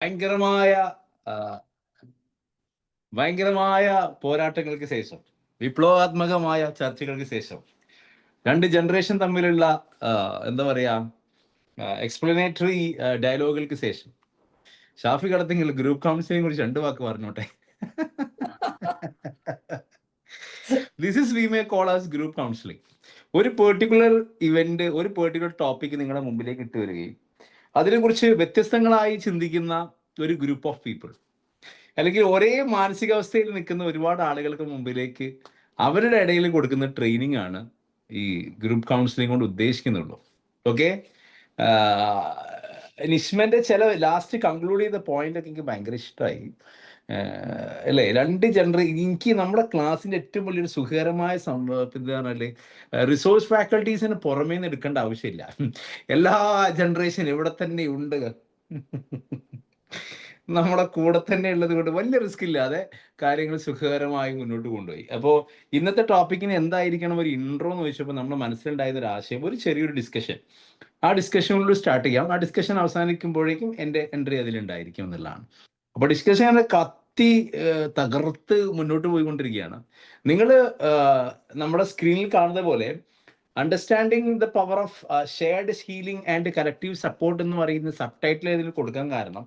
ഭയങ്കരമായ ആ, ഭയങ്കരമായ പോരാട്ടങ്ങൾക്ക് ശേഷം, വിപ്ലവാത്മകമായ ചർച്ചകൾക്ക് ശേഷം, രണ്ട് ജനറേഷൻ തമ്മിലുള്ള എന്താ പറയാ എക്സ്പ്ലനേറ്ററി ഡയലോഗുകൾക്ക് ശേഷം ഷാഫി കടത്തിങ്കിൽ ഗ്രൂപ്പ് കൗൺസിലിംഗ് കുറിച്ച് 2 വാക്ക് പറഞ്ഞോട്ടെ. This is we may call as group counselling. ഒരു പെർട്ടിക്കുലർ ഇവന്റ്, ഒരു പെർട്ടിക്കുലർ ടോപ്പിക് നിങ്ങളുടെ മുമ്പിലേക്ക് ഇട്ട് വരികയും അതിനെക്കുറിച്ച് വ്യത്യസ്തങ്ങളായി ചിന്തിക്കുന്ന ഒരു ഗ്രൂപ്പ് ഓഫ് പീപ്പിൾ, അല്ലെങ്കിൽ ഒരേ മാനസികാവസ്ഥയിൽ നിൽക്കുന്ന ഒരുപാട് ആളുകൾക്ക് മുമ്പിലേക്ക് അവരുടെ ഇടയിൽ കൊടുക്കുന്ന ട്രെയിനിങ് ആണ് ഈ ഗ്രൂപ്പ് കൗൺസിലിംഗ് കൊണ്ട് ഉദ്ദേശിക്കുന്നുള്ളൂ. ഓക്കെ, നിഷ്മന്റെ ചില ലാസ്റ്റ് കൺക്ലൂഡ് ചെയ്ത പോയിന്റ് ഒക്കെ എനിക്ക് ഭയങ്കര ഇഷ്ടമായി. അല്ലേ, എനിക്ക് നമ്മുടെ ക്ലാസ്സിന്റെ ഏറ്റവും വലിയൊരു സുഖകരമായ സംഭവം എന്താണല്ലേ, റിസോഴ്സ് ഫാക്കൽറ്റീസിന് പുറമേ നിന്ന് എടുക്കേണ്ട ആവശ്യമില്ല. എല്ലാ ജനറേഷൻ ഇവിടെ തന്നെ ഉണ്ട്, നമ്മുടെ കൂടെ തന്നെ ഉള്ളത് കൊണ്ട് വലിയ റിസ്ക് ഇല്ലാതെ കാര്യങ്ങൾ സുഖകരമായി മുന്നോട്ട് കൊണ്ടുപോയി. അപ്പോൾ ഇന്നത്തെ ടോപ്പിക്കിന് എന്തായിരിക്കണം ഒരു ഇൻട്രോ എന്ന് ചോദിച്ചപ്പോൾ നമ്മുടെ മനസ്സിലുണ്ടായത് ഒരു ആശയം, ഒരു ചെറിയൊരു ഡിസ്കഷൻ. ആ ഡിസ്കഷനിലൂടെ സ്റ്റാർട്ട് ചെയ്യാം. ആ ഡിസ്കഷൻ അവസാനിക്കുമ്പോഴേക്കും എൻ്റെ എൻട്രി അതിലുണ്ടായിരിക്കും എന്നുള്ളതാണ്. അപ്പോൾ ഡിസ്കഷൻ അങ്ങനെ കത്തി തകർത്ത് മുന്നോട്ട് പോയിക്കൊണ്ടിരിക്കുകയാണ്. നിങ്ങൾ നമ്മുടെ സ്ക്രീനിൽ കാണുന്ന പോലെ understanding the power of shared healing and collective support എന്ന് പറയുന്ന സബ് ടൈറ്റിൽ ഇതിൽ കൊടുക്കാൻ കാരണം,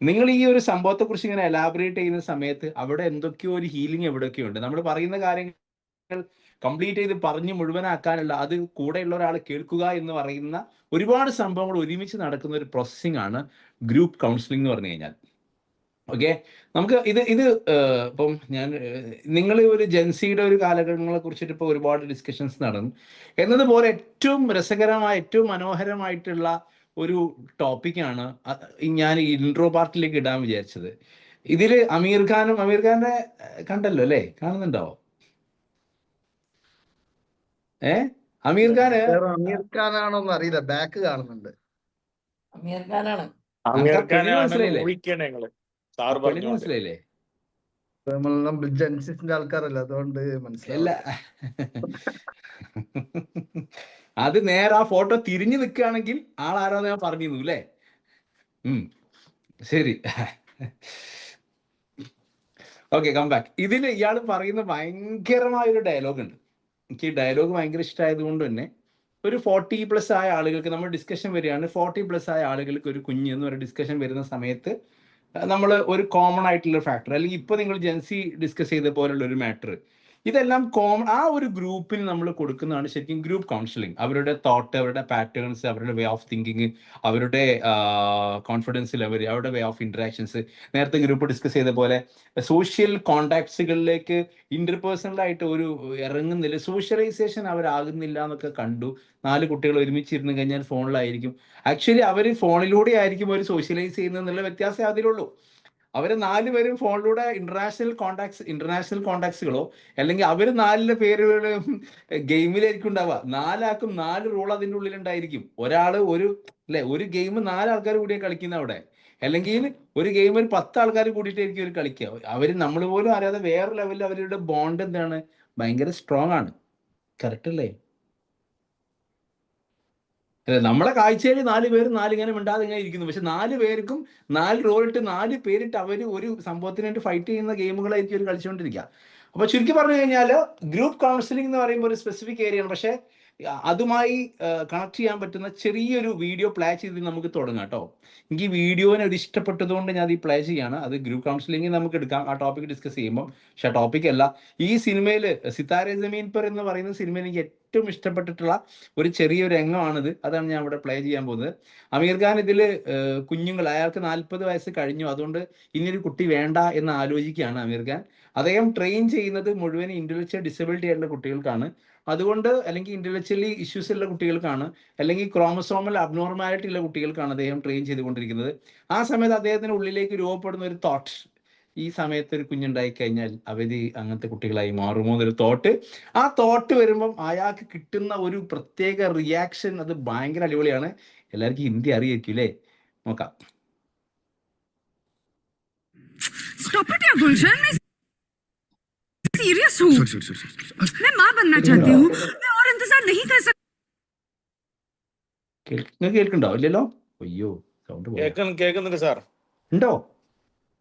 നിങ്ങൾ ഈ ഒരു സംഭവത്തെക്കുറിച്ച് ഇങ്ങനെ എലാബറേറ്റ് ചെയ്യുന്ന സമയത്ത് അവിടെ എന്തൊക്കെയോ ഒരു ഹീലിംഗ് എവിടെയൊക്കെയോ ഉണ്ട്. നമ്മൾ പറയുന്ന കാര്യങ്ങൾ കംപ്ലീറ്റ് ചെയ്ത് പറഞ്ഞ് മുഴുവനാക്കാനുള്ള, അത് കൂടെയുള്ള ഒരാൾ കേൾക്കുക എന്ന് പറയുന്ന ഒരുപാട് സംഭവങ്ങൾ ഒരുമിച്ച് നടക്കുന്ന ഒരു പ്രോസസ്സിംഗ് ആണ് ഗ്രൂപ്പ് കൗൺസിലിംഗ് എന്ന് പറഞ്ഞു കഴിഞ്ഞാൽ. ഓക്കെ, നമുക്ക് ഇത് ഇപ്പം നിങ്ങൾ ഒരു ജെൻസിയുടെ ഒരു കാലഘട്ടങ്ങളെ കുറിച്ചിട്ട് ഇപ്പോൾ ഒരുപാട് ഡിസ്കഷൻസ് നടന്നു എന്നതുപോലെ ഏറ്റവും രസകരമായ, ഏറ്റവും മനോഹരമായിട്ടുള്ള ഒരു ടോപ്പിക്കാണ് ഞാൻ ഇൻട്രോ പാർട്ടിലേക്ക് ഇടാൻ വിചാരിച്ചത്. ഇതിൽ അമീർ ഖാന്റെ കണ്ടല്ലോ അല്ലേ, കാണുന്നുണ്ടോ? അമീർ ഖാനാണോന്ന് അറിയില്ല, ബാക്ക് കാണുന്നുണ്ട്. അമീർ ഖാനാണ്. മനസ്സിലായില്ലേ? ജെൻസിന്റെ ആൾക്കാരല്ല, അതുകൊണ്ട് മനസ്സിലായില്ല. അത് നേരെ ആ ഫോട്ടോ തിരിഞ്ഞു നിൽക്കുകയാണെങ്കിൽ ആളാരോ ഞാൻ പറഞ്ഞിരുന്നു അല്ലേ? ശരി, ഓക്കെ, കം ബാക്ക്. ഇതിൽ ഇയാൾ പറയുന്ന ഭയങ്കരമായൊരു ഡയലോഗ് ഉണ്ട്. എനിക്ക് ഈ ഡയലോഗ് ഭയങ്കര ഇഷ്ടമായത് കൊണ്ട് തന്നെ ഒരു 40+ ആയ ആളുകൾക്ക്, നമ്മൾ ഡിസ്കഷൻ വരികയാണ്, 40+ ആയ ആളുകൾക്ക് ഒരു കുഞ്ഞ് എന്ന് പറയുന്ന ഡിസ്കഷൻ വരുന്ന സമയത്ത് നമ്മൾ ഒരു കോമൺ ആയിട്ടുള്ള ഫാക്ടർ, അല്ലെങ്കിൽ ഇപ്പോൾ നിങ്ങൾ ജെൻസി ഡിസ്കസ് ചെയ്ത പോലുള്ള ഒരു മാറ്റർ, ഇതെല്ലാം കോമൺ ആ ഒരു ഗ്രൂപ്പിന് നമ്മൾ കൊടുക്കുന്നതാണ് ശരിക്കും ഗ്രൂപ്പ് കൗൺസിലിംഗ്. അവരുടെ തോട്ട്, അവരുടെ പാറ്റേൺസ്, അവരുടെ വേ ഓഫ് തിങ്കിങ്, അവരുടെ കോൺഫിഡൻസ് ലെവൽ, അവരുടെ വേ ഓഫ് ഇൻട്രാക്ഷൻസ്, നേരത്തെ ഗ്രൂപ്പ് ഡിസ്കസ് ചെയ്ത പോലെ സോഷ്യൽ കോണ്ടാക്ട്സുകളിലേക്ക് ഇന്റർപേഴ്സണലായിട്ട് ഒരു ഇറങ്ങുന്നില്ല, സോഷ്യലൈസേഷൻ അവരാകുന്നില്ല എന്നൊക്കെ കണ്ടു. 4 കുട്ടികൾ ഒരുമിച്ചിരുന്ന് കഴിഞ്ഞാൽ ഫോണിലായിരിക്കും. ആക്ച്വലി അവർ ഫോണിലൂടെ ആയിരിക്കും അവർ സോഷ്യലൈസ് ചെയ്യുന്നതെന്നുള്ള വ്യത്യാസം അതിലുള്ളൂ. അവർ 4 പേരും ഫോണിലൂടെ ഇന്റർനാഷണൽ കോണ്ടാക്ട്സുകളോ, അല്ലെങ്കിൽ അവർ 4 പേരുകൾ ഗെയിമിലായിരിക്കും ഉണ്ടാവുക. 4 ആൾക്കും 4 റോൾ അതിൻ്റെ ഉള്ളിലുണ്ടായിരിക്കും. ഒരു ഗെയിം 4 ആൾക്കാർ കൂടിയാണ് കളിക്കുന്നത് അവിടെ, അല്ലെങ്കിൽ ഒരു ഗെയിം ഒരു 10 ആൾക്കാർ കൂടിയിട്ടായിരിക്കും അവർ കളിക്കുക. നമ്മൾ പോലും അറിയാതെ വേറെ ലെവലിൽ അവരുടെ ബോണ്ട് എന്താണ്, ഭയങ്കര സ്ട്രോങ് ആണ്. കറക്റ്റ് അല്ലേ? നമ്മളെ കാഴ്ചയിൽ 4 പേരും 4 ഇങ്ങനെ മിണ്ടാതെ ഇങ്ങനെ ഇരിക്കുന്നു. പക്ഷെ 4 പേർക്കും 4 റോളിട്ട് 4 പേരിട്ട് അവർ ഒരു സംഭവത്തിന് വേണ്ടി ഫൈറ്റ് ചെയ്യുന്ന ഗെയിമുകളായിരിക്കും അവർ കളിച്ചുകൊണ്ടിരിക്കുക. അപ്പോൾ ചുരുക്കി പറഞ്ഞു കഴിഞ്ഞാൽ ഗ്രൂപ്പ് കൗൺസിലിംഗ് എന്ന് പറയുമ്പോൾ ഒരു സ്പെസിഫിക് ഏരിയയാണ്. പക്ഷേ അതുമായി കണക്ട് ചെയ്യാൻ പറ്റുന്ന ചെറിയൊരു വീഡിയോ പ്ലേ ചെയ്ത് നമുക്ക് തുടങ്ങാം കേട്ടോ. എനിക്ക് ഈ വീഡിയോനെ ഒരു ഇഷ്ടപ്പെട്ടതുകൊണ്ട് ഞാൻ ഈ പ്ലേ ചെയ്യാണ്. അത് ഗ്രൂപ്പ് കൗൺസിലിംഗ് നമുക്ക് എടുക്കാം ആ ടോപ്പിക് ഡിസ്കസ് ചെയ്യുമ്പോൾ. പക്ഷെ ആ ടോപ്പിക് അല്ല, ഈ സിനിമയിൽ സിതാരെ ജമീൻ പർ എന്ന് പറയുന്ന സിനിമയിൽ എനിക്ക് ഏറ്റവും ഇഷ്ടപ്പെട്ടിട്ടുള്ള ഒരു ചെറിയൊരു രംഗമാണിത്. അതാണ് ഞാൻ ഇവിടെ പ്ലേ ചെയ്യാൻ പോകുന്നത്. അമീർ ഖാൻ ഇതിൽ കുഞ്ഞുങ്ങൾ, അയാൾക്ക് 40 വയസ്സ് കഴിഞ്ഞു, അതുകൊണ്ട് ഇനിയൊരു കുട്ടി വേണ്ട എന്ന് ആലോചിക്കുകയാണ് അമീർ ഖാൻ. അദ്ദേഹം ട്രെയിൻ ചെയ്യുന്നത് മുഴുവൻ ഇന്റലക്ച്വൽ ഡിസബിലിറ്റി ആയിട്ടുള്ള കുട്ടികൾക്കാണ്. അതുകൊണ്ട്, അല്ലെങ്കിൽ ഇന്റലക്ച്വലി ഇഷ്യൂസ് ഉള്ള കുട്ടികൾക്കാണ്, അല്ലെങ്കിൽ ക്രോമസോമൽ അബ്നോർമാലിറ്റി ഉള്ള കുട്ടികൾക്കാണ് അദ്ദേഹം ട്രെയിൻ ചെയ്തുകൊണ്ടിരിക്കുന്നത്. ആ സമയത്ത് അദ്ദേഹത്തിന് ഉള്ളിലേക്ക് രൂപപ്പെടുന്ന ഒരു തോട്ട്, ഈ സമയത്ത് ഒരു കുഞ്ഞുണ്ടായി കഴിഞ്ഞാൽ അവര് അങ്ങനത്തെ കുട്ടികളായി മാറുമോ എന്നൊരു തോട്ട്. ആ തോട്ട് വരുമ്പം അയാൾക്ക് കിട്ടുന്ന ഒരു പ്രത്യേക റിയാക്ഷൻ, അത് ഭയങ്കര അടിപൊളിയാണ്. എല്ലാവർക്കും ഹിന്ദി അറിയായിരിക്കും അല്ലേ? നോക്കാം. सीरियस हूँ। मैं माँ बनना चाहती हूँ। मैं और इंतजार नहीं कर सकती। കേൾക്കുന്നുണ്ടോ? ഇല്ലല്ലോ. അയ്യോ, സൗണ്ട് കേൾക്കുന്നുണ്ട് സാർ. ഉണ്ടോ?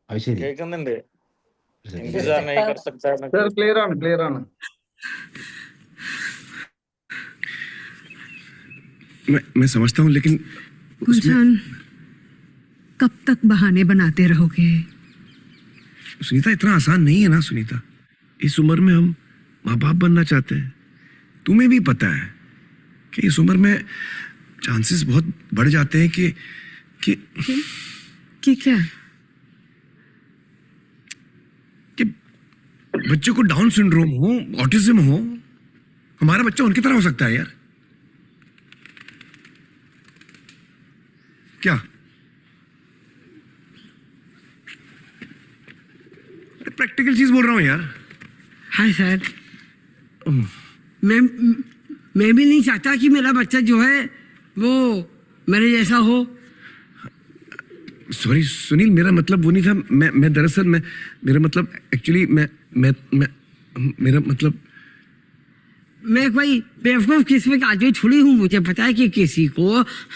അത് ശരി. കേൾക്കുന്നുണ്ട്. ഒരു second. इंतजार नहीं कर सकता है मैं സർ ക്ലിയർ ആണ് मैं समझता हूँ, लेकिन गुलशन, कब तक बहाने बनाते रहोगे? सुनीता इतना आसान नहीं है ना सुनीता। इस उम्र में हम माँ बाप बनना चाहते हैं। तुम्हें भी पता है कि इस उम्र में चांसेस बहुत बढ़ जाते हैं कि क्या? कि बच्चों को डाउन सिंड्रोम हो, ऑटिज्म हो। हमारा बच्चा उनकी तरह हो सकता है यार। क्या प्रैक्टिकल चीज बोल रहा हूँ यार। हाय सर, मैं भी नहीं चाहता कि मेरा बच्चा जो है वो मेरे जैसा हो। सॉरी सुनील, मेरा मतलब वो नहीं था। मैं दरअसल मेरा मतलब एक्चुअली मैं मेरा मतलब मैं कोई बेवकूफ किस्म का आदमी थोड़ी हूँ। मुझे पता है कि किसी को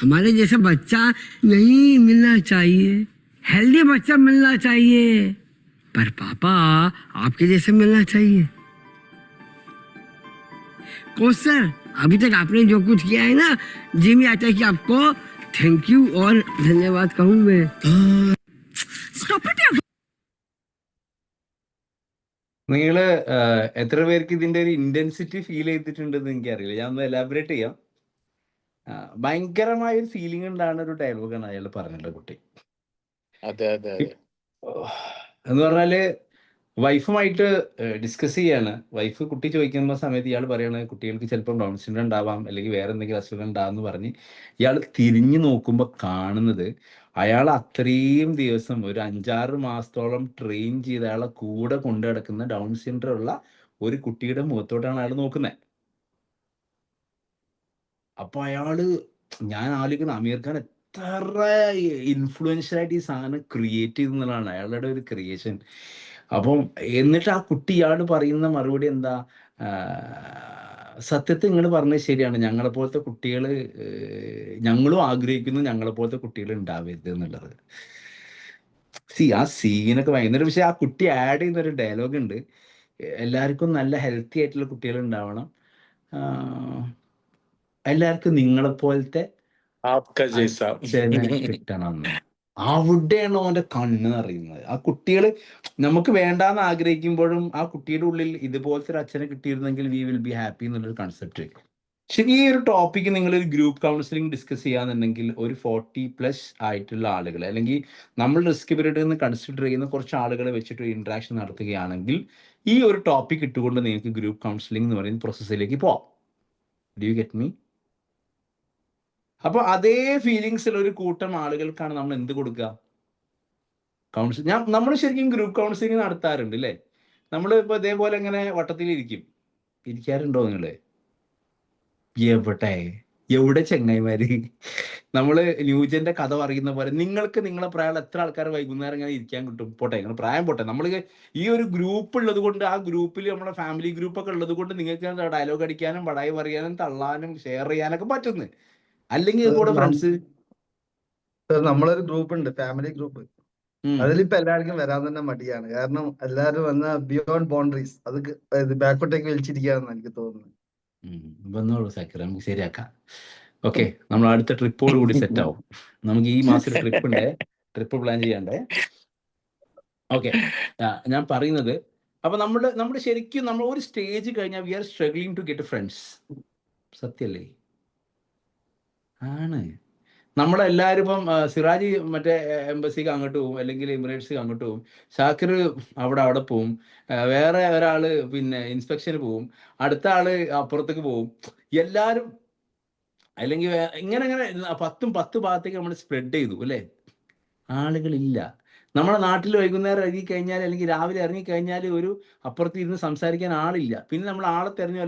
हमारे जैसा बच्चा नहीं मिलना चाहिए, हेल्दी बच्चा मिलना चाहिए, पर पापा आपके जैसे मिलना चाहिए। कोच सर, अभी तक आपने जो कुछ किया है ना, जी में आता है कि आपको थैंक यू और धन्यवाद कहूँ मैं। Stop it, यार. നിങ്ങള് എത്ര പേർക്ക് ഇതിന്റെ ഒരു ഇന്റൻസിറ്റി ഫീൽ ചെയ്തിട്ടുണ്ടെന്ന് എനിക്കറിയില്ല. ഞാൻ ഒന്ന് എലാബറേറ്റ് ചെയ്യാം. ഭയങ്കരമായ ഒരു ഫീലിംഗ് ഉണ്ടാകുന്ന ഒരു ഡയലോഗാണ് അയാൾ പറഞ്ഞിട്ടുള്ള കുട്ടി. अदे अदे अदे എന്ന് പറഞ്ഞാല് വൈഫുമായിട്ട് ഡിസ്കസ് ചെയ്യാണ്. വൈഫ് കുട്ടി ചോദിക്കുന്ന സമയത്ത് ഇയാൾ പറയാണ് കുട്ടികൾക്ക് ചിലപ്പോൾ ഡൗൺ സിൻഡ്രോം ഉണ്ടാവാം, അല്ലെങ്കിൽ വേറെ എന്തെങ്കിലും അസുഖം ഉണ്ടാവെന്ന് പറഞ്ഞ് ഇയാൾ തിരിഞ്ഞു നോക്കുമ്പോൾ കാണുന്നത് അയാൾ അത്രയും ദിവസം ഒരു 5-6 മാസത്തോളം ട്രെയിൻ ചെയ്ത് അയാളെ കൂടെ കൊണ്ടു നടക്കുന്ന ഡൗൺ സിൻഡ്രോം ഉള്ള ഒരു കുട്ടിയുടെ മുഖത്തോട്ടാണ് അയാൾ നോക്കുന്നത്. അപ്പൊ അയാള് ഞാൻ ആലോചിക്കുന്ന അമീർ ഖാൻ എത്ര ഇൻഫ്ലുവൻഷ്യൽ ആയിട്ട് ഈ സാധനം ക്രിയേറ്റ് ചെയ്തെന്നുള്ളതാണ് അയാളുടെ ഒരു ക്രിയേഷൻ. അപ്പം എന്നിട്ട് ആ കുട്ടി ഇയാൾ പറയുന്ന മറുപടി എന്താ, സത്യത്തിൽ നിങ്ങൾ പറഞ്ഞത് ശരിയാണ്, ഞങ്ങളെപ്പോലത്തെ കുട്ടികൾ ഞങ്ങളും ആഗ്രഹിക്കുന്നു ഞങ്ങളെപ്പോലത്തെ കുട്ടികൾ ഉണ്ടാവരുത് എന്നുള്ളത്. ആ സീനൊക്കെ ഭയങ്കര. പക്ഷെ ആ കുട്ടി ആഡ് ചെയ്യുന്ന ഒരു ഡയലോഗ് ഉണ്ട്, എല്ലാവർക്കും നല്ല ഹെൽത്തി ആയിട്ടുള്ള കുട്ടികൾ ഉണ്ടാവണം, എല്ലാവർക്കും നിങ്ങളെപ്പോലത്തെ आपका जैसा അച്ഛനെ കിട്ടണം. അവിടെയാണ് അവന്റെ കണ്ണ് അറിയുന്നത്. ആ കുട്ടികൾ നമുക്ക് വേണ്ടാന്ന് ആഗ്രഹിക്കുമ്പോഴും ആ കുട്ടിയുടെ ഉള്ളിൽ ഇതുപോലത്തെ ഒരു അച്ഛനെ കിട്ടിയിരുന്നെങ്കിൽ വി വിൽ ബി ഹാപ്പി എന്നുള്ളൊരു കൺസെപ്റ്റ്. ശരി, ഈ ഒരു ടോപ്പിക്ക് നിങ്ങളൊരു ഗ്രൂപ്പ് കൗൺസിലിംഗ് ഡിസ്കസ് ചെയ്യാന്നുണ്ടെങ്കിൽ ഒരു 40+ ആയിട്ടുള്ള ആളുകൾ, അല്ലെങ്കിൽ നമ്മൾ റിസ്ക് പീരീഡ് എന്ന് കൺസിഡർ ചെയ്യുന്ന കുറച്ച് ആളുകളെ വെച്ചിട്ട് ഇന്ററാക്ഷൻ നടത്തുകയാണെങ്കിൽ ഈ ഒരു ടോപ്പിക് ഇട്ടുകൊണ്ട് നിങ്ങൾക്ക് ഗ്രൂപ്പ് കൗൺസിലിംഗ് എന്ന് പറയുന്ന പ്രോസസ്സിലേക്ക് പോവാം. Do you get me? അപ്പൊ അതേ ഫീലിങ്സിൽ ഒരു കൂട്ടം ആളുകൾക്കാണ് നമ്മൾ എന്ത് കൊടുക്കുക? കൗൺസിൽ. നമ്മൾ ശരിക്കും ഗ്രൂപ്പ് കൗൺസിലിംഗ് നടത്താറുണ്ട് അല്ലേ? നമ്മൾ ഇപ്പൊ ഇതേപോലെ ഇങ്ങനെ വട്ടത്തിൽ ഇരിക്കാറുണ്ടോ നിങ്ങള്? എവിടെ ചെങ്ങായിമാര്? നമ്മള് ന്യൂജന്റെ കഥ പറയുന്ന പോലെ നിങ്ങൾക്ക് നിങ്ങളെ പ്രായം എത്ര ആൾക്കാർ വൈകുന്നേരം ഇങ്ങനെ ഇരിക്കാൻ കിട്ടും? പോട്ടെ, നിങ്ങൾ പ്രായം പോട്ടെ. നമ്മൾ ഈ ഒരു ഗ്രൂപ്പ് ഉള്ളത് കൊണ്ട്, ആ ഗ്രൂപ്പിൽ നമ്മുടെ ഫാമിലി ഗ്രൂപ്പ് ഒക്കെ ഉള്ളത് കൊണ്ട് നിങ്ങൾക്ക് ഡയലോഗ് അടിക്കാനും പടായി പറയാനും തള്ളാനും ഷെയർ ചെയ്യാനൊക്കെ പറ്റുന്നു. അല്ലെങ്കിൽ കൂടെ ഫ്രണ്ട്സ് സർ നമ്മളൊരു ഗ്രൂപ്പ് ഉണ്ട്, ഫാമിലി ഗ്രൂപ്പ്. അതിലിപ്പോ എല്ലാവർക്കും വരാൻ തന്നെ മടിയാണ്. കാരണം എല്ലാവരും വന്ന ബിയോണ്ട് ബൗണ്ടറീസ്, അത് ബാക്കോട്ടേക്ക് വലിച്ചിരിക്കുകയാണെന്ന് എനിക്ക് തോന്നുന്നത്. വന്നോളൂ സാക്കിർ, നമുക്ക് ശരിയാക്കാം. ഓക്കെ, നമ്മൾ അടുത്ത ട്രിപ്പോട് കൂടി സെറ്റ് ആവും. നമുക്ക് ഈ മാസം ട്രിപ്പ് പ്ലാൻ ചെയ്യണ്ടേ? ഓക്കെ, ഞാൻ പറയുന്നത്, അപ്പൊ നമ്മുടെ ശരിക്കും നമ്മൾ ഒരു സ്റ്റേജ് കഴിഞ്ഞാൽ we are struggling to get friends. സത്യല്ലേ? ആണ്. നമ്മളെല്ലാവരും ഇപ്പം സിറാജ് മറ്റേ എംബസിക്ക് അങ്ങോട്ട് പോകും, അല്ലെങ്കിൽ എമിറേറ്റ്സിക്ക് അങ്ങോട്ട് പോകും, ഷാക്കിർ അവിടെ പോവും, വേറെ ഒരാള് പിന്നെ ഇൻസ്പെക്ഷന് പോവും, അടുത്ത ആള് അപ്പുറത്തേക്ക് പോവും, എല്ലാവരും അല്ലെങ്കിൽ ഇങ്ങനെ 10 ഭാഗത്തേക്ക് നമ്മൾ സ്പ്രെഡ് ചെയ്തു അല്ലേ? ആളുകളില്ല. നമ്മുടെ നാട്ടിൽ വൈകുന്നേരം ഇറങ്ങിക്കഴിഞ്ഞാൽ അല്ലെങ്കിൽ രാവിലെ ഇറങ്ങിക്കഴിഞ്ഞാൽ ഒരു അപ്പുറത്ത് ഇരുന്ന് സംസാരിക്കാൻ ആളില്ല. പിന്നെ നമ്മൾ ആളെ തെരഞ്ഞു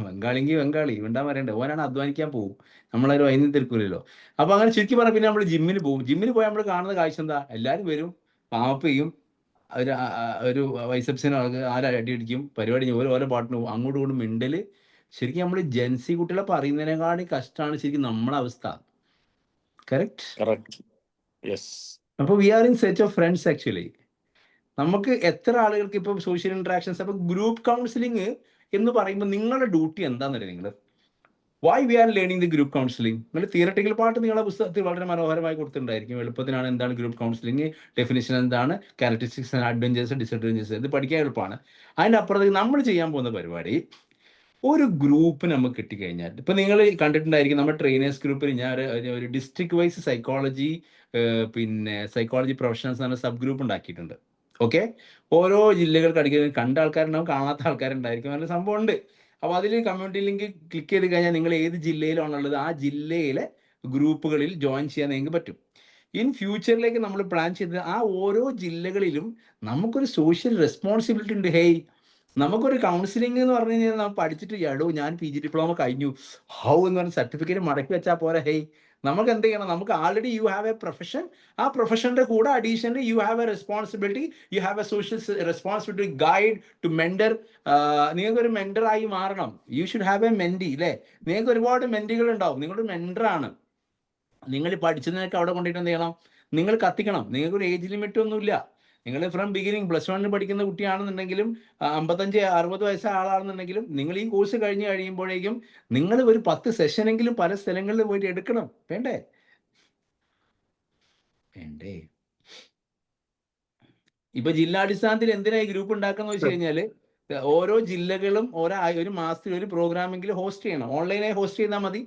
ബംഗാളി വേണ്ടാൻ പറയണ്ടേ, ഓനാണ് അധ്വാനിക്കാൻ പോകും, നമ്മളൊരു വൈകുന്നേരം തിരക്കൂലല്ലോ. അപ്പൊ അങ്ങനെ ചുരുക്കി പറഞ്ഞാൽ പിന്നെ നമ്മൾ ജിമ്മിന് പോകും. ജിമ്മിന് പോയാൽ നമ്മൾ കാണുന്ന കാഴ്ച എന്താ? എല്ലാവരും വരും, പാമ്പ് ചെയ്യും, ഒരു ബൈസെപ്സിന് അടി അടിക്കും, പരിപാടി ഓരോ പാട്ടിന് പോകും, അങ്ങോട്ടും ഇങ്ങോട്ടും മിണ്ടല്. ശരിക്കും നമ്മൾ ജെൻസി കുട്ടികളെ പറയുന്നതിനേക്കാളും കഷ്ടമാണ് ശരിക്കും നമ്മളെ അവസ്ഥ. കറക്റ്റ്. Yes. അപ്പോൾ we are in search of friends actually. നമുക്ക് എത്ര ആളുകൾക്ക് ഇപ്പം സോഷ്യൽ ഇൻട്രാക്ഷൻസ്, അപ്പോൾ ഗ്രൂപ്പ് കൗൺസിലിംഗ് എന്ന് പറയുമ്പോൾ നിങ്ങളുടെ ഡ്യൂട്ടി എന്താണെന്നറിയാം നിങ്ങൾ? Why we are learning the group counselling? നിങ്ങൾ തിയറട്ടിക്കൽ പാർട്ട് നിങ്ങളുടെ പുസ്തകത്തിൽ വളരെ മനോഹരമായി കൊടുത്തിട്ടുണ്ടായിരിക്കും. എളുപ്പത്തിനാണ് എന്താണ് ഗ്രൂപ്പ് കൗൺസിലിംഗ്, ഡെഫിനിഷൻ എന്താണ്, ക്യാരക്ടറിസ്റ്റിക്സ് ആൻഡ് അഡ്വഞ്ചേഴ്സ്, ഡിസഡ്വഞ്ചേഴ്സ്, ഇത് പഠിക്കാൻ എളുപ്പമാണ്. അതിൻ്റെ അപ്പുറത്തേക്ക് നമ്മൾ ചെയ്യാൻ പോകുന്ന പരിപാടി, ഒരു ഗ്രൂപ്പ് നമുക്ക് കിട്ടിക്കഴിഞ്ഞാൽ, ഇപ്പം നിങ്ങൾ കണ്ടിട്ടുണ്ടായിരിക്കും നമ്മുടെ ട്രെയിനേഴ്സ് ഗ്രൂപ്പിൽ ഞാൻ ഒരു ഡിസ്ട്രിക്ട് വൈസ് സൈക്കോളജി, പിന്നെ സൈക്കോളജി പ്രൊഫഷണൽസ് എന്ന സബ് ഗ്രൂപ്പ് ഉണ്ടാക്കിയിട്ടുണ്ട്. ഓക്കെ, ഓരോ ജില്ലകൾക്ക് അടിക്കുന്നത് കണ്ട ആൾക്കാരുണ്ടാവും, കാണാത്ത ആൾക്കാരുണ്ടായിരിക്കും, നല്ല സംഭവം ഉണ്ട്. അപ്പോൾ അതിൽ കമ്മ്യൂണിറ്റി ലിങ്ക് ക്ലിക്ക് ചെയ്ത് കഴിഞ്ഞാൽ നിങ്ങൾ ഏത് ജില്ലയിലാണുള്ളത് ആ ജില്ലയിലെ ഗ്രൂപ്പുകളിൽ ജോയിൻ ചെയ്യാൻ നിങ്ങൾക്ക് പറ്റും. ഇൻ ഫ്യൂച്ചറിലേക്ക് നമ്മൾ പ്ലാൻ ചെയ്തത് ആ ഓരോ ജില്ലകളിലും നമുക്കൊരു സോഷ്യൽ റെസ്പോൺസിബിലിറ്റി ഉണ്ട്. ഹേയ്, നമുക്കൊരു കൗൺസിലിംഗ് എന്ന് പറഞ്ഞു കഴിഞ്ഞാൽ നമ്മൾ പഠിച്ചിട്ട് എടോ ഞാൻ PG ഡിപ്ലോമ കഴിഞ്ഞു ഹൗ എന്ന് പറഞ്ഞ സർട്ടിഫിക്കറ്റ് മടക്കി വെച്ചാൽ പോരാ. ഹേയ്, നമുക്ക് എന്ത് ചെയ്യണം? നമുക്ക് already you have a profession, ആ പ്രൊഫഷൻ്റെ കൂടെ additionally you have a responsibility, you have a social responsibility, guide to mentor. നിങ്ങൾക്കൊരു മെൻറ്ററായി മാറണം. You should have a mentee അല്ലേ? നിങ്ങൾക്ക് ഒരുപാട് മെൻറ്റികൾ ഉണ്ടാവും. നിങ്ങളൊരു മെൻറ്ററാണ്. നിങ്ങൾ പഠിച്ചതിനൊക്കെ അവിടെ കൊണ്ടിട്ട് എന്ത് ചെയ്യണം? നിങ്ങൾ കത്തിക്കണം. നിങ്ങൾക്കൊരു ഏജ് ലിമിറ്റ് ഒന്നുമില്ല. നിങ്ങൾ ഫ്രം ബിഗിനിങ് +1 പഠിക്കുന്ന കുട്ടിയാണെന്നുണ്ടെങ്കിലും 55-60 വയസ്സായ ആളാണെന്നുണ്ടെങ്കിലും നിങ്ങൾ ഈ കോഴ്സ് കഴിഞ്ഞ് കഴിയുമ്പോഴേക്കും നിങ്ങൾ ഒരു 10 സെഷനെങ്കിലും പല സ്ഥലങ്ങളിൽ പോയിട്ട് എടുക്കണം. വേണ്ടേ? ഇപ്പൊ ജില്ലാടിസ്ഥാനത്തിൽ എന്തിനാ ഈ ഗ്രൂപ്പ് ഉണ്ടാക്കാന്ന് വെച്ച് കഴിഞ്ഞാല് ഓരോ ജില്ലകളും ഒരു മാസത്തിൽ ഒരു പ്രോഗ്രാമെങ്കിലും ഹോസ്റ്റ് ചെയ്യണം. ഓൺലൈനായി ഹോസ്റ്റ് ചെയ്താൽ മതി.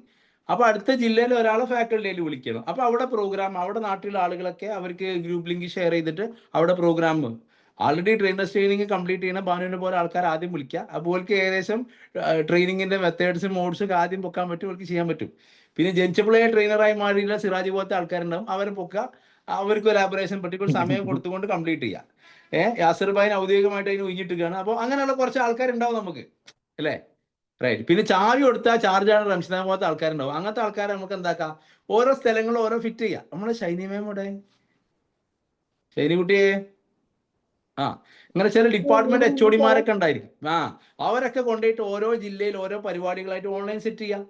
അപ്പോൾ അടുത്ത ജില്ലയിൽ ഒരാളെ ഫാക്കൽറ്റിയിൽ വിളിക്കണം. അപ്പോൾ അവിടെ പ്രോഗ്രാം, അവിടെ നാട്ടിലുള്ള ആളുകളൊക്കെ അവർക്ക് ഗ്രൂപ്പ് ലിങ്ക് ഷെയർ ചെയ്തിട്ട് അവിടെ program already trainers training complete ചെയ്യണം. ഭാനുവിനെ പോലെ ആൾക്കാർ ആദ്യം വിളിക്കുക. അപ്പോൾ ഏകദേശം ട്രെയിനിങ്ങിൻ്റെ മെത്തേഡ്സും മോഡ്സും ഒക്കെ ആദ്യം പൊക്കാൻ പറ്റും, അവർക്ക് ചെയ്യാൻ പറ്റും. പിന്നെ ജനിച്ചപ്പോഴേ ട്രെയിനറായി മാറിയുള്ള സിറാജ് പോലത്തെ ആൾക്കാരുണ്ടാവും, അവരെ പൊക്കുക. അവർക്ക് ഒരു ലാബറേഷൻ പർട്ടിക്കുലർ സമയം കൊടുത്തുകൊണ്ട് കംപ്ലീറ്റ് ചെയ്യുക. യാസിർ ഭായിന് ഔദ്യോഗികമായിട്ട് അതിന് ഒഴിഞ്ഞിട്ടിരിക്കുകയാണ്. അപ്പോൾ അങ്ങനെയുള്ള കുറച്ച് ആൾക്കാരുണ്ടാവും നമുക്ക്, അല്ലേ? റൈറ്റ്. പിന്നെ ചാവി കൊടുത്താൽ ചാർജാണ് റംഷിദ പോലത്തെ ആൾക്കാരുണ്ടാവും. അങ്ങനത്തെ ആൾക്കാരെ നമുക്ക് എന്താക്കാം? ഓരോ സ്ഥലങ്ങളും ഓരോ ഫിറ്റ് ചെയ്യാം. നമ്മളെ ഷൈനി മേമോടെ ഷൈനി കുട്ടിയെ ഇങ്ങനെ ചില ഡിപ്പാർട്ട്മെന്റ് HODമാരൊക്കെ ഉണ്ടായിരിക്കും. അവരൊക്കെ കൊണ്ടുപോയിട്ട് ഓരോ ജില്ലയിൽ ഓരോ പരിപാടികളായിട്ട് ഓൺലൈൻ സെറ്റ് ചെയ്യാം.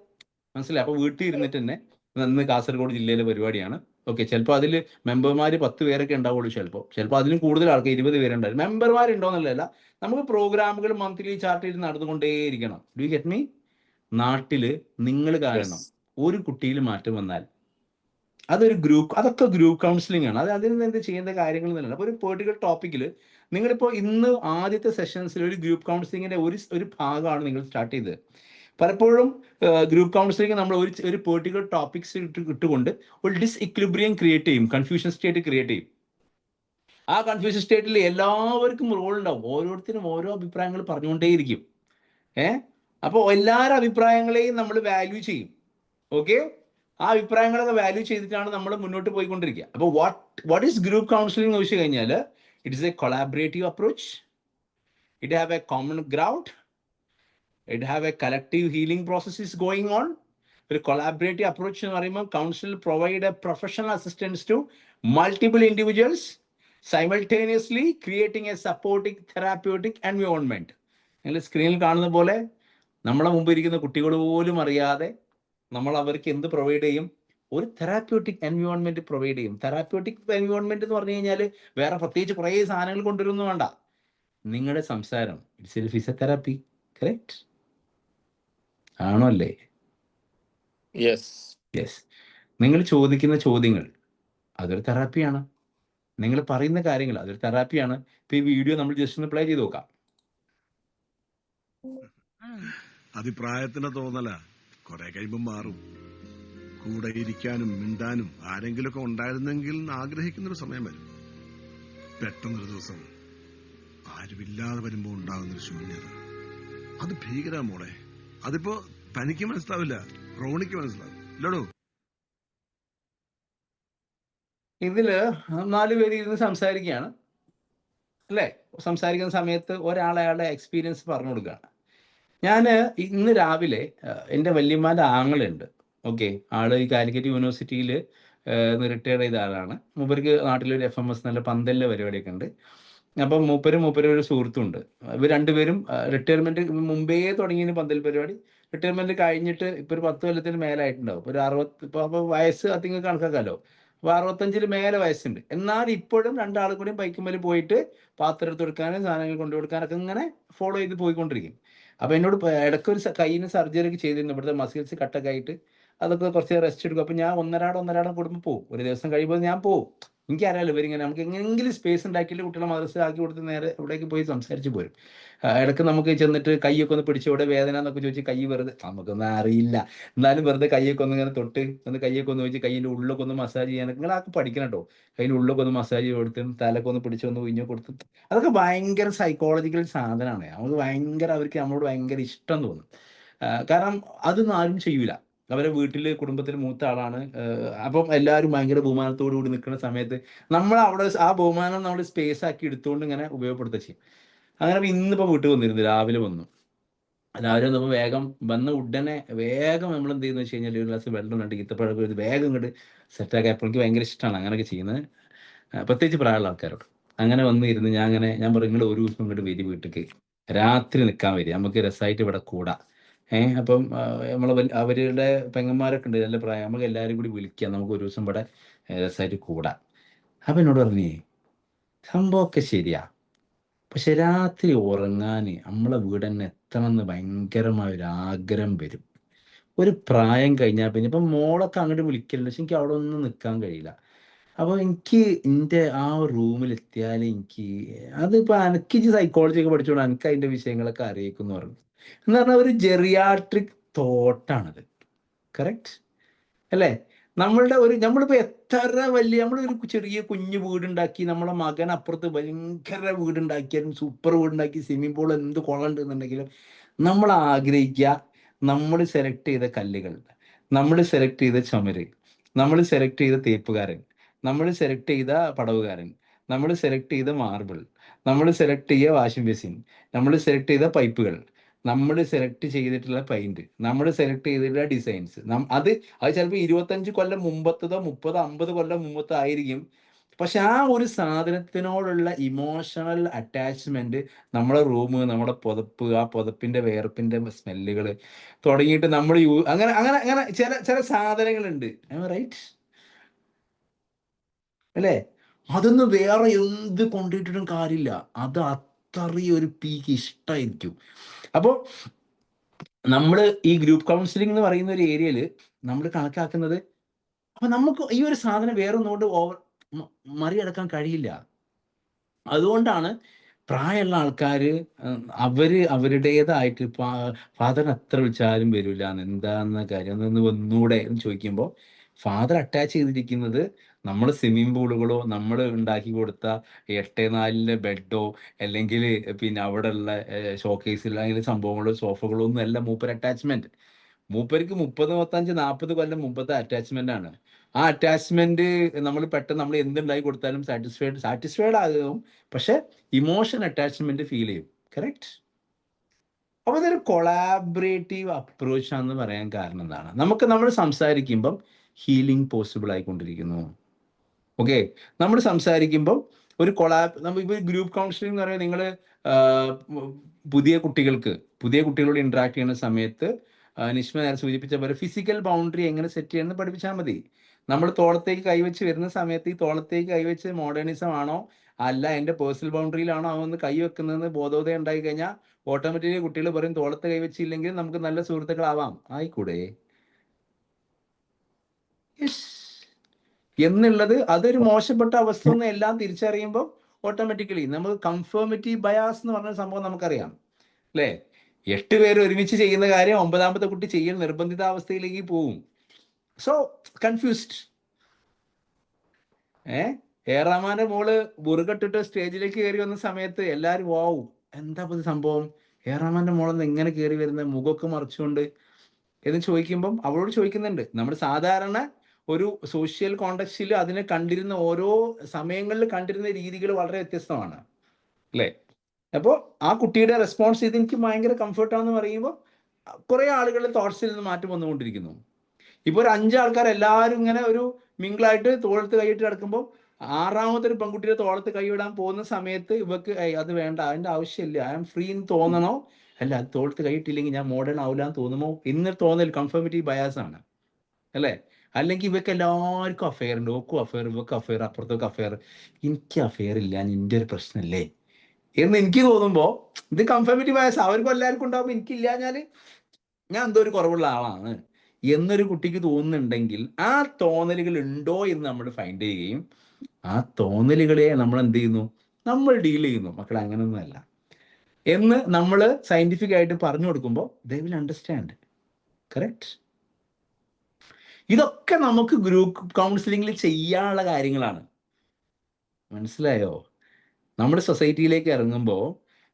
മനസ്സിലായി? അപ്പോൾ വീട്ടിൽ ഇരുന്നിട്ട് തന്നെ ഇന്ന് കാസർഗോഡ് ജില്ലയിലെ പരിപാടിയാണ്. ഓക്കെ, ചിലപ്പോൾ അതിൽ മെമ്പർമാർ 10 പേരൊക്കെ ഉണ്ടാവുള്ളൂ. ചിലപ്പോൾ അതിലും കൂടുതൽ ആൾക്കാർ 20 പേരുണ്ടാവും. മെമ്പർമാരുണ്ടോയെന്നുള്ളതല്ല, നമുക്ക് പ്രോഗ്രാമുകൾ മന്ത്ലി ചാർട്ട് ചെയ്ത് നടന്നുകൊണ്ടേയിരിക്കണം. Do you get me? നാട്ടിൽ നിങ്ങൾ കാരണം ഒരു കുട്ടിയിൽ മാറ്റം വന്നാൽ അതൊരു അതൊക്കെ ഗ്രൂപ്പ് കൗൺസിലിംഗ് ആണ്. അതിൽ നിന്ന് എന്ത് ചെയ്യേണ്ട കാര്യങ്ങൾ തന്നെയാണ്. അപ്പോൾ ഒരു പെർട്ടിക്കുലർ ടോപ്പിക്കിൽ നിങ്ങളിപ്പോൾ ഇന്ന് ആദ്യത്തെ സെഷൻസിൽ ഒരു ഗ്രൂപ്പ് കൗൺസിലിങ്ങിൻ്റെ ഒരു ഭാഗമാണ് നിങ്ങൾ സ്റ്റാർട്ട് ചെയ്തത്. പലപ്പോഴും ഗ്രൂപ്പ് കൗൺസിലിംഗ് നമ്മൾ ഒരു പെർട്ടിക്കുലർ ടോപ്പിക്സ് ഇട്ടുകൊണ്ട് ഒരു ഡിസ്ഇക്വിലിബ്രിയം ക്രിയേറ്റ് ചെയ്യും, കൺഫ്യൂഷൻ സ്റ്റേറ്റ് ക്രിയേറ്റ് ചെയ്യും. ആ കൺഫ്യൂഷൻ സ്റ്റേറ്റിൽ എല്ലാവർക്കും റോൾ ഉണ്ടാവും. ഓരോരുത്തരും ഓരോ അഭിപ്രായങ്ങൾ പറഞ്ഞുകൊണ്ടേയിരിക്കും. അപ്പോൾ എല്ലാവരുടെ അഭിപ്രായങ്ങളെയും നമ്മൾ വാല്യൂ ചെയ്യും. ഓക്കെ, ആ അഭിപ്രായങ്ങളൊക്കെ വാല്യൂ ചെയ്തിട്ടാണ് നമ്മൾ മുന്നോട്ട് പോയിക്കൊണ്ടിരിക്കുക. അപ്പോൾ വാട്ട് ഈസ് ഗ്രൂപ്പ് കൗൺസിലിംഗ് എന്ന് വെച്ച് കഴിഞ്ഞാൽ it is a collaborative approach, it have a common ground, it have a collective healing process is going on. ഒരു കൊളാബറേറ്റീവ് അപ്രോച്ച് എന്ന് പറയുമ്പോൾ counsel provide a professional assistance to multiple individuals simultaneously creating a supporting therapeutic environment. നിങ്ങൾ സ്ക്രീനിൽ കാണുന്ന പോലെ നമ്മളെ മുമ്പ് ഇരിക്കുന്ന കുട്ടികൾ പോലും അറിയാതെ നമ്മൾ അവർക്ക് എന്ത് പ്രൊവൈഡ് ചെയ്യും? ഒരു തെറാപ്യൂട്ടിക് എൻവയോൺമെന്റ് പ്രൊവൈഡ് ചെയ്യും. തെറാപ്യൂട്ടിക് എൻവയോൺമെന്റ് എന്ന് പറഞ്ഞു കഴിഞ്ഞാൽ വേറെ പ്രത്യേകിച്ച് കുറേ സാധനങ്ങൾ കൊണ്ടുവരുന്നു വേണ്ട. നിങ്ങളുടെ സംസാരം ഇറ്റ്സ് എ തെറാപ്പി. കറക്റ്റ് ആണോ? അല്ലേ? യെസ്. നിങ്ങൾ ചോദിക്കുന്ന ചോദ്യങ്ങൾ അതൊരു തെറാപ്പിയാണ്. നിങ്ങൾ പറയുന്ന കാര്യങ്ങൾ അതൊരു തെറാപ്പിയാണ്. ഇപ്പൊ ഈ വീഡിയോ നമ്മൾ ജസ്റ്റ് ഒന്ന് പ്ലേ ചെയ്ത് നോക്കാം. അതിപ്രായത്തിന് തോന്നല, കുറെ കഴിയുമ്പോൾ മാറും. കൂടെ ഇരിക്കാനും മിണ്ടാനും ആരെങ്കിലുമൊക്കെ ഉണ്ടായിരുന്നെങ്കിൽ ആഗ്രഹിക്കുന്നൊരു സമയം വരും. പെട്ടെന്നൊരു ദിവസം ആരുമില്ലാതെ വരുമ്പോ ഉണ്ടാകുന്നൊരു ശൂന്യത, അത് ഭീകര മോളെ. അതിപ്പോ തനിക്ക് മനസ്സിലാവില്ല, റോണിക്ക് മനസ്സിലാവും. ഇല്ലടോ, ഇതില് 4 പേര് ഇരുന്ന് സംസാരിക്കുകയാണ് അല്ലേ? സംസാരിക്കുന്ന സമയത്ത് ഒരാളയാളുടെ എക്സ്പീരിയൻസ് പറഞ്ഞു കൊടുക്കുകയാണ്. ഞാൻ ഇന്ന് രാവിലെ എൻ്റെ വല്യമ്മയുടെ ആങ്ങളുണ്ട്. ഓക്കെ, ആള് ഈ കാലിക്കറ്റ് യൂണിവേഴ്സിറ്റിയിൽ റിട്ടയർ ചെയ്ത ആളാണ്. മൂപ്പർക്ക് നാട്ടിലൊരു FMS നല്ല പന്തലിലെ പരിപാടിയൊക്കെ ഉണ്ട്. അപ്പം മൂപ്പരും ഒരു സുഹൃത്തുണ്ട്. ഇവർ രണ്ടുപേരും റിട്ടയർമെന്റ് മുമ്പേ തുടങ്ങിയ പന്തൽ പരിപാടി. റിട്ടയർമെന്റ് കഴിഞ്ഞിട്ട് ഇപ്പോൾ ഒരു 10 കൊല്ലത്തിന് മേലായിട്ടുണ്ടാവും. ഒരു 60 ഇപ്പോൾ വയസ്സ് അതിങ്ങ് കണക്കാക്കാമല്ലോ. 65 മേലെ വയസ്സുണ്ട്. എന്നാൽ ഇപ്പോഴും രണ്ടാൾ കൂടിയും ബൈക്കുമ്മേൽ പോയിട്ട് പാത്രം എടുത്ത് കൊടുക്കാനും സാധനങ്ങൾ കൊണ്ടു കൊടുക്കാനൊക്കെ ഇങ്ങനെ ഫോളോ ചെയ്ത് പോയിക്കൊണ്ടിരിക്കും. അപ്പോൾ എന്നോട് ഇടയ്ക്ക് ഒരു കയ്യിന് സർജറി ഒക്കെ ചെയ്തിരുന്നു, ഇവിടുത്തെ മസിൽസ് കട്ടൊക്കെ ആയിട്ട്. അതൊക്കെ കുറച്ച് റെസ്റ്റ് എടുക്കും. അപ്പോൾ ഞാൻ ഒന്നരാടം കൂടുമ്പോൾ പോകും. ഒരു ദിവസം കഴിയുമ്പോൾ ഞാൻ പോകും. എനിക്കറിയാലോ ഇവരിങ്ങനെ നമുക്ക് എങ്ങനെയെങ്കിലും സ്പേസ് ഉണ്ടാക്കിയിട്ട് കുട്ടികളെ മദ്രസ ആക്കി കൊടുത്ത് നേരെ ഇവിടേക്ക് പോയി സംസാരിച്ച് പോരും. ഇടയ്ക്ക് നമുക്ക് ചെന്നിട്ട് കൈയൊക്കെ ഒന്ന് പിടിച്ച് ഇവിടെ വേദന എന്നൊക്കെ ചോദിച്ച് കൈ വെറുതെ, നമുക്കൊന്നും അറിയില്ല, എന്നാലും വെറുതെ കൈയൊക്കെ ഒന്ന് ഇങ്ങനെ തൊട്ട് ഒന്ന് കൈയൊക്കെ ഒന്ന് വെച്ച് കൈയിൻ്റെ ഉള്ളൊക്കെ ഒന്ന് മസാജ് ചെയ്യാനൊക്കെ നിങ്ങളാക്കി പഠിക്കണം കേട്ടോ. കയ്യിൽ ഉള്ളൊക്കെ ഒന്ന് മസാജ് കൊടുത്തും തലൊക്കെ ഒന്ന് പിടിച്ചൊന്ന് ഉഴിഞ്ഞ് കൊടുത്തും അതൊക്കെ ഭയങ്കര സൈക്കോളജിക്കൽ സാധനമാണ്. നമുക്ക് ഭയങ്കര അവർക്ക് നമ്മളോട് ഭയങ്കര ഇഷ്ടം തോന്നും. കാരണം അതൊന്നും ആരും ചെയ്യൂല. അവരെ വീട്ടിൽ കുടുംബത്തിൽ മൂത്ത ആളാണ്. അപ്പം എല്ലാവരും ഭയങ്കര ബഹുമാനത്തോടു കൂടി നിൽക്കുന്ന സമയത്ത് നമ്മൾ അവിടെ ആ ബഹുമാനം നമ്മൾ സ്പേസ് ആക്കി എടുത്തുകൊണ്ട് ഇങ്ങനെ ഉപയോഗപ്പെടുത്തുക ചെയ്യും. അങ്ങനെ ഇന്നിപ്പോൾ വീട്ടിൽ വന്നിരുന്നു, രാവിലെ വന്നു. രാവിലെ വന്നപ്പോൾ വേഗം വന്ന ഉടനെ വേഗം നമ്മൾ എന്ത് ചെയ്യുന്നത് വെച്ച് കഴിഞ്ഞാൽ ഒരു ഗ്ലാസ് വെള്ളം രണ്ട് ഈത്തപ്പഴമൊക്കെ ഇത് വേഗം ഇങ്ങോട്ട് സെറ്റാക്കി. അപ്പോൾ എനിക്ക് ഭയങ്കര ഇഷ്ടമാണ് അങ്ങനെയൊക്കെ ചെയ്യുന്നത്, പ്രത്യേകിച്ച് പ്രായമുള്ള ആൾക്കാരോട്. അങ്ങനെ വന്നിരുന്ന് ഞാൻ പറയും നിങ്ങൾ ഒരു ദിവസം ഇങ്ങോട്ട് വരി വീട്ടിലേക്ക്, രാത്രി നിൽക്കാൻ വരിക, നമുക്ക് രസമായിട്ട് ഇവിടെ കൂടാ. അപ്പം അവരുടെ പെങ്ങന്മാരൊക്കെ ഉണ്ട് നല്ല പ്രായം, നമുക്ക് എല്ലാവരും കൂടി വിളിക്കാം, നമുക്ക് ഒരു ദിവസം ഇവിടെ രസമായിട്ട് കൂടാം. അപ്പം എന്നോട് പറഞ്ഞേ സംഭവമൊക്കെ ശരിയാ, പക്ഷെ രാത്രി ഉറങ്ങാൻ നമ്മളെ വീട് തന്നെ എത്തണമെന്ന് ഭയങ്കരമായൊരു ആഗ്രഹം വരും. ഒരു പ്രായം കഴിഞ്ഞാൽ പിന്നെ ഇപ്പം മോളൊക്കെ അങ്ങോട്ട് വിളിക്കലുണ്ട്, പക്ഷെ എനിക്ക് അവിടെ ഒന്നും നിൽക്കാൻ കഴിയില്ല. അപ്പോൾ എനിക്ക് എൻ്റെ ആ റൂമിലെത്തിയാൽ എനിക്ക് അതിപ്പോൾ എനിക്ക് സൈക്കോളജി ഒക്കെ പഠിച്ചോണ്ട് എനിക്ക് അതിൻ്റെ വിഷയങ്ങളൊക്കെ അറിയിക്കുമെന്ന് പറഞ്ഞു. എന്ന് പറഞ്ഞാൽ ഒരു ജെറിയാട്രിക് തോട്ടാണത്. കറക്റ്റ് അല്ലേ? നമ്മളിപ്പോൾ എത്ര വലിയ നമ്മളൊരു ചെറിയ കുഞ്ഞു വീടുണ്ടാക്കി, നമ്മളെ മകൻ അപ്പുറത്ത് ഭയങ്കര വീടുണ്ടാക്കിയാലും സൂപ്പർ വീടുണ്ടാക്കി സ്വിമ്മിംഗ് പൂൾ എന്ത് കൊള്ളുന്നുണ്ടെന്നുണ്ടെങ്കിലും നമ്മൾ ആഗ്രഹിക്കുക നമ്മൾ സെലക്ട് ചെയ്ത കല്ലുകൾ, നമ്മൾ സെലക്ട് ചെയ്ത ചുമര്, നമ്മൾ സെലക്ട് ചെയ്ത തേപ്പുകാരൻ, നമ്മൾ സെലക്ട് ചെയ്ത പടവുകാരൻ, നമ്മൾ സെലക്ട് ചെയ്ത മാർബിൾ, നമ്മൾ സെലക്ട് ചെയ്ത വാഷിംഗ് മെഷീൻ, നമ്മൾ സെലക്ട് ചെയ്ത പൈപ്പുകൾ, നമ്മൾ സെലക്ട് ചെയ്തിട്ടുള്ള പെയിന്റ്, നമ്മൾ സെലക്ട് ചെയ്തിട്ടുള്ള ഡിസൈൻസ്, അത് ചിലപ്പോൾ 25 കൊല്ലം മുമ്പത്തതോ 30, 50 കൊല്ലം മുമ്പത്തോ ആയിരിക്കും. പക്ഷെ ആ ഒരു സാധനത്തിനോടുള്ള ഇമോഷണൽ അറ്റാച്ച്മെന്റ്, നമ്മുടെ റൂം, നമ്മുടെ പുതപ്പ്, ആ പുതപ്പിന്റെ വേർപ്പിന്റെ സ്മെല്ലുകൾ തുടങ്ങിയിട്ട് നമ്മൾ അങ്ങനെ അങ്ങനെ അങ്ങനെ ചില സാധനങ്ങളുണ്ട്. റൈറ്റ് അല്ലേ? അതൊന്നും വേറെ എന്ത് കൊണ്ടിട്ടും കാര്യമില്ല, അത് അത്രയും ഒരു പീക്ക് ഇഷ്ടമായിരിക്കും. അപ്പോൾ നമ്മൾ ഈ ഗ്രൂപ്പ് കൗൺസിലിംഗ് എന്ന് പറയുന്ന ഒരു ഏരിയയിൽ നമ്മൾ കണക്കാക്കുന്നത്, അപ്പൊ നമുക്ക് ഈ ഒരു സാധനം വേറെ ഒന്നുകൊണ്ട് മറികടക്കാൻ കഴിയില്ല. അതുകൊണ്ടാണ് പ്രായമുള്ള ആൾക്കാർ അവരുടേതായിട്ട് ഫാദറിന് എത്ര വിളിച്ചാലും വരില്ല, എന്താന്ന കാര്യം ഒന്ന് ഒന്നുകൂടെ എന്ന് ചോദിക്കുമ്പോൾ ഫാദർ അറ്റാച്ച് ചെയ്തിരിക്കുന്നത് നമ്മൾ സ്വിമ്മിംഗ് പൂളുകളോ നമ്മൾ ഉണ്ടാക്കി കൊടുത്ത 8x4 ബെഡോ അല്ലെങ്കിൽ പിന്നെ അവിടെ ഉള്ള ഷോക്കേസിൽ അങ്ങനെ സംഭവങ്ങളോ സോഫകളോ ഒന്നും അല്ല മൂപ്പർ അറ്റാച്ച്മെന്റ്. മൂപ്പർക്ക് 30, 35, 40 കൊല്ലം മുമ്പത്തെ അറ്റാച്ച്മെന്റ് ആണ്. ആ അറ്റാച്ച്മെന്റ് നമ്മൾ പെട്ടെന്ന് നമ്മൾ എന്തുണ്ടാക്കി കൊടുത്താലും സാറ്റിസ്ഫൈഡ് ആകും, പക്ഷെ ഇമോഷൻ അറ്റാച്ച്മെന്റ് ഫീൽ ചെയ്യും. കറക്റ്റ്? അപ്പോൾ ഇതൊരു കൊളാബറേറ്റീവ് അപ്രോച്ച് ആണെന്ന് പറയാൻ കാരണം എന്താണ്? നമ്മൾ സംസാരിക്കുമ്പം ഹീലിംഗ് പോസിബിൾ ആയിക്കൊണ്ടിരിക്കുന്നു. ഓക്കെ, നമ്മൾ സംസാരിക്കുമ്പം ഒരു ഇപ്പോൾ ഗ്രൂപ്പ് കൗൺസിലിംഗ് എന്ന് പറയുന്നത് നിങ്ങൾ പുതിയ കുട്ടികളോട് ഇന്ററാക്ട് ചെയ്യുന്ന സമയത്ത് നിഷ്മ നേരെ സൂചിപ്പിച്ച പോലെ ഫിസിക്കൽ ബൗണ്ടറി എങ്ങനെ സെറ്റ് ചെയ്യണമെന്ന് പഠിപ്പിച്ചാൽ മതി. നമ്മൾ തോളത്തേക്ക് കൈവച്ച് വരുന്ന സമയത്ത് ഈ തോളത്തേക്ക് കൈവച്ച് മോഡേണിസം ആണോ അല്ല എൻ്റെ പേഴ്സണൽ ബൗണ്ടറിയിലാണോ അവന്ന് കൈ വെക്കുന്നതെന്ന് ബോധോദയം ഉണ്ടായി കഴിഞ്ഞാൽ ഓട്ടോമാറ്റിക്കലി കുട്ടികൾ പറയും തോളത്ത് കൈവച്ചില്ലെങ്കിൽ നമുക്ക് നല്ല സുഹൃത്തുക്കളാവാം. ആയിക്കൂടെ എന്നുള്ളത് അതൊരു മോശപ്പെട്ട അവസ്ഥ എന്ന് എല്ലാം തിരിച്ചറിയുമ്പോൾ ഓട്ടോമാറ്റിക്കലി നമുക്ക് കൺഫേമിറ്റീവ് ബയാസ് എന്ന് പറഞ്ഞ സംഭവം നമുക്കറിയാം അല്ലേ? 8 പേര് ഒരുമിച്ച് ചെയ്യുന്ന കാര്യം 9ാമത്തെ കുട്ടി ചെയ്യൽ നിർബന്ധിതാവസ്ഥയിലേക്ക് പോവും. So confused. റഹ്മാന്റെ മോള് ബുറുകെട്ടിട്ട് സ്റ്റേജിലേക്ക് കയറി വന്ന സമയത്ത് എല്ലാവരും വാവും എന്താ സംഭവം, റഹ്മാന്റെ മോളെന്ന് എങ്ങനെ കയറി വരുന്ന മുഖമൊക്കെ മറിച്ചുകൊണ്ട് എന്ന് ചോദിക്കുമ്പം അവളോട് ചോദിക്കുന്നുണ്ട്. നമ്മൾ സാധാരണ ഒരു സോഷ്യൽ കോണ്ടക്സ്റ്റിൽ അതിനെ കണ്ടിരുന്ന ഓരോ സമയങ്ങളിൽ കണ്ടിരുന്ന രീതികൾ വളരെ വ്യത്യസ്തമാണ് അല്ലേ? അപ്പോൾ ആ കുട്ടിയുടെ റെസ്പോൺസ് ചെയ്ത് എനിക്ക് ഭയങ്കര കംഫർട്ടാണെന്ന് പറയുമ്പോൾ കുറേ ആളുകളുടെ തോട്ട്സിൽ നിന്ന് മാറ്റം വന്നുകൊണ്ടിരിക്കുന്നു. ഇപ്പോൾ ഒരു 5 ആൾക്കാർ എല്ലാവരും ഇങ്ങനെ ഒരു മിങ്കിളായിട്ട് തോളത്ത് കൈയിട്ട് കിടക്കുമ്പോൾ 6ാമത്തെ ഒരു പെൺകുട്ടിയുടെ തോളത്ത് കൈവിടാൻ പോകുന്ന സമയത്ത് ഇവക്ക് അത് വേണ്ട, അതിൻ്റെ ആവശ്യമില്ല, ഐ ആം ഫ്രീ എന്ന് തോന്നണോ, അല്ല അത് തോളത്ത് കൈയിട്ടില്ലെങ്കിൽ ഞാൻ മോഡേൺ ആവില്ല എന്ന് തോന്നുമോ എന്നൊരു തോന്നൽ കൺഫർമേറ്റീവ് ബയാസ് ആണ് അല്ലേ? അല്ലെങ്കിൽ ഇവർക്ക് എല്ലാവർക്കും അഫെയർ ഉണ്ട്, ഓക്കും അഫെയർ, ഇവർക്ക് അഫെയർ, അപ്പുറത്തൊക്കെ അഫെയർ, എനിക്ക് അഫെയർ ഇല്ല, നിന്റെ ഒരു പ്രശ്നമല്ലേ എന്ന് എനിക്ക് തോന്നുമ്പോൾ ഇത് കൺഫർമേറ്റീവ് ബയസ്. അവർക്കും എല്ലാവർക്കും ഉണ്ടാവും, എനിക്കില്ലാഞ്ഞാൽ ഞാൻ എന്തോ ഒരു കുറവുള്ള ആളാണ് എന്നൊരു കുട്ടിക്ക് തോന്നുന്നുണ്ടെങ്കിൽ ആ തോന്നലുകൾ ഉണ്ടോ എന്ന് നമ്മൾ ഫൈൻഡ് ചെയ്യുകയും ആ തോന്നലുകളെ നമ്മൾ എന്ത് ചെയ്യുന്നു, നമ്മൾ ഡീൽ ചെയ്യുന്നു. മക്കളെ അങ്ങനെയൊന്നുമല്ല എന്ന് നമ്മൾ സയന്റിഫിക് ആയിട്ട് പറഞ്ഞു കൊടുക്കുമ്പോൾ ദേ വിൽ അണ്ടർസ്റ്റാൻഡ്. കറക്റ്റ്. ഇതൊക്കെ നമുക്ക് ഗ്രൂപ്പ് കൗൺസിലിംഗിൽ ചെയ്യാനുള്ള കാര്യങ്ങളാണ്. മനസ്സിലായോ? നമ്മുടെ സൊസൈറ്റിയിലേക്ക് ഇറങ്ങുമ്പോൾ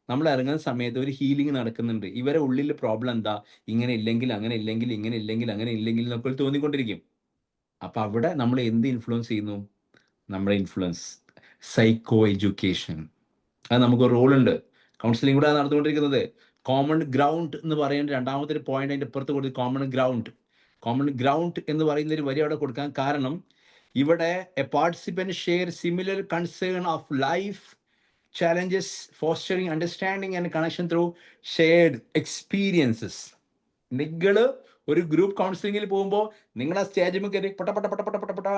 നമ്മൾ ഇറങ്ങുന്ന സമയത്ത് ഒരു ഹീലിംഗ് നടക്കുന്നുണ്ട്. ഇവരെ ഉള്ളിൽ പ്രോബ്ലം എന്താ, ഇങ്ങനെ ഇല്ലെങ്കിൽ അങ്ങനെ ഇല്ലെങ്കിൽ ഇങ്ങനെ ഇല്ലെങ്കിൽ അങ്ങനെ ഇല്ലെങ്കിൽ എന്നൊക്കെ തോന്നിക്കൊണ്ടിരിക്കും. അപ്പം അവിടെ നമ്മൾ എന്ത് ഇൻഫ്ലുവൻസ് ചെയ്യുന്നു? നമ്മുടെ ഇൻഫ്ലുവൻസ്, സൈക്കോ എഡ്യൂക്കേഷൻ, അത് നമുക്ക് റോളുണ്ട്. കൗൺസിലിംഗ് കൂടെ നടന്നുകൊണ്ടിരിക്കുന്നത്. കോമൺ ഗ്രൗണ്ട് എന്ന് പറയുന്ന രണ്ടാമത്തെ ഒരു പോയിന്റ് അതിൻ്റെ അപ്പുറത്ത് കൊടുത്ത് കോമൺ ഗ്രൗണ്ട്. കോമൺ ഗ്രൗണ്ട് എന്ന് പറയുന്ന ഒരു വരി അവിടെ കൊടുക്കാൻ കാരണം ഇവിടെ A participant share similar concern of life challenges, fostering understanding and connection through shared experiences. നിങ്ങൾ ഒരു ഗ്രൂപ്പ് കൗൺസിലിംഗിൽ പോകുമ്പോൾ നിങ്ങളുടെ സ്റ്റേജിൽ കയറി പട്ട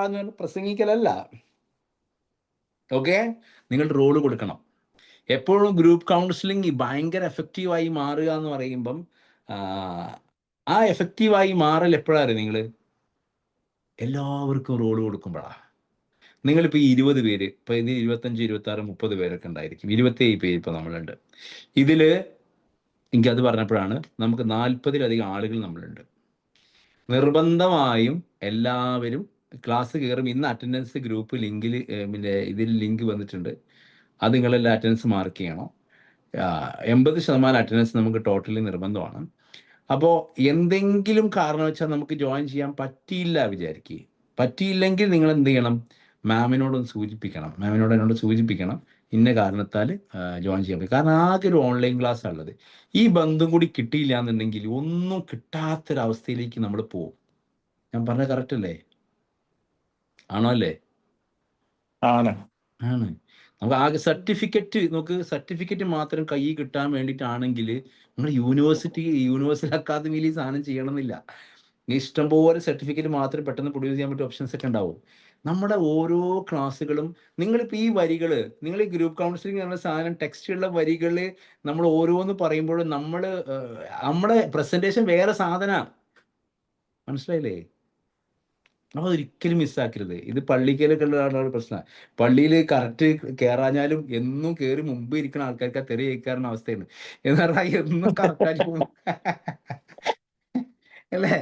എന്ന് പ്രസംഗിക്കലല്ല. ഓക്കെ, നിങ്ങൾ റോള് കൊടുക്കണം. എപ്പോഴും ഗ്രൂപ്പ് കൗൺസിലിംഗ് ഭയങ്കര എഫക്റ്റീവായി മാറുക എന്ന് പറയുമ്പം ആ എഫക്റ്റീവായി മാറൽ എപ്പോഴാണ് നിങ്ങൾ എല്ലാവർക്കും റോള് കൊടുക്കുമ്പോഴാണ്. നിങ്ങളിപ്പോൾ 20 പേര്, ഇപ്പോൾ ഇതിൽ 25, 26, 30 പേരൊക്കെ ഉണ്ടായിരിക്കും. 27 പേര് ഇപ്പോൾ നമ്മളുണ്ട്. ഇതിൽ എനിക്കത് പറഞ്ഞപ്പോഴാണ് നമുക്ക് 40-ലധികം ആളുകൾ നമ്മളുണ്ട്. നിർബന്ധമായും എല്ലാവരും ക്ലാസ് കയറും. ഇന്ന് അറ്റൻഡൻസ് ഗ്രൂപ്പ് ലിങ്കിൽ പിന്നെ ഇതിൽ ലിങ്ക് വന്നിട്ടുണ്ട്, അത് നിങ്ങളെല്ലാം അറ്റൻഡൻസ് മാർക്ക് ചെയ്യണം. 80% അറ്റൻഡൻസ് നമുക്ക് ടോട്ടലി നിർബന്ധമാണ്. അപ്പോൾ എന്തെങ്കിലും കാരണം വെച്ചാൽ നമുക്ക് ജോയിൻ ചെയ്യാൻ പറ്റിയില്ല വിചാരിക്കുക. പറ്റിയില്ലെങ്കിൽ നിങ്ങൾ എന്ത് ചെയ്യണം? മാമിനോടൊന്ന് സൂചിപ്പിക്കണം. മാമിനോട് എന്നോട് സൂചിപ്പിക്കണം, ഇന്ന കാരണത്താൽ ജോയിൻ ചെയ്യാൻ പറ്റും. കാരണം ആകെ ഒരു ഓൺലൈൻ ക്ലാസ് ഉള്ളത്. ഈ ബന്ധം കൂടി കിട്ടിയില്ല എന്നുണ്ടെങ്കിൽ ഒന്നും കിട്ടാത്തൊരവസ്ഥയിലേക്ക് നമ്മൾ പോകും. ഞാൻ പറഞ്ഞ കറക്റ്റ് അല്ലേ? ആണോ? അല്ലേ? ആണ്. നമുക്ക് ആകെ സർട്ടിഫിക്കറ്റ് മാത്രം കൈ കിട്ടാൻ വേണ്ടിയിട്ടാണെങ്കിൽ നമ്മൾ യൂണിവേഴ്സിറ്റി അക്കാദമിയിൽ ഈ സാധനം ചെയ്യണമെന്നില്ല. ഇഷ്ടംപോലെ സർട്ടിഫിക്കറ്റ് മാത്രം പെട്ടെന്ന് പ്രൊഡ്യൂസ് ചെയ്യാൻ പറ്റിയ ഓപ്ഷൻസ് ഒക്കെ ഉണ്ടാവും. നമ്മുടെ ഓരോ ക്ലാസ്സുകളും നിങ്ങളിപ്പോൾ ഈ വരികൾ, നിങ്ങൾ ഈ ഗ്രൂപ്പ് കൗൺസിലിംഗ് എന്ന സാധനം ടെക്സ്റ്റുള്ള വരികൾ നമ്മൾ ഓരോന്ന് പറയുമ്പോഴും നമ്മുടെ പ്രസൻറ്റേഷൻ വേറെ സാധനമാണ്. മനസ്സിലായില്ലേ? അപ്പോൾ അതൊരിക്കലും മിസ്സാക്കരുത്. ഇത് പള്ളിക്കലൊക്കെ ഉള്ള പ്രശ്നമാണ്. പള്ളിയിൽ കറക്റ്റ് കയറാഞ്ഞാലും എന്നും കയറി മുമ്പ് ഇരിക്കുന്ന ആൾക്കാർക്ക് ആ തെറി കേൾക്കാറുന്ന അവസ്ഥയാണ്. എന്ന് പറഞ്ഞാൽ എന്നും കറക്റ്റായിട്ട് അല്ലേ?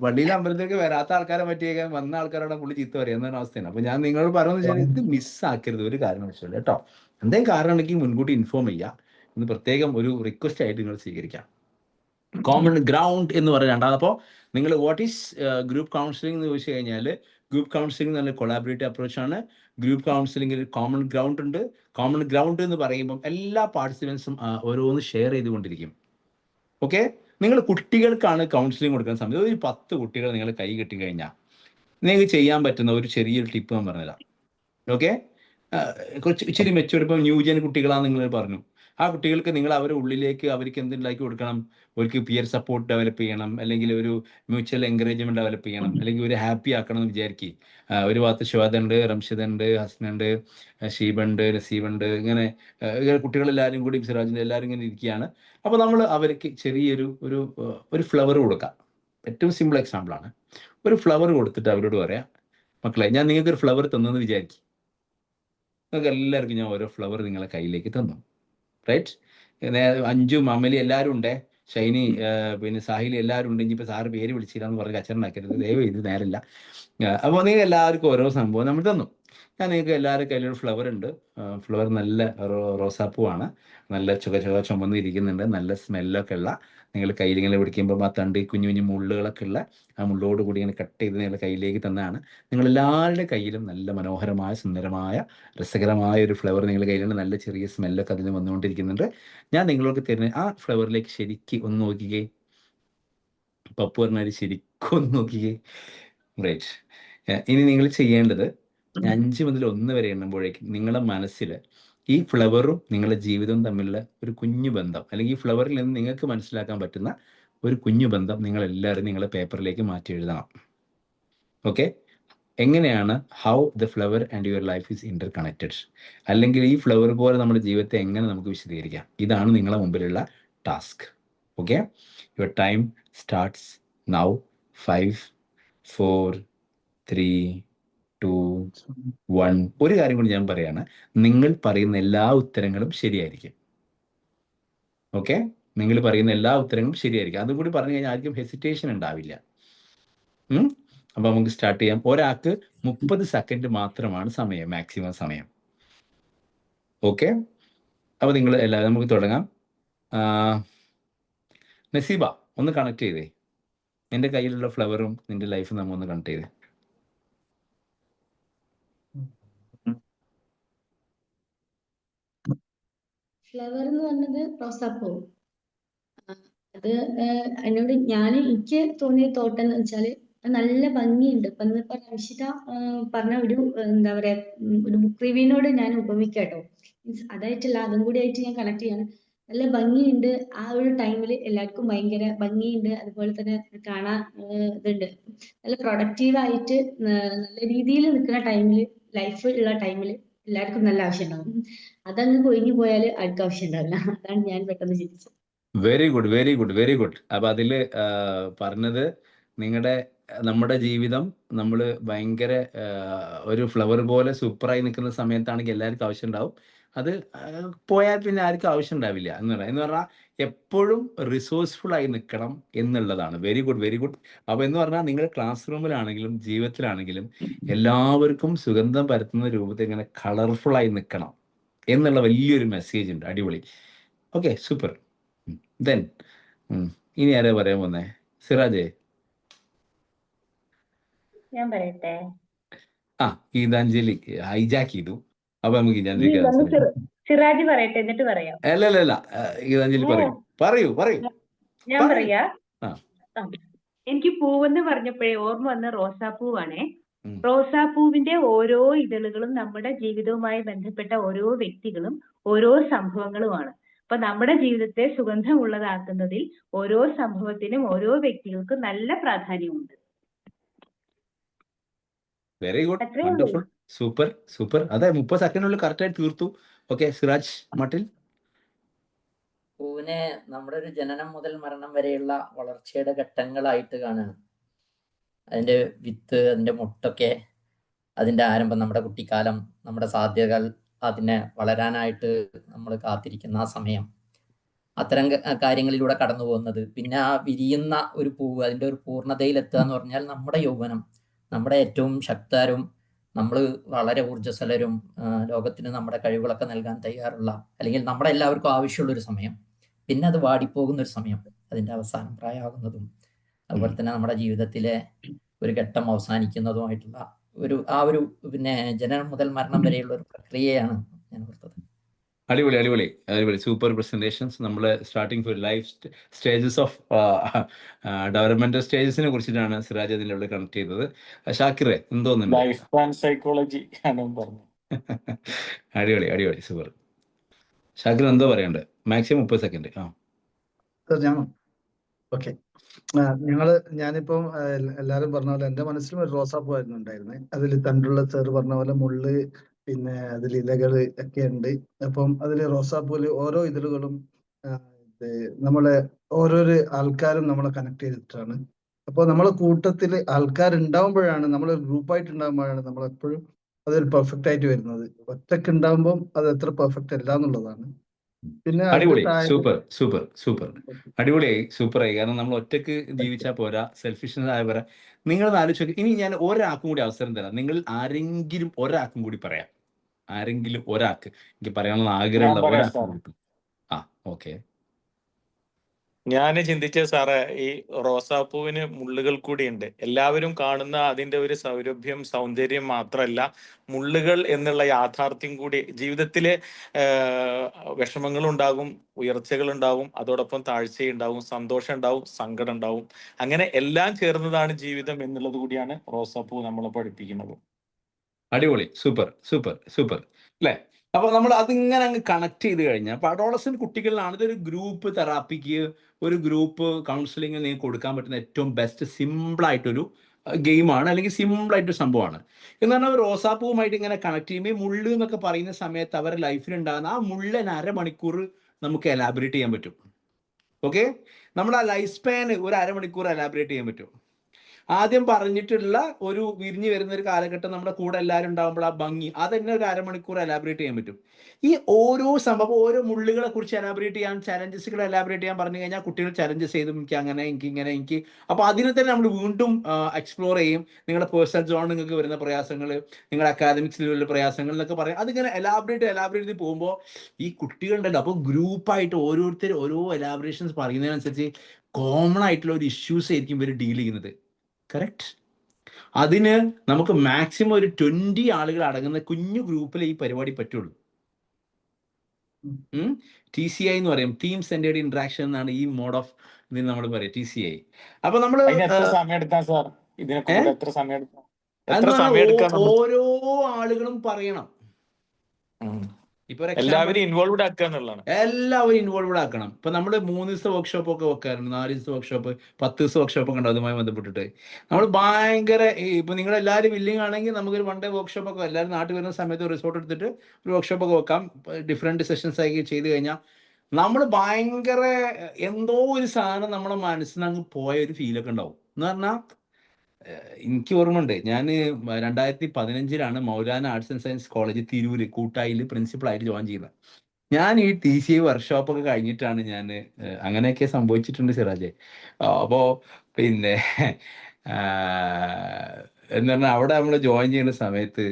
പള്ളിയിൽ അമ്പലത്തിലേക്ക് വരാത്ത ആൾക്കാരെ പറ്റിയേക്കാൻ വന്ന ആൾക്കാരോടെ പുള്ളി ചീത്ത പറയുക എന്നൊരു അവസ്ഥയാണ്. അപ്പോൾ ഞാൻ നിങ്ങളോട് പറയുന്നത് വെച്ചാൽ ഇത് മിസ്സാക്കരുത് ഒരു കാരണവശാലും കേട്ടോ. എന്തെങ്കിലും കാരണം ഉണ്ടെങ്കിൽ മുൻകൂട്ടി ഇൻഫോം ചെയ്യുക. ഇന്ന് പ്രത്യേകം ഒരു റിക്വസ്റ്റ് ആയിട്ട് നിങ്ങൾ സ്വീകരിക്കാം. കോമൺ ഗ്രൗണ്ട് എന്ന് പറയുന്നത് രണ്ടാമത്. അപ്പോൾ നിങ്ങൾ വാട്ട് ഈസ് ഗ്രൂപ്പ് കൗൺസിലിംഗ് എന്ന് ചോദിച്ചു കഴിഞ്ഞാൽ, ഗ്രൂപ്പ് കൗൺസിലിംഗ് എന്ന് പറഞ്ഞാൽ കൊളാബറേറ്റീവ് അപ്രോച്ചാണ്. ഗ്രൂപ്പ് കൗൺസിലിംഗിൽ കോമൺ ഗ്രൗണ്ട് ഉണ്ട്. കോമൺ ഗ്രൗണ്ട് എന്ന് പറയുമ്പം എല്ലാ പാർട്ടിസിപ്പൻസും ഓരോന്ന് ഷെയർ ചെയ്തുകൊണ്ടിരിക്കും. ഓക്കെ, നിങ്ങൾ കുട്ടികൾക്കാണ് കൗൺസിലിംഗ് കൊടുക്കുന്ന സമയത്ത് ഒരു 10 കുട്ടികൾ നിങ്ങൾ കൈ കെട്ടിക്കഴിഞ്ഞാൽ നിങ്ങൾക്ക് ചെയ്യാൻ പറ്റുന്ന ഒരു ചെറിയൊരു ടിപ്പ് ഞാൻ പറഞ്ഞുതരാം. ഓക്കെ, കുറച്ച് ഇച്ചിരി മെച്ചൂർ, ഇപ്പം ന്യൂജൻ കുട്ടികളാണ് നിങ്ങൾ പറഞ്ഞു. ആ കുട്ടികൾക്ക് നിങ്ങൾ അവരുടെ ഉള്ളിലേക്ക് അവർക്ക് എന്തുണ്ടാക്കി കൊടുക്കണം? അവർക്ക് പിയർ സപ്പോർട്ട് ഡെവലപ്പ് ചെയ്യണം, അല്ലെങ്കിൽ ഒരു മ്യൂച്വൽ എൻകറേജ്മെന്റ് ഡെവലപ്പ് ചെയ്യണം, അല്ലെങ്കിൽ ഒരു ഹാപ്പി ആക്കണം എന്ന് വിചാരിക്കും. ഒരു ഭാഗത്ത് ശ്വേത ഉണ്ട്, റംഷിത ഉണ്ട്, ഹസ്നുണ്ട്, ഷീബുണ്ട്, നസീബുണ്ട്, ഇങ്ങനെ കുട്ടികളെല്ലാവരും കൂടി സിറാജിൻ്റെ എല്ലാവരും ഇങ്ങനെ ഇരിക്കുകയാണ്. അപ്പോൾ നമ്മൾ അവർക്ക് ചെറിയൊരു ഒരു ഫ്ലവർ കൊടുക്കാം. ഏറ്റവും സിമ്പിൾ എക്സാമ്പിളാണ്. ഒരു ഫ്ലവർ കൊടുത്തിട്ട് അവരോട് പറയാം, മക്കളെ ഞാൻ നിങ്ങൾക്കൊരു ഫ്ലവർ തന്നെന്ന് വിചാരിക്കും. നിങ്ങൾക്ക് എല്ലാവർക്കും ഞാൻ ഓരോ ഫ്ലവർ നിങ്ങളെ കയ്യിലേക്ക് തന്നു. റൈറ്റ്? അഞ്ചും അമലി എല്ലാവരും ഉണ്ടേ, ഷൈനി പിന്നെ സാഹിലി എല്ലാവരും ഉണ്ട്. ഇനിയിപ്പോൾ സാറ് പേര് വിളിച്ചില്ല എന്ന് പറഞ്ഞ് കച്ചറുണ്ടാക്കരുത്, ദയവ് ഇത് നേരമില്ല. അപ്പോൾ നിങ്ങൾ എല്ലാവർക്കും ഓരോ സംഭവം നമ്മൾ തന്നു. ഞാൻ നിങ്ങൾക്ക് എല്ലാവരും കയ്യിലൊരു ഫ്ലവർ ഉണ്ട്. ഫ്ലവർ നല്ല റോസാപ്പൂവാണ്, നല്ല ചുമന്ന് ഇരിക്കുന്നുണ്ട്, നല്ല സ്മെല്ലൊക്കെ ഉള്ള. നിങ്ങൾ കയ്യിലിങ്ങനെ പിടിക്കുമ്പോൾ ആ തണ്ട് കുഞ്ഞു കുഞ്ഞു മുള്ളുകളൊക്കെ ഉള്ള ആ മുള്ളോട് കൂടി ഇങ്ങനെ കട്ട് ചെയ്ത് നിങ്ങളുടെ കയ്യിലേക്ക് തന്നാണ്. നിങ്ങളെല്ലാവരുടെ കയ്യിലും നല്ല മനോഹരമായ സുന്ദരമായ രസകരമായ ഒരു ഫ്ലവർ നിങ്ങളുടെ കയ്യിലുണ്ട്. നല്ല ചെറിയ സ്മെല്ലൊക്കെ അതിന് വന്നുകൊണ്ടിരിക്കുന്നുണ്ട്. ഞാൻ നിങ്ങൾക്ക് തരുന്ന ആ ഫ്ലവറിലേക്ക് ശരിക്കും ഒന്ന് നോക്കിക്കേ. പപ്പു പറഞ്ഞാൽ ശരിക്കും ഒന്ന് നോക്കിക്കേ. റൈറ്റ്. ഇനി നിങ്ങൾ ചെയ്യേണ്ടത് 5 മുതൽ 1 വരെ എണ്ണുമ്പോഴേക്കും നിങ്ങളുടെ മനസ്സിൽ ഈ ഫ്ലവറും നിങ്ങളുടെ ജീവിതവും തമ്മിലുള്ള ഒരു കുഞ്ഞു ബന്ധം, അല്ലെങ്കിൽ ഈ ഫ്ലവറിൽ നിന്ന് നിങ്ങൾക്ക് മനസ്സിലാക്കാൻ പറ്റുന്ന ഒരു കുഞ്ഞു ബന്ധം നിങ്ങളെല്ലാവരും നിങ്ങളുടെ പേപ്പറിലേക്ക് മാറ്റി എഴുതണം. ഓക്കെ, എങ്ങനെയാണ് how the flower and your life is Inter connected, അല്ലെങ്കിൽ ഈ ഫ്ലവർ പോലെ നമ്മുടെ ജീവിതത്തെ എങ്ങനെ നമുക്ക് വിശദീകരിക്കാം. ഇതാണ് നിങ്ങളുടെ മുമ്പിലുള്ള task. Okay, your time starts now. 5, 4, 3, 2, 1. ഒരു കാര്യം കൂടി ഞാൻ പറയാണ്, നിങ്ങൾ പറയുന്ന എല്ലാ ഉത്തരങ്ങളും ശരിയായിരിക്കും. ഓക്കെ, നിങ്ങൾ പറയുന്ന എല്ലാ ഉത്തരങ്ങളും ശരിയായിരിക്കും. അതും കൂടി പറഞ്ഞു കഴിഞ്ഞാൽ ആർക്കും ഹെസിറ്റേഷൻ ഉണ്ടാവില്ല. അപ്പൊ നമുക്ക് സ്റ്റാർട്ട് ചെയ്യാം. ഒരാൾക്ക് 30 സെക്കൻഡ് മാത്രമാണ് സമയം, മാക്സിമം സമയം. ഓക്കെ, അപ്പൊ നിങ്ങൾ എല്ലാവരും നമുക്ക് തുടങ്ങാം. നസീബ, ഒന്ന് കണക്ട് ചെയ്തേ. നിന്റെ കയ്യിലുള്ള ഫ്ലവറും നിന്റെ ലൈഫും നമ്മൾ ഒന്ന് കണക്ട് ചെയ്തേ. ഫ്ലവർ എന്ന് പറഞ്ഞത് റോസാപ്പൂ. അത് എന്നോട് എനിക്ക് തോന്നിയ തോട്ടം എന്ന് വെച്ചാല് നല്ല ഭംഗിയുണ്ട്. ഇപ്പൊ ഇന്നിപ്പോ റംഷിത പറഞ്ഞ ഒരു എന്താ പറയാ ഒരു ബുക്ക് റിവ്യൂവിനോട് ഞാൻ ഉപമിക്കാട്ടോ. മീൻസ് അതായിട്ടല്ല, അതും കൂടി ആയിട്ട് ഞാൻ കണക്ട് ചെയ്യാണ്. നല്ല ഭംഗിയുണ്ട്. ആ ഒരു ടൈമിൽ എല്ലാവർക്കും ഭയങ്കര ഭംഗിയുണ്ട്. അതുപോലെ തന്നെ കാണാൻ ഇതുണ്ട്. നല്ല പ്രൊഡക്റ്റീവായിട്ട് നല്ല രീതിയിൽ നിൽക്കുന്ന ടൈമിൽ, ലൈഫ് ഉള്ള ടൈമിൽ എല്ലാവർക്കും നല്ല ആവശ്യം ഉണ്ടാവും. അതങ്ങ് കൊഴിഞ്ഞു പോയാൽ ആർക്കും ആവശ്യം ഉണ്ടാവില്ല. അതാണ് ഞാൻ പെട്ടെന്ന് ചിന്തിച്ചത്. Very good, very good, very good. അപ്പൊ അതില് പറഞ്ഞത് നമ്മുടെ ജീവിതം നമ്മൾ ഭയങ്കര ഒരു ഫ്ലവർ പോലെ സൂപ്പറായി നിൽക്കുന്ന സമയത്താണെങ്കിൽ എല്ലാവർക്കും ആവശ്യം ഉണ്ടാവും. അത് പോയാൽ പിന്നെ ആർക്കും ആവശ്യം ഉണ്ടാവില്ല എന്ന് പറഞ്ഞാൽ എപ്പോഴും റിസോഴ്സ്ഫുൾ ആയി നിൽക്കണം എന്നുള്ളതാണ്. Very good, very good. അപ്പൊ എന്ന് പറഞ്ഞാൽ നിങ്ങൾ ക്ലാസ് റൂമിലാണെങ്കിലും ജീവിതത്തിലാണെങ്കിലും എല്ലാവർക്കും സുഗന്ധം പരത്തുന്ന രൂപത്തിൽ ഇങ്ങനെ കളർഫുൾ ആയി നിൽക്കണം എന്നുള്ള വലിയൊരു മെസ്സേജ് ഉണ്ട്. അടിപൊളി. Okay, super. ദെൻ ഇനി ആരാ പറയാൻ പോന്നേ? സിറാജേ? ഞാൻ പറയട്ടെ. ഗീതാഞ്ജലി ഹൈജാക്ക് ചെയ്തു. അപ്പൊ നമുക്ക് ഗീതാഞ്ജലി സിറാജ് പറയട്ടെ, എന്നിട്ട് പറയാം. അല്ല, ഗീതാഞ്ജലി പറയൂ. ഞാൻ പറയാ. എനിക്ക് പൂവെന്ന് പറഞ്ഞപ്പോഴേ ഓർമ്മ വന്ന റോസാപ്പൂവാണേ. റോസാപ്പൂവിന്റെ ഓരോ ഇതളുകളും നമ്മുടെ ജീവിതവുമായി ബന്ധപ്പെട്ട ഓരോ വ്യക്തികളും ഓരോ സംഭവങ്ങളുമാണ്. അപ്പൊ നമ്മുടെ ജീവിതത്തെ സുഗന്ധമുള്ളതാക്കുന്നതിൽ ഓരോ സംഭവത്തിനും ഓരോ വ്യക്തികൾക്കും നല്ല പ്രാധാന്യമുണ്ട്. Very good, wonderful, super. അതെ, 30 സെക്കൻഡിനുള്ളിൽ കറക്റ്റായി തീർത്തു. ഓക്കെ, സിറാജ് മട്ടിൽ? പൂവിനെ നമ്മുടെ ഒരു ജനനം മുതൽ മരണം വരെയുള്ള വളർച്ചയുടെ ഘട്ടങ്ങളായിട്ട് കാണുകയാണ്. അതിന്റെ വിത്ത്, അതിന്റെ മുട്ടൊക്കെ, അതിന്റെ ആരംഭം, നമ്മുടെ കുട്ടിക്കാലം, നമ്മുടെ സാധ്യതകൾ, അതിനെ വളരാനായിട്ട് നമ്മൾ കാത്തിരിക്കുന്ന ആ സമയം, അത്തരം കാര്യങ്ങളിലൂടെ കടന്നു പോകുന്നത്. പിന്നെ ആ വിരിയുന്ന ഒരു പൂവ്, അതിന്റെ ഒരു പൂർണ്ണതയിലെത്തുക എന്ന് പറഞ്ഞാൽ നമ്മുടെ യൗവനം, നമ്മുടെ ഏറ്റവും ശക്തരും, നമ്മൾ വളരെ ഊർജ്ജസ്വലരും, ലോകത്തിന് നമ്മുടെ കഴിവുകളൊക്കെ നൽകാൻ തയ്യാറുള്ള, അല്ലെങ്കിൽ നമ്മുടെ എല്ലാവർക്കും ആവശ്യമുള്ളൊരു സമയം. പിന്നെ അത് വാടിപ്പോകുന്നൊരു സമയം, അതിന്റെ അവസാനം പ്രായമാകുന്നതും, അതുപോലെ തന്നെ നമ്മുടെ ജീവിതത്തിലെ ഒരു ഘട്ടം അവസാനിക്കുന്നതുമായിട്ടുള്ള ഒരു പിന്നെ ജനനം മുതൽ മരണം വരെയുള്ള ഒരു പ്രക്രിയയാണ് ഞാൻ ഓർത്തത്. അടിപൊളി. Super presentations. നമ്മൾ starting four life stages of developmental സ്റ്റേജസിനെ കുറിച്ചിട്ടാണ് സിറാജ് അതിലൂടെ കണക്ട് ചെയ്തത്. ഷാക്കിറെ, എന്തോന്നുണ്ട്? ലൈഫ് ആൻഡ് സൈക്കോളജി ആണ് പറഞ്ഞു. അടിപൊളി, സൂപ്പർ. ഷാക്കിർ എന്തോ പറയണ്ടേ? Maximum 30 second. ഓക്കെ, ഞാനിപ്പം എല്ലാരും പറഞ്ഞ പോലെ എന്റെ മനസ്സിലും ഒരു റോസാപ്പൂ ആയിരുന്നു ഉണ്ടായിരുന്നത്. അതിൽ തണ്ടുള്ള സാറ് പറഞ്ഞ പോലെ മുള്ള്, പിന്നെ അതിൽ ഇലകള് ഒക്കെ ഉണ്ട്. അപ്പം അതില് റോസാപ്പൂല് ഓരോ ഇതളുകളും നമ്മളെ ഓരോരോ ആൾക്കാരും നമ്മളെ കണക്ട് ചെയ്തിട്ടാണ്. അപ്പൊ നമ്മളെ കൂട്ടത്തില് ആൾക്കാരുണ്ടാവുമ്പോഴാണ്, നമ്മളെ ഗ്രൂപ്പായിട്ട് ഉണ്ടാകുമ്പോഴാണ് നമ്മളെപ്പോഴും അതൊരു പെർഫെക്റ്റ് ആയിട്ട് വരുന്നത്. ഒറ്റക്ക് ഉണ്ടാകുമ്പോൾ അത് എത്ര പെർഫെക്റ്റ് അല്ല എന്നുള്ളതാണ്. പിന്നെ അടിപൊളി, സൂപ്പർ. അടിപൊളിയായി, സൂപ്പറായി. കാരണം നമ്മൾ ഒറ്റക്ക് ജീവിച്ചാൽ പോരാ, സെൽഫിഷ്നെസ് ആയ പോരാ. നിങ്ങൾ ആലോചിച്ച്, ഇനി ഞാൻ ഒരാൾക്കും കൂടി അവസരം തരാം. നിങ്ങൾ ആരെങ്കിലും ഒരാൾക്കും കൂടി പറയാം. ആരെങ്കിലും ഒരാൾക്ക് എനിക്ക് പറയാനുള്ള ആഗ്രഹമുള്ള ഒരാൾക്ക്. ഓക്കെ. ഞാൻ ചിന്തിച്ച സാറേ, ഈ റോസാപ്പൂവിന് മുള്ളുകൾ കൂടിയുണ്ട്. എല്ലാവരും കാണുന്ന അതിന്റെ ഒരു സൗരഭ്യം, സൗന്ദര്യം മാത്രമല്ല, മുള്ളുകൾ എന്നുള്ള യാഥാർത്ഥ്യം കൂടി. ജീവിതത്തിലെ വിഷമങ്ങളുണ്ടാകും, ഉയർച്ചകളുണ്ടാവും, അതോടൊപ്പം താഴ്ചയുണ്ടാവും, സന്തോഷം ഉണ്ടാവും, സങ്കടം ഉണ്ടാവും. അങ്ങനെ എല്ലാം ചേർന്നതാണ് ജീവിതം എന്നുള്ളത് കൂടിയാണ് റോസാപ്പൂ നമ്മളെ പഠിപ്പിക്കുന്നത്. അടിപൊളി, സൂപ്പർ അല്ലേ? അപ്പൊ നമ്മൾ അതിങ്ങനെ അങ്ങ് കണക്ട് ചെയ്ത് കഴിഞ്ഞാൽ, അപ്പൊ അഡോളസന്റ് കുട്ടികളിലാണ് ഇതൊരു ഗ്രൂപ്പ് തെറാപ്പിക്ക്, ഒരു ഗ്രൂപ്പ് കൗൺസിലിംഗ് നിങ്ങൾക്ക് കൊടുക്കാൻ പറ്റുന്ന ഏറ്റവും ബെസ്റ്റ് സിമ്പിൾ ആയിട്ടൊരു ഗെയിമാണ്, അല്ലെങ്കിൽ സിമ്പിളായിട്ട് സംഭവമാണ്. എന്ന് പറഞ്ഞാൽ റോസാപ്പൂവുമായിട്ട് ഇങ്ങനെ കണക്ട് ചെയ്യുമ്പോൾ മുള്ള് എന്നൊക്കെ പറയുന്ന സമയത്ത് അവരുടെ ലൈഫിലുണ്ടാകുന്ന ആ മുള്ളൻ അരമണിക്കൂർ നമുക്ക് എലാബറേറ്റ് ചെയ്യാൻ പറ്റും. ഓക്കെ, നമ്മൾ ആ ലൈഫ് സ്പാൻ ഒരു അരമണിക്കൂർ എലാബറേറ്റ് ചെയ്യാൻ പറ്റും. ആദ്യം പറഞ്ഞിട്ടുള്ള ഒരു വിരിഞ്ഞു വരുന്ന ഒരു കാലഘട്ടം നമ്മുടെ കൂടെ എല്ലാവരും ഉണ്ടാകുമ്പോൾ ആ ഭംഗി അതെന്നെ ഒരു അരമണിക്കൂർ എലാബറേറ്റ് ചെയ്യാൻ പറ്റും. ഈ ഓരോ സംഭവം ഓരോ മുള്ളുകളെ കുറിച്ച് എലാബറേറ്റ് ചെയ്യാൻ, ചലഞ്ചസുകൾ എലാബറേറ്റ് ചെയ്യാൻ പറഞ്ഞു കഴിഞ്ഞാൽ കുട്ടികൾ ചലഞ്ചസ് ചെയ്തും എനിക്ക് അങ്ങനെ എനിക്ക് അപ്പോൾ അതിനെ തന്നെ നമ്മൾ വീണ്ടും എക്സ്പ്ലോർ ചെയ്യും. നിങ്ങളുടെ പേഴ്സണൽ സോൺ നിങ്ങൾക്ക് വരുന്ന പ്രയാസങ്ങൾ, നിങ്ങളുടെ അക്കാദമിക്സ് ലെവലിലെ പ്രയാസങ്ങൾ എന്നൊക്കെ പറയും. അതിങ്ങനെ എലാബറേറ്റ് ചെയ്ത് പോകുമ്പോൾ ഈ കുട്ടികളുണ്ടല്ലോ, അപ്പോൾ ഗ്രൂപ്പായിട്ട് ഓരോരുത്തർ ഓരോ എലാബറേഷൻസ് പറയുന്നതിനനുസരിച്ച് കോമൺ ആയിട്ടുള്ള ഒരു ഇഷ്യൂസ് ആയിരിക്കും ഇവർ ഡീൽ ചെയ്യുന്നത്. കറക്റ്റ്. അതിന് നമുക്ക് മാക്സിമം ഒരു 20 ആളുകൾ അടങ്ങുന്ന കുഞ്ഞു ഗ്രൂപ്പിൽ ഈ പരിപാടി പറ്റുള്ളൂ. TCI എന്ന് പറയും, ടീം സെന്റേർഡ് ഇന്ററാക്ഷൻ എന്നാണ് ഈ മോഡ് ഓഫ് ഇതിന് നമ്മൾ പറയാം, TCI. അപ്പൊ നമ്മള് ഓരോ ആളുകളും പറയണം. എല്ലാവരും ഇൻവോൾവ്ഡ് ആക്കുക എന്നുള്ളതാണ്. എല്ലാവരും ഇൻവോൾവ്ഡ് ആക്കണം. ഇപ്പൊ നമ്മൾ 3 ദിവസത്തെ വർക്ക്ഷോപ്പ് ഒക്കെ വെക്കാറുണ്ട്, 4 ദിവസത്തെ വർക്ക്ഷോപ്പ്, 10 ദിവസത്തെ വർക്ക്ഷോപ്പ് ഒക്കെ ഉണ്ട്. അതുമായി ബന്ധപ്പെട്ടിട്ട് നമ്മൾ ഭയങ്കര ഇപ്പൊ നിങ്ങൾ എല്ലാവരും വില്ലിങ് ആണെങ്കിൽ നമുക്കൊരു 1 ഡേ വർക്ക്ഷോപ്പ് ഒക്കെ എല്ലാവരും നാട്ടിൽ വരുന്ന സമയത്ത് റിസോർട്ട് എടുത്തിട്ട് ഒരു വർക്ക്ഷോപ്പ് ഒക്കെ വെക്കാം. ഡിഫറെന്റ് സെഷൻസ് ആയി ചെയ്ത് കഴിഞ്ഞാൽ നമ്മൾ ഭയങ്കര എന്തോ ഒരു സാധനം നമ്മളെ മനസ്സിൽ അങ്ങ് പോയ ഒരു ഫീലൊക്കെ ഉണ്ടാവും. എന്ന് പറഞ്ഞാൽ എനിക്ക് ഓർമ്മയുണ്ട്, ഞാൻ 2015 Maulana arts and science college Tirur കൂട്ടായിൽ പ്രിൻസിപ്പളായിട്ട് ജോയിൻ ചെയ്യുന്നത്. ഞാൻ ഈ TCI വർക്ക്ഷോപ്പൊക്കെ കഴിഞ്ഞിട്ടാണ് ഞാൻ അങ്ങനെയൊക്കെ സംഭവിച്ചിട്ടുണ്ട് സിറാജെ. അപ്പോൾ പിന്നെ എന്ന് പറഞ്ഞാൽ അവിടെ നമ്മൾ ജോയിൻ ചെയ്യുന്ന സമയത്ത്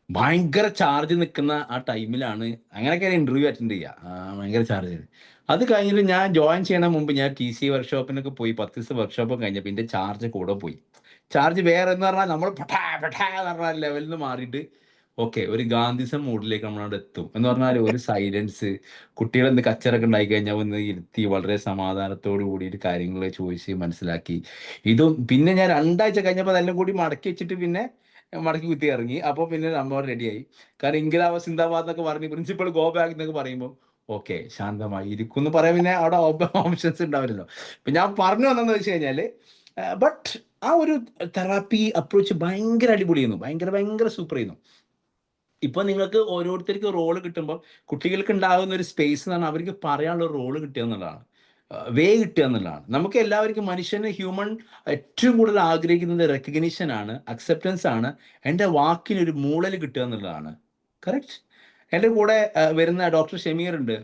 ഭയങ്കര ചാർജ് നിൽക്കുന്ന ആ ടൈമിലാണ് അങ്ങനെയൊക്കെ ഇന്റർവ്യൂ അറ്റൻഡ് ചെയ്യുക, ഭയങ്കര ചാർജ്. അത് കഴിഞ്ഞിട്ട് ഞാൻ ജോയിൻ ചെയ്യണ മുമ്പ് ഞാൻ TCI വർക്ക്ഷോപ്പിനൊക്കെ പോയി 10 ദിവസം വർക്ക്ഷോപ്പ് കഴിഞ്ഞപ്പോൾ എൻ്റെ ചാർജ് കൂടെ പോയി. ചാർജ് വേറെ എന്ന് പറഞ്ഞാൽ നമ്മൾ എന്ന് പറഞ്ഞ ലെവലിൽ നിന്ന് മാറിയിട്ട് ഓക്കെ ഒരു ഗാന്ധിസം മൂഡിലേക്ക് നമ്മളവിടെ എത്തും. എന്ന് പറഞ്ഞാൽ ഒരു സൈലൻസ്, കുട്ടികൾ എന്ത് കച്ചറൊക്കെ ഉണ്ടായി കഴിഞ്ഞാൽ ഒന്ന് ഇരുത്തി വളരെ സമാധാനത്തോടു കൂടിയിട്ട് കാര്യങ്ങൾ ചോദിച്ച് മനസ്സിലാക്കി. ഇതും പിന്നെ ഞാൻ 2 ആഴ്ച കഴിഞ്ഞപ്പോൾ അതെല്ലാം കൂടി മടക്കി വെച്ചിട്ട് പിന്നെ മടക്കി കുത്തി ഇറങ്ങി. അപ്പോൾ പിന്നെ നമ്മൾ റെഡിയായി. കാരണം ഇംഗ്ലാവ സിന്ദാബാദ് എന്നൊക്കെ പറഞ്ഞ് പ്രിൻസിപ്പൾ ഗോ ബാക്ക് എന്നൊക്കെ പറയുമ്പോൾ ഓക്കെ ശാന്തമായി ഇരിക്കും എന്ന് പറയാൻ പിന്നെ അവിടെ ഓപ്ഷൻസ് ഉണ്ടാവില്ലല്ലോ. ഇപ്പം ഞാൻ പറഞ്ഞു വന്നതെന്ന് വെച്ച് കഴിഞ്ഞാൽ ബട്ട് ആ ഒരു തെറാപ്പി അപ്രോച്ച് ഭയങ്കര അടിപൊളിയായിരുന്നു, ഭയങ്കര സൂപ്പർ ചെയ്യുന്നു. ഇപ്പൊ നിങ്ങൾക്ക് ഓരോരുത്തർക്ക് റോള് കിട്ടുമ്പോൾ കുട്ടികൾക്ക് ഉണ്ടാകുന്ന ഒരു സ്പേസ് എന്ന് പറഞ്ഞാൽ അവർക്ക് പറയാനുള്ള റോള് കിട്ടുക എന്നുള്ളതാണ്, വേ കിട്ടുക എന്നുള്ളതാണ്. നമുക്ക് എല്ലാവർക്കും മനുഷ്യന് ഹ്യൂമൻ ഏറ്റവും കൂടുതൽ ആഗ്രഹിക്കുന്നത് റെക്കഗ്നിഷൻ ആണ്, അക്സെപ്റ്റൻസ് ആണ്, എൻ്റെ വാക്കിനൊരു മൂളൽ കിട്ടുക എന്നുള്ളതാണ്. കറക്റ്റ്. എൻ്റെ കൂടെ വരുന്ന ഡോക്ടർ ഷമീർ ഉണ്ട്,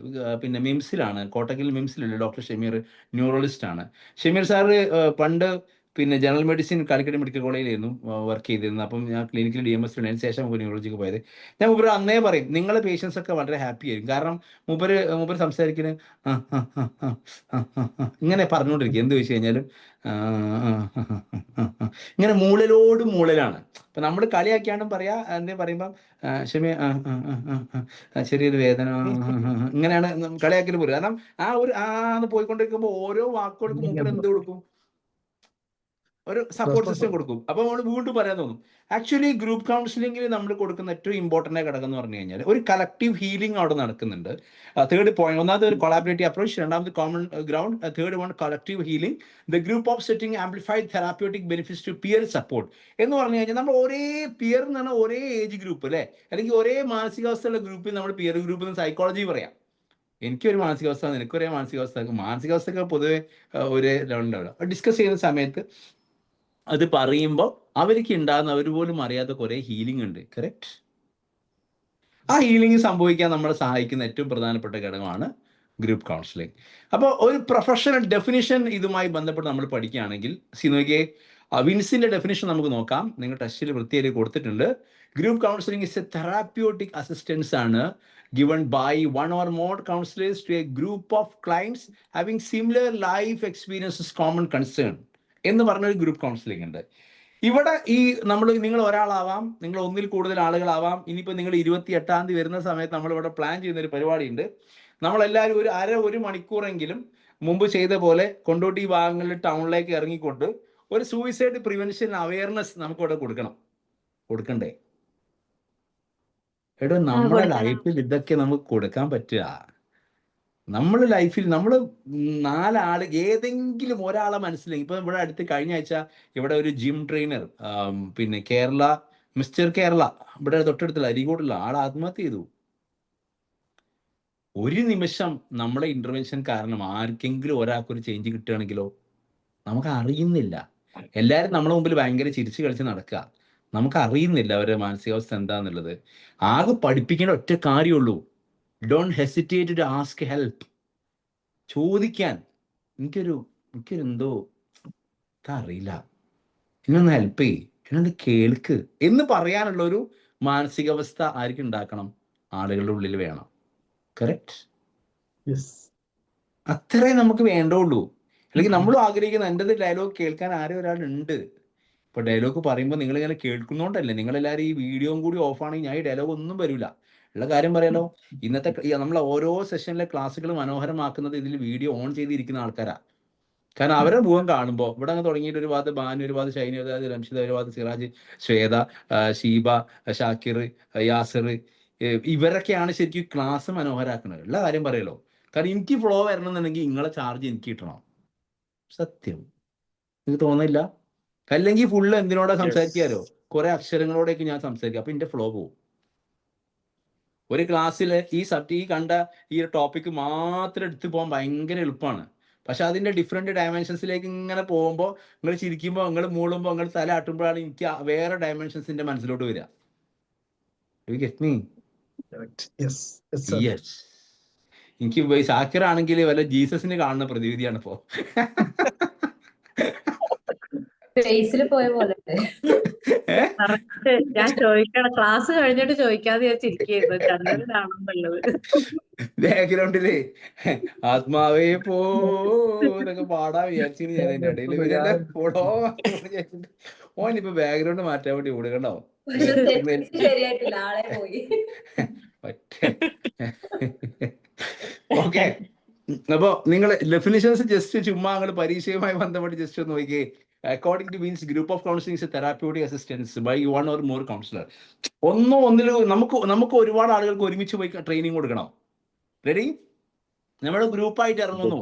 പിന്നെ മിംസിലാണ്, കോട്ടക്കൽ മിംസിലുണ്ട് ഡോക്ടർ ഷമീർ, ന്യൂറോളജിസ്റ്റ് ആണ്. ഷമീർ സാറ് പണ്ട് പിന്നെ ജനറൽ മെഡിസിൻ കാലിക്കറ്റ് മെഡിക്കൽ കോളേജിലായിരുന്നു വർക്ക് ചെയ്തിരുന്നത്. അപ്പം ഞാൻ ക്ലിനിക്കൽ DMS അതിന് ശേഷം നമുക്ക് ന്യൂറോളജിക്ക് പോയത്. ഞാൻ മൂപ്പര് അന്നേ പറയും നിങ്ങളെ പേഷ്യൻസ് ഒക്കെ വളരെ ഹാപ്പി ആയിരിക്കും. കാരണം മൂപ്പര് സംസാരിക്കുന്നത് ഇങ്ങനെ പറഞ്ഞുകൊണ്ടിരിക്കും. എന്ത് വെച്ച് കഴിഞ്ഞാലും ഇങ്ങനെ മൂളലാണ്. അപ്പൊ നമ്മൾ കളിയാക്കിയാണ്ടും പറയാ എന്തേ പറയുമ്പം ക്ഷമ ചെറിയൊരു വേദന ഇങ്ങനെയാണ് കളിയാക്കൽ പോലും. കാരണം ആ ഒരു പോയിക്കൊണ്ടിരിക്കുമ്പോൾ ഓരോ വാക്കുകൾക്കും മൂപ്പര് എന്ത് കൊടുക്കും, ഒരു സപ്പോർട്ട് സിസ്റ്റം കൊടുക്കും. അപ്പൊ നമ്മൾ വീണ്ടും പറയാൻ തോന്നും. ആക്ച്വലി ഗ്രൂപ്പ് കൗൺസിലിംഗിൽ നമ്മൾ കൊടുക്കുന്ന ഏറ്റവും ഇമ്പോർട്ടൻ്റ് ഘടകം എന്ന് പറഞ്ഞു കഴിഞ്ഞാൽ ഒരു കളക്റ്റീവ് ഹീലിംഗ് അവിടെ നടക്കുന്നുണ്ട്. തേർഡ് പോയിന്റ്, ഒന്നാമത് ഒരു കൊളാബറേറ്റീവ് അപ്രോച്ച്, രണ്ടാമത് common ground, third one collective healing, the group of setting amplified therapeutic benefits to peer support എന്ന് പറഞ്ഞു കഴിഞ്ഞാൽ നമ്മൾ ഒരേ പിയർ എന്ന് പറഞ്ഞാൽ ഒരേ ഏജ് ഗ്രൂപ്പ് അല്ലേ, അല്ലെങ്കിൽ ഒരേ മാനസികാവസ്ഥയുള്ള ഗ്രൂപ്പിൽ നമ്മൾ പിയർ ഗ്രൂപ്പ് എന്ന് സൈക്കോളജി പറയാം. എനിക്കൊരു മാനസികാവസ്ഥ, നിനക്കൊരേ മാനസികാവസ്ഥയൊക്കെ പൊതുവെ ഒരേ ലെവലുണ്ടാവില്ല. ഡിസ്കസ് ചെയ്യുന്ന സമയത്ത് അത് പറയുമ്പോൾ അവർക്ക് ഉണ്ടാകുന്ന അവർ പോലും അറിയാത്ത കുറേ ഹീലിംഗ് ഉണ്ട്. കറക്റ്റ്. ആ ഹീലിംഗ് സംഭവിക്കാൻ നമ്മളെ സഹായിക്കുന്ന ഏറ്റവും പ്രധാനപ്പെട്ട ഘടകമാണ് ഗ്രൂപ്പ് കൗൺസിലിംഗ്. അപ്പോൾ ഒരു പ്രൊഫഷണൽ ഡെഫിനിഷൻ ഇതുമായി ബന്ധപ്പെട്ട് നമ്മൾ പഠിക്കുകയാണെങ്കിൽ നോക്കിയേ, വിൻസിന്റെ ഡെഫിനിഷൻ നമുക്ക് നോക്കാം. നിങ്ങൾ ടെസ്റ്റിൽ വൃത്തിയായി കൊടുത്തിട്ടുണ്ട്. Group counselling is A therapeutic assistance ആണ് given by one or more counselors to a group of clients having similar life experiences, common concern എന്ന് പറഞ്ഞൊരു ഗ്രൂപ്പ് കൗൺസിലിംഗ് ഉണ്ട്. ഇവിടെ നിങ്ങൾ ഒരാളാവാം, നിങ്ങൾ ഒന്നിൽ കൂടുതൽ ആളുകളാവാം. ഇനിയിപ്പോൾ നിങ്ങൾ 28-ാം തീയതി വരുന്ന സമയത്ത് നമ്മളിവിടെ പ്ലാൻ ചെയ്യുന്ന ഒരു പരിപാടിയുണ്ട്. നമ്മളെല്ലാവരും ഒരു മണിക്കൂറെങ്കിലും മുമ്പ് ചെയ്ത പോലെ കൊണ്ടോട്ടി ഭാഗങ്ങളിൽ ടൗണിലേക്ക് ഇറങ്ങിക്കൊണ്ട് ഒരു സൂയിസൈഡ് പ്രിവെൻഷൻ അവയർനെസ് നമുക്കിവിടെ കൊടുക്കണ്ടേ? എടോ നമ്മുടെ ലൈഫിൽ ഇതൊക്കെ നമുക്ക് കൊടുക്കാൻ പറ്റുക. നമ്മൾ ലൈഫിൽ നമ്മൾ 4 ആള് ഏതെങ്കിലും ഒരാളെ മനസ്സിലായി. ഇപ്പൊ ഇവിടെ അടുത്ത് കഴിഞ്ഞ ആഴ്ച ഇവിടെ ഒരു ജിം ട്രെയിനർ, പിന്നെ കേരള മിസ്റ്റർ കേരള ഇവിടെ തൊട്ടടുത്തുള്ള അരീക്കോടുള്ള ആൾ ആത്മഹത്യ ചെയ്തു. ഒരു നിമിഷം നമ്മുടെ ഇന്റർവെൻഷൻ കാരണം ആർക്കെങ്കിലും ഒരാൾക്കൊരു ചേഞ്ച് കിട്ടുകയാണെങ്കിലോ, നമുക്ക് അറിയുന്നില്ല. എല്ലാവരും നമ്മുടെ മുമ്പിൽ ഭയങ്കര ചിരിച്ചു കളിച്ച് നടക്കുക, നമുക്ക് അറിയുന്നില്ല അവരുടെ മാനസികാവസ്ഥ എന്താന്നുള്ളത്. ആകെ പഠിപ്പിക്കേണ്ട ഒറ്റ കാര്യമുള്ളൂ, don't hesitate to ask help. ചോദിക്കാൻ, എനിക്കൊരു എന്തോ അറിയില്ല, എന്നൊന്ന് ഹെൽപ്പ് ചെയ്യ്, എന്നൊന്ന് കേൾക്ക് എന്ന് പറയാനുള്ള ഒരു മാനസികാവസ്ഥ ആർക്കും ഉണ്ടാക്കണം, ആളുകളുടെ ഉള്ളിൽ വേണം. കറക്റ്റ്? അത്രേ നമുക്ക് വേണ്ടുള്ളൂ. അല്ലെങ്കിൽ നമ്മളും ആഗ്രഹിക്കുന്ന എൻ്റെ ഡയലോഗ് കേൾക്കാൻ ആരും ഒരാളുണ്ട്. ഇപ്പൊ ഡയലോഗ് പറയുമ്പോൾ നിങ്ങളിങ്ങനെ കേൾക്കുന്നോണ്ടല്ലേ, നിങ്ങളെല്ലാവരും ഈ വീഡിയോയും കൂടി ഓഫാണെങ്കിൽ ഞാൻ ഈ ഡയലോഗ് ഒന്നും വരില്ല. ഉള്ള കാര്യം പറയാലോ, ഇന്നത്തെ നമ്മൾ ഓരോ സെഷനിലെ ക്ലാസ്സുകൾ മനോഹരമാക്കുന്നത് ഇതിൽ വീഡിയോ ഓൺ ചെയ്തിരിക്കുന്ന ആൾക്കാരാ. കാരണം അവരുടെ മുഖം കാണുമ്പോൾ ഇവിടെ അങ്ങ് തുടങ്ങിയിട്ട് ഒരു ഭാഗത്ത് ബാനു, ഒരു ഭാഗത്ത് ഷൈനി, ഒരു ഭാഗത്ത് രംഷിത, ഒരു ഭാഗത്ത് സിറാജ്, ശ്വേത, ഷീബ, ഷാക്കിർ, യാസർ, ഇവരൊക്കെയാണ് ശരിക്കും ക്ലാസ് മനോഹരാക്കുന്നത്. ഉള്ള കാര്യം പറയല്ലോ. കാരണം എനിക്ക് ഫ്ലോ വരണം എന്നുണ്ടെങ്കിൽ നിങ്ങളെ ചാർജ് എനിക്ക് കിട്ടണം. സത്യം, നിങ്ങൾക്ക് തോന്നില്ല? അല്ലെങ്കിൽ ഫുള്ള് എന്തിനോടാ സംസാരിക്കാലോ, കുറെ അക്ഷരങ്ങളോടേക്ക് ഞാൻ സംസാരിക്കും, അപ്പൊ എന്റെ ഫ്ലോ പോകും. ഒരു ക്ലാസ്സിൽ ഈ കണ്ട ഈ ഒരു ടോപ്പിക്ക് മാത്രം എടുത്ത് പോകാൻ ഭയങ്കര എളുപ്പമാണ്. പക്ഷെ അതിന്റെ ഡിഫറെന്റ് ഡയമെൻഷൻസിലേക്ക് ഇങ്ങനെ പോകുമ്പോൾ, നിങ്ങൾ ചിരിക്കുമ്പോൾ, നിങ്ങൾ മൂളുമ്പോൾ, നിങ്ങൾ തല ആട്ടുമ്പോഴാണ് എനിക്ക് വേറെ ഡയമെൻഷൻസിന്റെ മനസ്സിലോട്ട് വരിക. എനിക്ക് ഷാക്കിർ ആണെങ്കിൽ വല്ല ജീസസിനെ കാണുന്ന പ്രതിവിധിയാണ് ഇപ്പോ. ഫേസിൽ പോയ പോലെ. ഞാൻ ചോദിക്കണം, ക്ലാസ് കഴിഞ്ഞിട്ട് ചോദിക്കാതെ വെച്ചിരിക്കുന്നു ചന്ദ്രനാണെന്നുള്ളത്. ബാക്ക്ഗ്രൗണ്ടില് ആത്മാവേ പോന്നൊക്കെ പാടാൻ വിചാരിച്ചു ഞാൻ. അതിന്റെ ഇടയിൽ ഫോളോ ഓനിപ്പോ ബാക്ക്ഗ്രൗണ്ട് മാറ്റാൻ വേണ്ടി ഓടുകണ്ടോ? ശരിയായിട്ടില്ല, ആളെ പോയി. ഓക്കെ, അപ്പൊ നിങ്ങൾ ഡെഫിനിഷൻസ് ജസ്റ്റ് ചുമ്മാ നിങ്ങൾ പരീക്ഷയുമായി ബന്ധപ്പെട്ട് ജസ്റ്റ് ഒന്ന് നോക്കിയേ. According to means group of counseling is a therapeutic assistance by one or more counselor. നമുക്ക് ഒരുപാട് ആളുകൾക്ക് ഒരുമിച്ച് പോയി ട്രെയിനിങ് കൊടുക്കണം. റെഡി? നമ്മൾ ഗ്രൂപ്പായിട്ട് ഇറങ്ങുന്നു.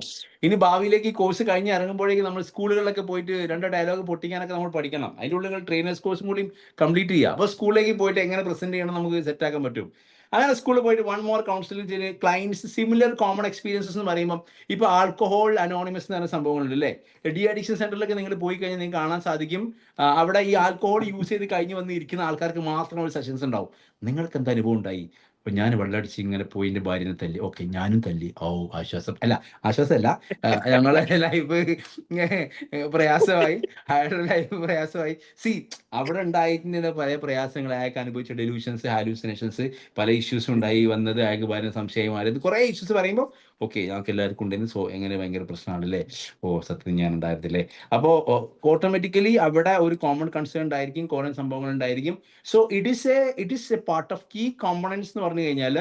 ഇനി ഭാവിയിലേക്ക് ഈ കോഴ്സ് കഴിഞ്ഞ് ഇറങ്ങുമ്പോഴേക്ക് നമ്മൾ സ്കൂളുകളിലൊക്കെ പോയിട്ട് 2 ഡയലോഗ് പൊട്ടിക്കാനൊക്കെ നമ്മൾ പഠിക്കണം. അതിൻ്റെ ഉള്ളിൽ ട്രെയിനേഴ്സ് കോഴ്സും കൂടി കംപ്ലീറ്റ് ചെയ്യുക. അപ്പോൾ സ്കൂളിലേക്ക് പോയിട്ട് എങ്ങനെ പ്രസന്റ് ചെയ്യണം നമുക്ക് സെറ്റ് ആക്കാൻ പറ്റും. അങ്ങനെ സ്കൂളിൽ പോയിട്ട് 1 more കൗൺസിലിംഗ് ചെയ്ത് ക്ലയൻസ് സിമിലർ കോമൺ എക്സ്പീരിയൻസസ് എന്ന് പറയുമ്പോൾ ഇപ്പോൾ ആൽക്കഹോൾ അനോണിമസ് എന്ന് പറയുന്ന സംഭവങ്ങളുണ്ട് അല്ലേ. ഡി അഡിക്ഷൻ സെന്ററിലൊക്കെ നിങ്ങൾ പോയി കഴിഞ്ഞാൽ നിങ്ങൾക്ക് കാണാൻ സാധിക്കും, അവിടെ ഈ ആൽക്കഹോൾ യൂസ് ചെയ്ത് കഴിഞ്ഞ് വന്ന് ഇരിക്കുന്ന ആൾക്കാർക്ക് മാത്രം ഒരു സെഷൻസ് ഉണ്ടാവും. നിങ്ങൾക്ക് എന്താ അനുഭവം ഉണ്ടായി? അപ്പൊ ഞാൻ വെള്ളടിച്ച് ഇങ്ങനെ പോയി എൻ്റെ ഭാര്യനെ തല്ലി, ഓക്കെ ഞാനും തല്ലി, ഓ ആശ്വാസമല്ല, ഞങ്ങളെ ലൈഫ് പ്രയാസമായി, അയാളുടെ ലൈഫ് പ്രയാസമായി. സി അവിടെ ഉണ്ടായിട്ടുള്ള പല പ്രയാസങ്ങൾ അയാൾക്ക് അനുഭവിച്ച ഡെലൂഷൻസ്, ഹാലൂസിനേഷൻസ്, പല ഇഷ്യൂസും ഉണ്ടായി വന്നത്, അയാൾക്ക് ഭാര്യ സംശയമായത്, കുറെ ഇഷ്യൂസ് പറയുമ്പോൾ ഓക്കെ ഞങ്ങൾക്ക് എല്ലാവർക്കും ഉണ്ടെന്ന്. സോ എങ്ങനെ ഭയങ്കര പ്രശ്നമാണല്ലേ, ഓ സത്യം ഞാൻ ഉണ്ടായിരുന്നില്ലേ. അപ്പോൾ ഓട്ടോമാറ്റിക്കലി അവിടെ ഒരു കോമൺ കൺസേൺ ഉണ്ടായിരിക്കും, കോമൺ സംഭവങ്ങൾ ഉണ്ടായിരിക്കും. So it is a part of key components എന്ന് പറഞ്ഞു കഴിഞ്ഞാൽ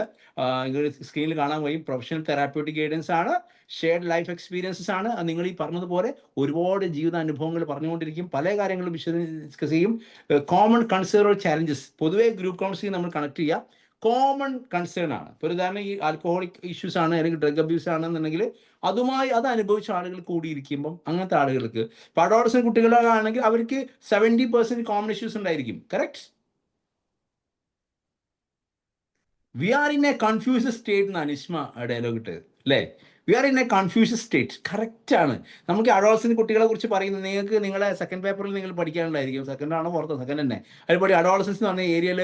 സ്ക്രീനിൽ കാണാൻ കഴിയും. പ്രൊഫഷണൽ തെറാപ്യൂട്ടിക് ഗൈഡൻസ് ആണ്, ഷെയർഡ് ലൈഫ് എക്സ്പീരിയൻസസ് ആണ്. നിങ്ങൾ ഈ പറഞ്ഞതുപോലെ ഒരുപാട് ജീവിത അനുഭവങ്ങൾ പറഞ്ഞുകൊണ്ടിരിക്കും, പല കാര്യങ്ങളും ഡിസ്കസ് ചെയ്യും. കോമൺ കൺസേൺ ഓർ ചാലഞ്ചസ്, പൊതുവേ ഗ്രൂപ്പ് കൗൺസിലിംഗ് നമ്മൾ കണക്ട് ചെയ്യുക കോമൺ കൺസേൺ ആണ്. ഇപ്പോൾ ഉദാഹരണം ഈ ആൽക്കഹോളിക് ഇഷ്യൂസ് ആണ് അല്ലെങ്കിൽ ഡ്രഗ് അബ്യൂസ് ആണെന്നുണ്ടെങ്കിൽ അത് അനുഭവിച്ച ആളുകൾ കൂടിയിരിക്കുമ്പം അങ്ങനത്തെ ആളുകൾക്ക്, ഇപ്പോൾ അഡോളസെന്റ് കുട്ടികളാണെങ്കിൽ അവർക്ക് 70% കോമൺ ഇഷ്യൂസ് ഉണ്ടായിരിക്കും. Correct? We are in a confused state എന്നാണ് നിഷ്മ ഡയലോഗ് ഇട്ടത് അല്ലേ. We are in a confused state. Correct ആണ്. നമുക്ക് അഡോളസെന്റ് കുട്ടികളെ കുറിച്ച് പറയുന്നത് നിങ്ങൾക്ക് നിങ്ങളെ സെക്കൻഡ് പേപ്പറിൽ നിങ്ങൾ പഠിക്കാനുണ്ടായിരിക്കും. സെക്കൻഡ് ആണോ പുറത്തോ? സെക്കൻഡ് തന്നെ. അതിൽപ്പടി അഡോളസൻസ് എന്ന് പറഞ്ഞ ഏരിയയിൽ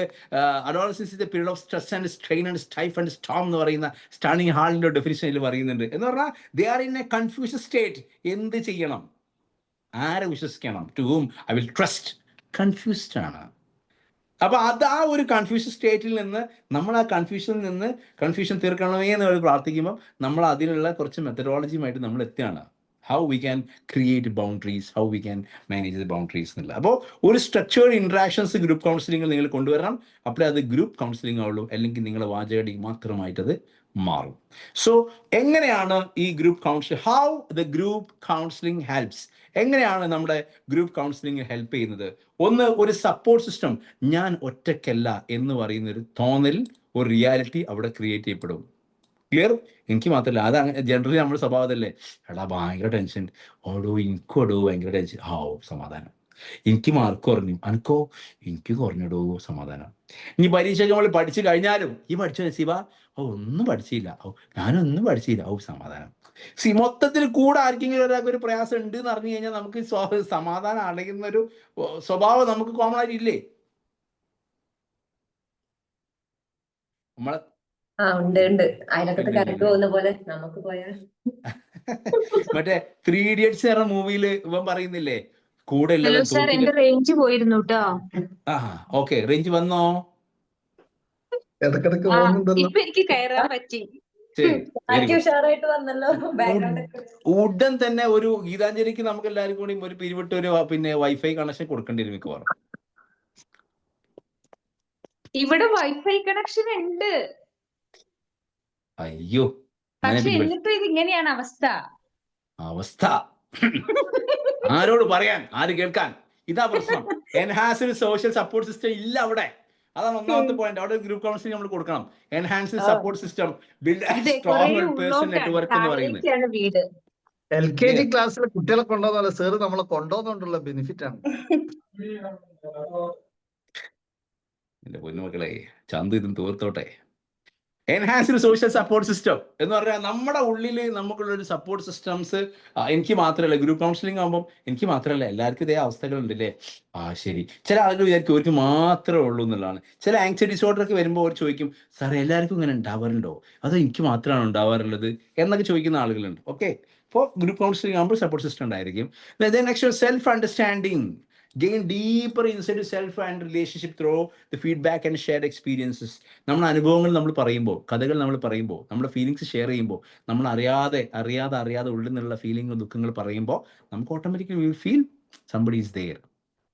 adolescence is the period of stress and strain and strife and storm എന്ന് പറയുന്ന സ്റ്റാണിങ് ഹാളിൻ്റെ ഡെഫിനിഷനിൽ പറയുന്നുണ്ട്. എന്ന് പറഞ്ഞാൽ they are in a confused state. എന്ത് ചെയ്യണം, ആരെ വിശ്വസിക്കണം, to whom I will trust, confused ആണ്. അപ്പൊ ആ ഒരു കൺഫ്യൂഷൻ സ്റ്റേറ്റിൽ നിന്ന് നമ്മൾ ആ കൺഫ്യൂഷൻ തീർക്കണമേ എന്ന് പ്രാർത്ഥിക്കുമ്പോൾ നമ്മൾ അതിനുള്ള കുറച്ച് മെത്തഡോളജിയുമായിട്ട് നമ്മൾ എത്തുകയാണ്. How we can create boundaries, how we can manage the boundaries എന്നുള്ള. അപ്പോൾ ഒരു സ്ട്രക്ചേർഡ് ഇൻട്രാക്ഷൻസ് ഗ്രൂപ്പ് കൗൺസിലിംഗിൽ നിങ്ങൾ കൊണ്ടുവരണം. അപ്പോഴേ അത് ഗ്രൂപ്പ് കൗൺസിലിംഗ് ആവുള്ളൂ, അല്ലെങ്കിൽ നിങ്ങളുടെ വാചകടി മാത്രമായിട്ടത് മാറും. സോ എങ്ങനെയാണ് ഈ group counselling, how the group counselling helps, എങ്ങനെയാണ് നമ്മുടെ ഗ്രൂപ്പ് കൗൺസിലിംഗ് ഹെൽപ്പ് ചെയ്യുന്നത്? ഒന്ന്, ഒരു സപ്പോർട്ട് സിസ്റ്റം. ഞാൻ ഒറ്റയ്ക്കല്ല എന്ന് പറയുന്നൊരു തോന്നൽ, ഒരു റിയാലിറ്റി അവിടെ ക്രിയേറ്റ് ചെയ്യപ്പെടും. ക്ലിയർ? എനിക്ക് മാത്രമല്ല, അത് ജനറലി നമ്മുടെ സ്വഭാവത്തല്ലേ, എടാ ഭയങ്കര ടെൻഷൻ, ഓടോ എനിക്കോടോ ഭയങ്കര ടെൻഷൻ, സമാധാനം. എനിക്ക് മാർക്ക് കുറഞ്ഞു, അനക്കോ എനിക്ക് കുറഞ്ഞിടോ, സമാധാനം. ഇനി പരീക്ഷയ്ക്ക് നമ്മൾ പഠിച്ചു കഴിഞ്ഞാലും ഈ പഠിച്ച ശിവ ഒന്നും പഠിച്ചില്ല, ഞാനൊന്നും പഠിച്ചില്ല, സമാധാനം. മൊത്തത്തിൽ കൂടെ ആർക്കെങ്കിലും ഒരാൾക്ക് ഒരു പ്രയാസം ഉണ്ട് എന്ന് അറിഞ്ഞു കഴിഞ്ഞാൽ നമുക്ക് സമാധാനം അടയുന്ന ഒരു സ്വഭാവം നമുക്ക് കോമൺ ആയിട്ടില്ലേ? നമ്മളെ ഉണ്ട്. അതിനകത്ത് കറണ്ട് പോകുന്ന പോലെ നമുക്ക് പോയാൽ. മറ്റേ 3 Idiots എന്ന മൂവിയിൽ ഇവൻ പറയുന്നില്ലേ, കൂടെ ഹലോ സാർ, എന്റെ റേഞ്ച് പോയിരുന്നു കേട്ടോ. ഓക്കെ, റേഞ്ച് വന്നോ? ഇടക്കിടക്ക് പോകുന്നുണ്ടല്ലോ. ഇപ്പൊ എനിക്ക് കയറാൻ പറ്റി. ഉഷാറായിട്ട് വന്നല്ലോ. ഉടൻ തന്നെ ഒരു ഗീതാഞ്ജലിക്ക് നമുക്ക് എല്ലാവർക്കും കൂടി ഒരു പിരിവിട്ട് ഒരു വൈഫൈ കണക്ഷൻ കൊടുക്കേണ്ടി വരും മിക്കവാറും. ഇവിടെ വൈഫൈ കണക്ഷൻ ഉണ്ട്. അയ്യോ, പക്ഷെ എന്നിട്ടും ഇത് ഇങ്ങനെയാണ് അവസ്ഥ. ആരോട് പറയാൻ, ആര് കേൾക്കാൻ? ഇതാ പ്രശ്നം. എൻഹാൻസ്ഡ് സോഷ്യൽ സപ്പോർട്ട് സിസ്റ്റം ഇല്ല അവിടെ. അതാണ് ഒന്നാമത്തെ പോയിന്റ്. അവിടെ ഗ്രൂപ്പ് കൗൺസിലിംഗ് നമ്മൾ കൊടുക്കണം. Enhanced support system, build strong person network എന്ന് പറയുന്നത്. വീട് LKG ക്ലാസ്സിലെ കുട്ടികളെ കൊണ്ടുപോകുന്ന സാറ് നമ്മളെ കൊണ്ടുപോകുന്നോണ്ടുള്ള ബെനിഫിറ്റ് ആണ്. എന്റെ പൊന്നുമക്കളെ, ചന്ത് ഇതും തോർത്തോട്ടെ. എൻഹാൻസ്ഡ് സോഷ്യൽ സപ്പോർട്ട് സിസ്റ്റം എന്ന് പറഞ്ഞാൽ നമ്മുടെ ഉള്ളിൽ നമുക്കുള്ള ഒരു സപ്പോർട്ട് സിസ്റ്റംസ്. എനിക്ക് മാത്രമല്ല, ഗ്രൂപ്പ് കൗൺസിലിംഗ് ആകുമ്പോൾ എനിക്ക് മാത്രമല്ല, എല്ലാവർക്കും ഇതേ അവസ്ഥകളുണ്ടല്ലേ. ശരി, ചില ആളുകൾ വിചാരിക്കും അവർക്ക് മാത്രമേ ഉള്ളൂ എന്നുള്ളതാണ്. ചില ആങ്സൈറ്റി ഡിസോർഡർ ഒക്കെ വരുമ്പോൾ അവർ ചോദിക്കും, സാർ എല്ലാവർക്കും ഇങ്ങനെ ഉണ്ടാവാറുണ്ടോ, അതോ എനിക്ക് മാത്രമാണ് ഉണ്ടാവാറുള്ളത് എന്നൊക്കെ ചോദിക്കുന്ന ആളുകളുണ്ട്. ഓക്കെ, അപ്പോൾ ഗ്രൂപ്പ് കൗൺസിലിംഗ് ആകുമ്പോൾ സപ്പോർട്ട് സിസ്റ്റം ഉണ്ടായിരിക്കും. Next, self understanding. Gain deeper insight to self and relationship through the feedback and shared experiences. നമ്മുടെ അനുഭവങ്ങൾ നമ്മൾ പറയുമ്പോൾ, കഥകൾ നമ്മൾ പറയുമ്പോൾ, നമ്മുടെ ഫീലിങ്സ് ഷെയർ ചെയ്യുമ്പോൾ, നമ്മൾ അറിയാതെ ഉള്ളിൽ നിന്നുള്ള ഫീലിംഗ് ദുഃഖങ്ങൾ പറയുമ്പോൾ നമുക്ക് automatically will feel somebody is there.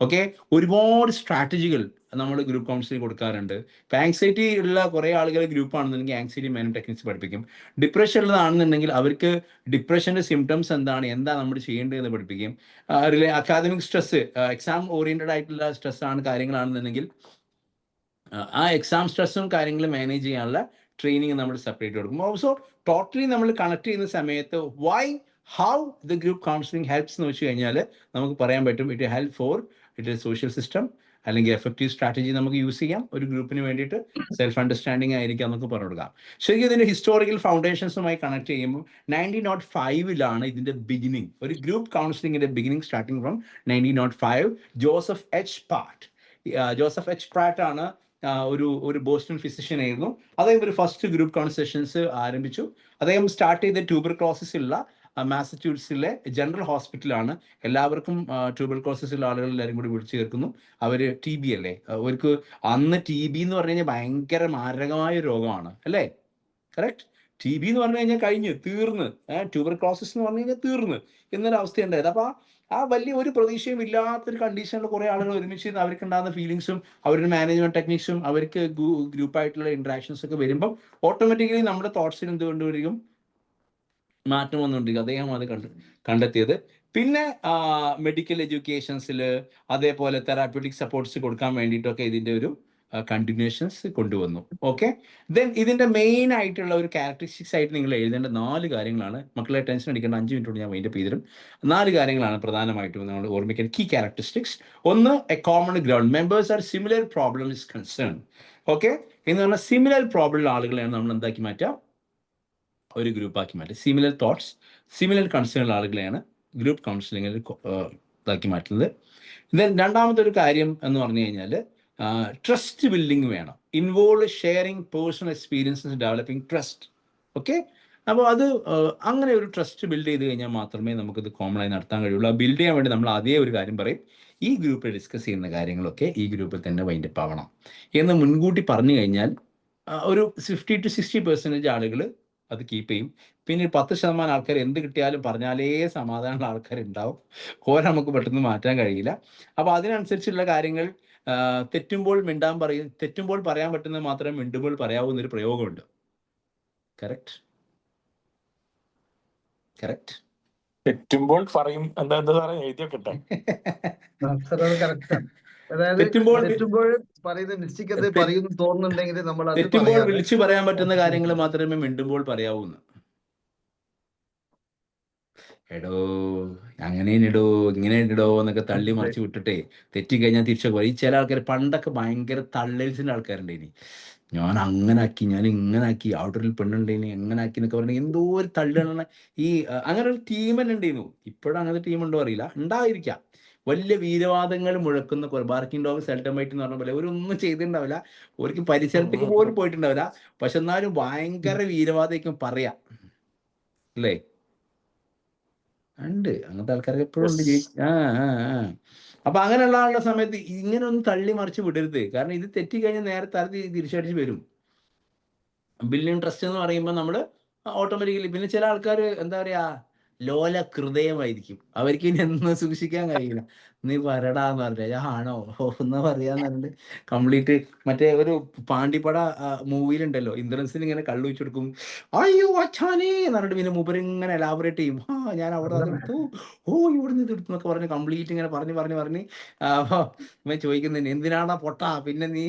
Okay, ഒരുപാട് സ്ട്രാറ്റജികൾ നമ്മൾ ഗ്രൂപ്പ് കൗൺസിലിംഗ് കൊടുക്കാറുണ്ട്. ഇപ്പം ആങ്സൈറ്റി ഉള്ള കുറേ ആളുകൾ ഗ്രൂപ്പ് ആണെന്നുണ്ടെങ്കിൽ ആങ്സൈറ്റി മാനേജ്മെന്റ് ടെക്നിക്സ് പഠിപ്പിക്കും. ഡിപ്രഷൻ ഉള്ളതാണെന്നുണ്ടെങ്കിൽ അവർക്ക് ഡിപ്രഷൻ്റെ സിംറ്റംസ് എന്താണ് നമ്മൾ ചെയ്യേണ്ടതെന്ന് പഠിപ്പിക്കും. അക്കാദമിക് സ്ട്രെസ്, എക്സാം ഓറിയന്റഡ് ആയിട്ടുള്ള സ്ട്രെസ്സാണ് കാര്യങ്ങളാണെന്നുണ്ടെങ്കിൽ ആ എക്സാം സ്ട്രെസ്സും കാര്യങ്ങളും മാനേജ് ചെയ്യാനുള്ള ട്രെയിനിങ് നമ്മൾ സെപ്പറേറ്റ് കൊടുക്കും. ഓൾസോ ടോട്ടലി നമ്മൾ കണക്ട് ചെയ്യുന്ന സമയത്ത് how the group counselling helps എന്ന് വെച്ച് കഴിഞ്ഞാൽ നമുക്ക് പറയാൻ പറ്റും, it help for it social system, അല്ലെങ്കിൽ എഫക്റ്റീവ് സ്ട്രാറ്റജി നമുക്ക് യൂസ് ചെയ്യാം ഒരു ഗ്രൂപ്പിന് വേണ്ടിയിട്ട്. സെൽഫ് അണ്ടർസ്റ്റാൻഡിങ് ആയിരിക്കാം നമുക്ക് പറഞ്ഞു കൊടുക്കാം. ശരിക്കും ഇതിൻ്റെ ഹിസ്റ്റോറിക്കൽ ഫൗണ്ടേഷൻസുമായി കണക്ട് ചെയ്യുമ്പോൾ 1905 ഇതിൻ്റെ ബിഗിനിങ്. ഒരു ഗ്രൂപ്പ് കൗൺസിലിംഗിൻ്റെ beginning starting from 1905. Joseph H Pratt ആണ് ഒരു ബോസ്റ്റൺ ഫിസിഷ്യൻ ആയിരുന്നു. അദ്ദേഹം ഒരു ഫസ്റ്റ് ഗ്രൂപ്പ് കൗൺസിലേഷൻസ് ആരംഭിച്ചു. അദ്ദേഹം സ്റ്റാർട്ട് ചെയ്ത ട്യൂബർക്ലോസിസ് ഉള്ള മാസച്യൂട്ട്സിലെ ജനറൽ ഹോസ്പിറ്റലാണ്. എല്ലാവർക്കും ട്യൂബർക്ലോസിസ് ഉള്ള ആളുകൾ എല്ലാവരും കൂടി വിളിച്ചു ചേർക്കുന്നു. അവർ TB അല്ലേ, അവർക്ക് അന്ന് TB എന്ന് പറഞ്ഞു കഴിഞ്ഞാൽ ഭയങ്കര മാരകമായ രോഗമാണ് അല്ലേ? കറക്റ്റ്. TB എന്ന് പറഞ്ഞു കഴിഞ്ഞാൽ തീർന്ന്, ട്യൂബർക്ലോസിസ് എന്ന് പറഞ്ഞു കഴിഞ്ഞാൽ തീർന്ന് എന്നൊരവസ്ഥയുണ്ടായത്. അപ്പോൾ ആ വലിയ ഒരു പ്രതീക്ഷയും ഇല്ലാത്തൊരു കണ്ടീഷനിൽ കുറേ ആളുകൾ ഒരുമിച്ച് അവർക്ക് ഉണ്ടാകുന്ന ഫീലിങ്സും അവരുടെ മാനേജ്മെന്റ് ടെക്നിക്സും അവർക്ക് ഗ്രൂപ്പായിട്ടുള്ള ഇന്ററാക്ഷൻസ് ഒക്കെ വരുമ്പോൾ ഓട്ടോമാറ്റിക്കലി നമ്മുടെ തോട്ട്സിന് എന്തുകൊണ്ടുവരികയും മാറ്റം വന്നുകൊണ്ടിരിക്കും. അദ്ദേഹം അത് കണ്ടെത്തിയത്. പിന്നെ മെഡിക്കൽ എഡ്യൂക്കേഷൻസിൽ അതേപോലെ തെറാപ്യൂട്ടിക് സപ്പോർട്ട്സ് കൊടുക്കാൻ വേണ്ടിയിട്ടൊക്കെ ഇതിൻ്റെ ഒരു കണ്ടിന്യൂഷൻസ് കൊണ്ടുവന്നു. ഓക്കെ, ദെൻ ഇതിൻ്റെ മെയിൻ ആയിട്ടുള്ള ഒരു ക്യാരക്ടറിസ്റ്റിക്സ് ആയിട്ട് നിങ്ങൾ എഴുതേണ്ട 4 കാര്യങ്ങളാണ്. മക്കളെ ടെൻഷൻ അടിക്കേണ്ട, 5 മിനിറ്റ് കൊണ്ട് ഞാൻ വൈൻഡപ്പ് ചെയ്തിരും. 4 കാര്യങ്ങളാണ് പ്രധാനമായിട്ടും നമ്മൾ ഓർമ്മിക്കേണ്ട കീ ക്യാരക്ടറിസ്റ്റിക്സ്. ഒന്ന്, A common ground, members are similar problem is concern. Okay, എന്ന് പറഞ്ഞാൽ സിമിലർ പ്രോബ്ലം ആളുകളെയാണ് നമ്മൾ എന്താക്കി മാറ്റാം, ഒരു ഗ്രൂപ്പാക്കി മാറ്റുക. സിമിലർ തോട്ട്സ്, സിമിലർ കൺസേൺ ആളുകളെയാണ് ഗ്രൂപ്പ് കൗൺസിലിങ്ങിൽ ഇതാക്കി മാറ്റുന്നത്. ദെൻ രണ്ടാമത്തെ ഒരു കാര്യം എന്ന് പറഞ്ഞു കഴിഞ്ഞാൽ ട്രസ്റ്റ് ബിൽഡിംഗ് വേണം. Involve sharing personal experiences, developing trust. Okay, അപ്പോൾ അത് അങ്ങനെ ഒരു ട്രസ്റ്റ് ബിൽഡ് ചെയ്ത് കഴിഞ്ഞാൽ മാത്രമേ നമുക്കിത് കോമൺ ആയി നടത്താൻ കഴിയുള്ളൂ. ആ ബിൽഡ് ചെയ്യാൻ വേണ്ടി നമ്മൾ അതേ ഒരു കാര്യം പറയും, ഈ ഗ്രൂപ്പിൽ ഡിസ്കസ് ചെയ്യുന്ന കാര്യങ്ങളൊക്കെ ഈ ഗ്രൂപ്പിൽ തന്നെ വൈൻഡപ്പ് ആവണം എന്ന് മുൻകൂട്ടി പറഞ്ഞു കഴിഞ്ഞാൽ ഒരു 50 to 60% ആളുകൾ അത് കീപ്പ് ചെയ്യും. പിന്നെ 10% ആൾക്കാർ എന്ത് കിട്ടിയാലും പറഞ്ഞാലേ സമാധാനമുള്ള ആൾക്കാരുണ്ടാവും. നമുക്ക് പെട്ടെന്ന് മാറ്റാൻ കഴിയില്ല. അപ്പോൾ അതിനനുസരിച്ചുള്ള കാര്യങ്ങൾ തെറ്റുമ്പോൾ പറയാൻ പറ്റുന്നത് മാത്രമേ മിണ്ടുമ്പോൾ പറയാവൂ എന്നൊരു പ്രയോഗമുണ്ട്. കറക്റ്റ്. തെറ്റുമ്പോൾ പറയും. എന്താ സാറേ എഴുതി വെക്കട്ടെ? അതായത് തെറ്റുമ്പോൾ തെറ്റുമ്പോൾ പറയുന്നത് മിസ്റ്റേക്ക് പറയുന്നു തോന്നുന്നുണ്ടെങ്കിൽ നമ്മൾ അത് തെറ്റുമ്പോൾ പറയാതെ വിളിച്ചു പറയാൻ പറ്റുന്ന കാര്യങ്ങൾ മാത്രമേ മിണ്ടുമ്പോൾ പറയാവൂന്ന്. എടോ അങ്ങനെയിടോ ഇങ്ങനെയിടോ എന്നൊക്കെ തള്ളി മറിച്ച് വിട്ടിട്ടേ തെറ്റിക്കഴിഞ്ഞാൽ തിരിച്ചു പോയി. ഈ ചില ആൾക്കാർ പണ്ടൊക്കെ ഭയങ്കര തള്ളൽസിന്റെ ആൾക്കാരുണ്ട്. ഇനി ഞാൻ അങ്ങനെ ആക്കി, ഞാൻ ഇങ്ങനെ ആക്കി, ഔട്ടറിൽ പെണ്ണുണ്ടേനി എങ്ങനെ ആക്കി എന്നൊക്കെ പറഞ്ഞാൽ എന്തോ ഒരു തള്ളുകളാണ്. ഈ അങ്ങനെ ഒരു ടീം തന്നെ ഉണ്ടായിരുന്നു. ഇപ്പോഴും അങ്ങനത്തെ ടീം ഉണ്ടോ അറിയില്ല, ഉണ്ടായിരിക്കാം. വലിയ വീരവാദങ്ങൾ മുഴക്കുന്ന ബാർക്കിംഗ് ഡോഗ് സെൽട്ടം വൈറ്റ് എന്ന് പറഞ്ഞ പോലെ ഒരൊന്നും ചെയ്തിട്ടുണ്ടാവില്ല, ഒരിക്കലും പരിസരത്തേക്ക് പോലും പോയിട്ടുണ്ടാവില്ല. പക്ഷെ എന്നാലും ഭയങ്കര വീരവാദം പറയാം അല്ലേ? ഉണ്ട് അങ്ങനത്തെ ആൾക്കാരൊക്കെ എപ്പോഴും ഉണ്ട്. അപ്പൊ അങ്ങനെയുള്ള ആളുടെ സമയത്ത് ഇങ്ങനെ ഒന്നും തള്ളി മറിച്ച് വിടരുത്. കാരണം ഇത് തെറ്റിക്കഴിഞ്ഞാൽ നേരെ തരത്തി തിരിച്ചടിച്ച് വരും. ബില്യൺ ട്രസ്റ്റ് എന്ന് പറയുമ്പോൾ നമ്മൾ ഓട്ടോമാറ്റിക്കലി, പിന്നെ ചില ആൾക്കാർ എന്താ പറയാ ലോല ഹൃദയമായിരിക്കും, അവർക്ക് ഇനി എന്ന് സൂക്ഷിക്കാൻ കഴിയില്ല. നീ വരടാന്ന് പറഞ്ഞ ആണോ എന്ന് പറയാന്ന് പറഞ്ഞിട്ട് കംപ്ലീറ്റ് മറ്റേ ഒരു പാണ്ടിപ്പട മൂവിയിലുണ്ടല്ലോ, ഇന്ദ്രൻസിന് ഇങ്ങനെ കള്ളു വെച്ച് കൊടുക്കും, അയ്യോ അച്ഛാനേ എന്ന് പറഞ്ഞിട്ട് പിന്നെ മൂപ്പര് ഇങ്ങനെ എലാബറേറ്റ് ചെയ്യും, ഞാൻ അവിടെ അതെടുത്തു, ഇവിടുന്ന് ഇത് എടുത്തു എന്നൊക്കെ പറഞ്ഞ് കംപ്ലീറ്റ് ഇങ്ങനെ പറഞ്ഞ് ഇവൻ ചോദിക്കുന്നുണ്ട് എന്തിനാണാ പൊട്ടാ പിന്നെ നീ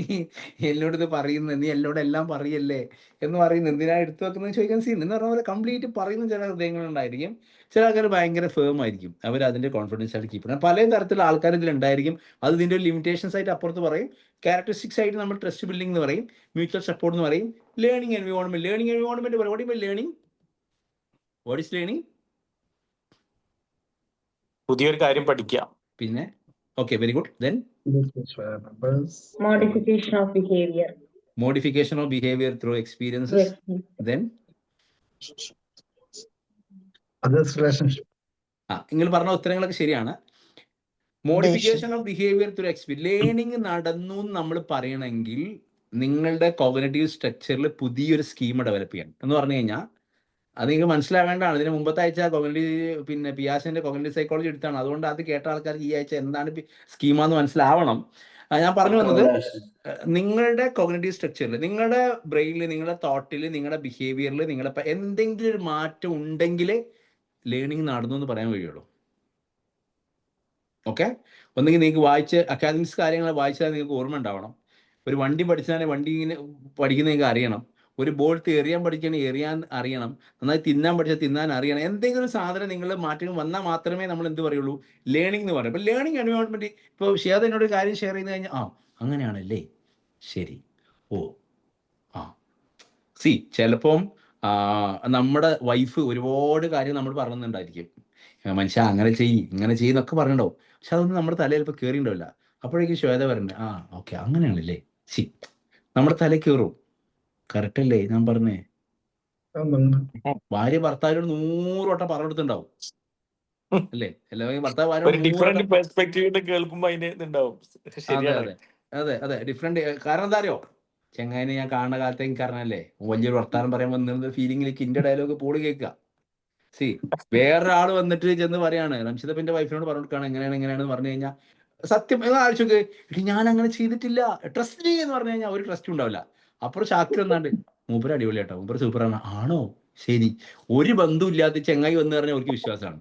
എന്നോട് ഇത് പറയുന്നത്, നീ എന്നോട് എല്ലാം പറയല്ലേ എന്ന് പറയുന്നത്, എന്തിനാ എടുത്തു വെക്കുന്നത് ചോദിക്കാൻ സീൻ എന്ന് പറഞ്ഞ പോലെ കംപ്ലീറ്റ് പറയുന്ന ചില ഹൃദയങ്ങളുണ്ടായിരിക്കും. ചില ആൾക്കാർ ഭയങ്കര ഫേം ആയിരിക്കും, അവർ അതിന്റെ കോൺഫിഡൻസ് ആയിട്ട് കീപ്പ് ചെയ്യണം. പല തരത്തിലുള്ള ആൾക്കാർ ഇതിലുണ്ടായിരിക്കും. അത് ഇതിന്റെ ഒരു ലിമിറ്റേഷൻസ് ആയിട്ട് അപ്പുറത്ത് പറയും. ക്യാരക്ടറിസ്റ്റിക്സ് ആയിട്ട് നമ്മൾ ട്രസ്റ്റ് ബിൽഡിംഗ് എന്ന് പറയും, മ്യൂച്വൽ സപ്പോർട്ട് എന്ന് പറയും, learning environment. What is learning? പുതിയൊരു കാര്യം പഠിക്കുക. പിന്നെ okay, very good. Then modification of behavior through experiences. Then others relationship. നിങ്ങൾ പറഞ്ഞ ഉത്തരങ്ങളൊക്കെ ശരിയാണ്. Modification of behaviour through experience. Learning നടന്നു നമ്മൾ പറയണമെങ്കിൽ നിങ്ങളുടെ കോഗ്നിറ്റീവ് സ്ട്രക്ചറിൽ പുതിയൊരു സ്കീം ഡെവലപ്പ് ചെയ്യണം എന്ന് പറഞ്ഞു കഴിഞ്ഞാൽ അത് നിങ്ങൾക്ക് മനസ്സിലാവേണ്ടതാണ്. ഇതിന് മുമ്പത്തെ ആഴ്ച പിന്നെ പിയാസിന്റെ കോഗ്നിറ്റീവ് സൈക്കോളജി എടുത്താണ്. അതുകൊണ്ട് അത് കേട്ട ആൾക്കാർക്ക് ഈ ആഴ്ച എന്താണ് സ്കീമാന്ന് മനസ്സിലാവണം. ഞാൻ പറഞ്ഞു വന്നത്, നിങ്ങളുടെ കോഗ്നിറ്റീവ് സ്ട്രക്ചറിൽ, നിങ്ങളുടെ ബ്രെയിനിൽ, നിങ്ങളുടെ തോട്ടിൽ, നിങ്ങളുടെ ബിഹേവിയറിൽ നിങ്ങളുടെ എന്തെങ്കിലും ഒരു മാറ്റം ഉണ്ടെങ്കിൽ ലേണിംഗ് നടന്നു എന്ന് പറയാൻ കഴിയുള്ളൂ. ഓക്കെ, ഒന്നെങ്കിൽ നിങ്ങൾക്ക് അക്കാദമിക്സ് കാര്യങ്ങൾ വായിച്ചാൽ നിങ്ങൾക്ക് ഓർമ്മ ഉണ്ടാവണം. ഒരു വണ്ടി പഠിച്ചാൽ വണ്ടി ഇങ്ങനെ പഠിക്കുന്ന നിങ്ങൾക്ക് അറിയണം. ഒരു ബോൾ എറിയാൻ പഠിക്കുകയാണെങ്കിൽ എറിയാൻ അറിയണം. നന്നായി തിന്നാൻ പഠിച്ചാൽ തിന്നാൻ അറിയണം. എന്തെങ്കിലും ഒരു സാധനം നിങ്ങൾ മാറ്റങ്ങൾ വന്നാൽ മാത്രമേ നമ്മൾ എന്ത് പറയുള്ളൂ, ലേണിംഗ് എന്ന് പറയും. അപ്പോൾ ലേണിംഗ് എൻവയോൺമെന്റ്, ഇപ്പോൾ ഷിയാദ് എന്നോട് ഒരു കാര്യം ഷെയർ ചെയ്ത് കഴിഞ്ഞാൽ അങ്ങനെയാണല്ലേ, ശരി, ചിലപ്പം നമ്മുടെ വൈഫ് ഒരുപാട് കാര്യം നമ്മൾ പറയുന്നുണ്ടായിരിക്കും, മനുഷ്യ അങ്ങനെ ചെയ്യും ഇങ്ങനെ ചെയ്യുന്നൊക്കെ പറഞ്ഞിട്ടുണ്ടാവും. പക്ഷെ അതൊന്നും നമ്മുടെ തലയിൽ ഇപ്പോൾ കയറിയിട്ടുണ്ടാവില്ല. അപ്പോഴേക്കും ശ്വേത പറയുന്നത് ഓക്കെ അങ്ങനെയാണല്ലേ, നമ്മുടെ തലയിൽ കയറും. കറക്റ്റ് അല്ലേ ഞാൻ പറഞ്ഞേ? ഭാര്യ ഭർത്താവിനോട് 100 വട്ടം പറഞ്ഞെടുത്തുണ്ടാവും അല്ലേ? അല്ലെങ്കിൽ ഭർത്താവ് അതെ ഡിഫറെന്റ്. കാരണം എന്താ അറിയോ, ചെങ്ങായിനെ ഞാൻ കാണുന്ന കാലത്തെ എനിക്ക് അറിഞ്ഞല്ലേ, വലിയൊരു വർത്താനം പറയാൻ വന്നിരുന്ന ഫീലിംഗിലേക്ക് ഇന്റെ ഡയലോഗ് പോള് കേൾക്കുക. വേറൊരാള് വന്നിട്ട് ചെന്ന് പറയാണ്, റംഷിദപ്പിന്റെ വൈഫിനോട് പറഞ്ഞു കൊടുക്കുകയാണ് എങ്ങനെയാണെന്ന് പറഞ്ഞു കഴിഞ്ഞാൽ സത്യം ആലോചിച്ചോക്ക്, ഞാൻ അങ്ങനെ ചെയ്തിട്ടില്ല, ട്രസ്റ്റ് എന്ന് പറഞ്ഞു കഴിഞ്ഞാൽ ഒരു ട്രസ്റ്റ് ഉണ്ടാവില്ല. അപ്പുറം ഷാക്കിർ വന്നാണ്ട് മൂപ്പര് അടിപൊളിയാട്ടോ, മൂപ്പര് സൂപ്പറാണ്, ആണോ ശരി, ഒരു ബന്ധവും ഇല്ലാത്ത ചെങ്ങായി വന്ന് പറഞ്ഞാൽ അവർക്ക് വിശ്വാസമാണ്.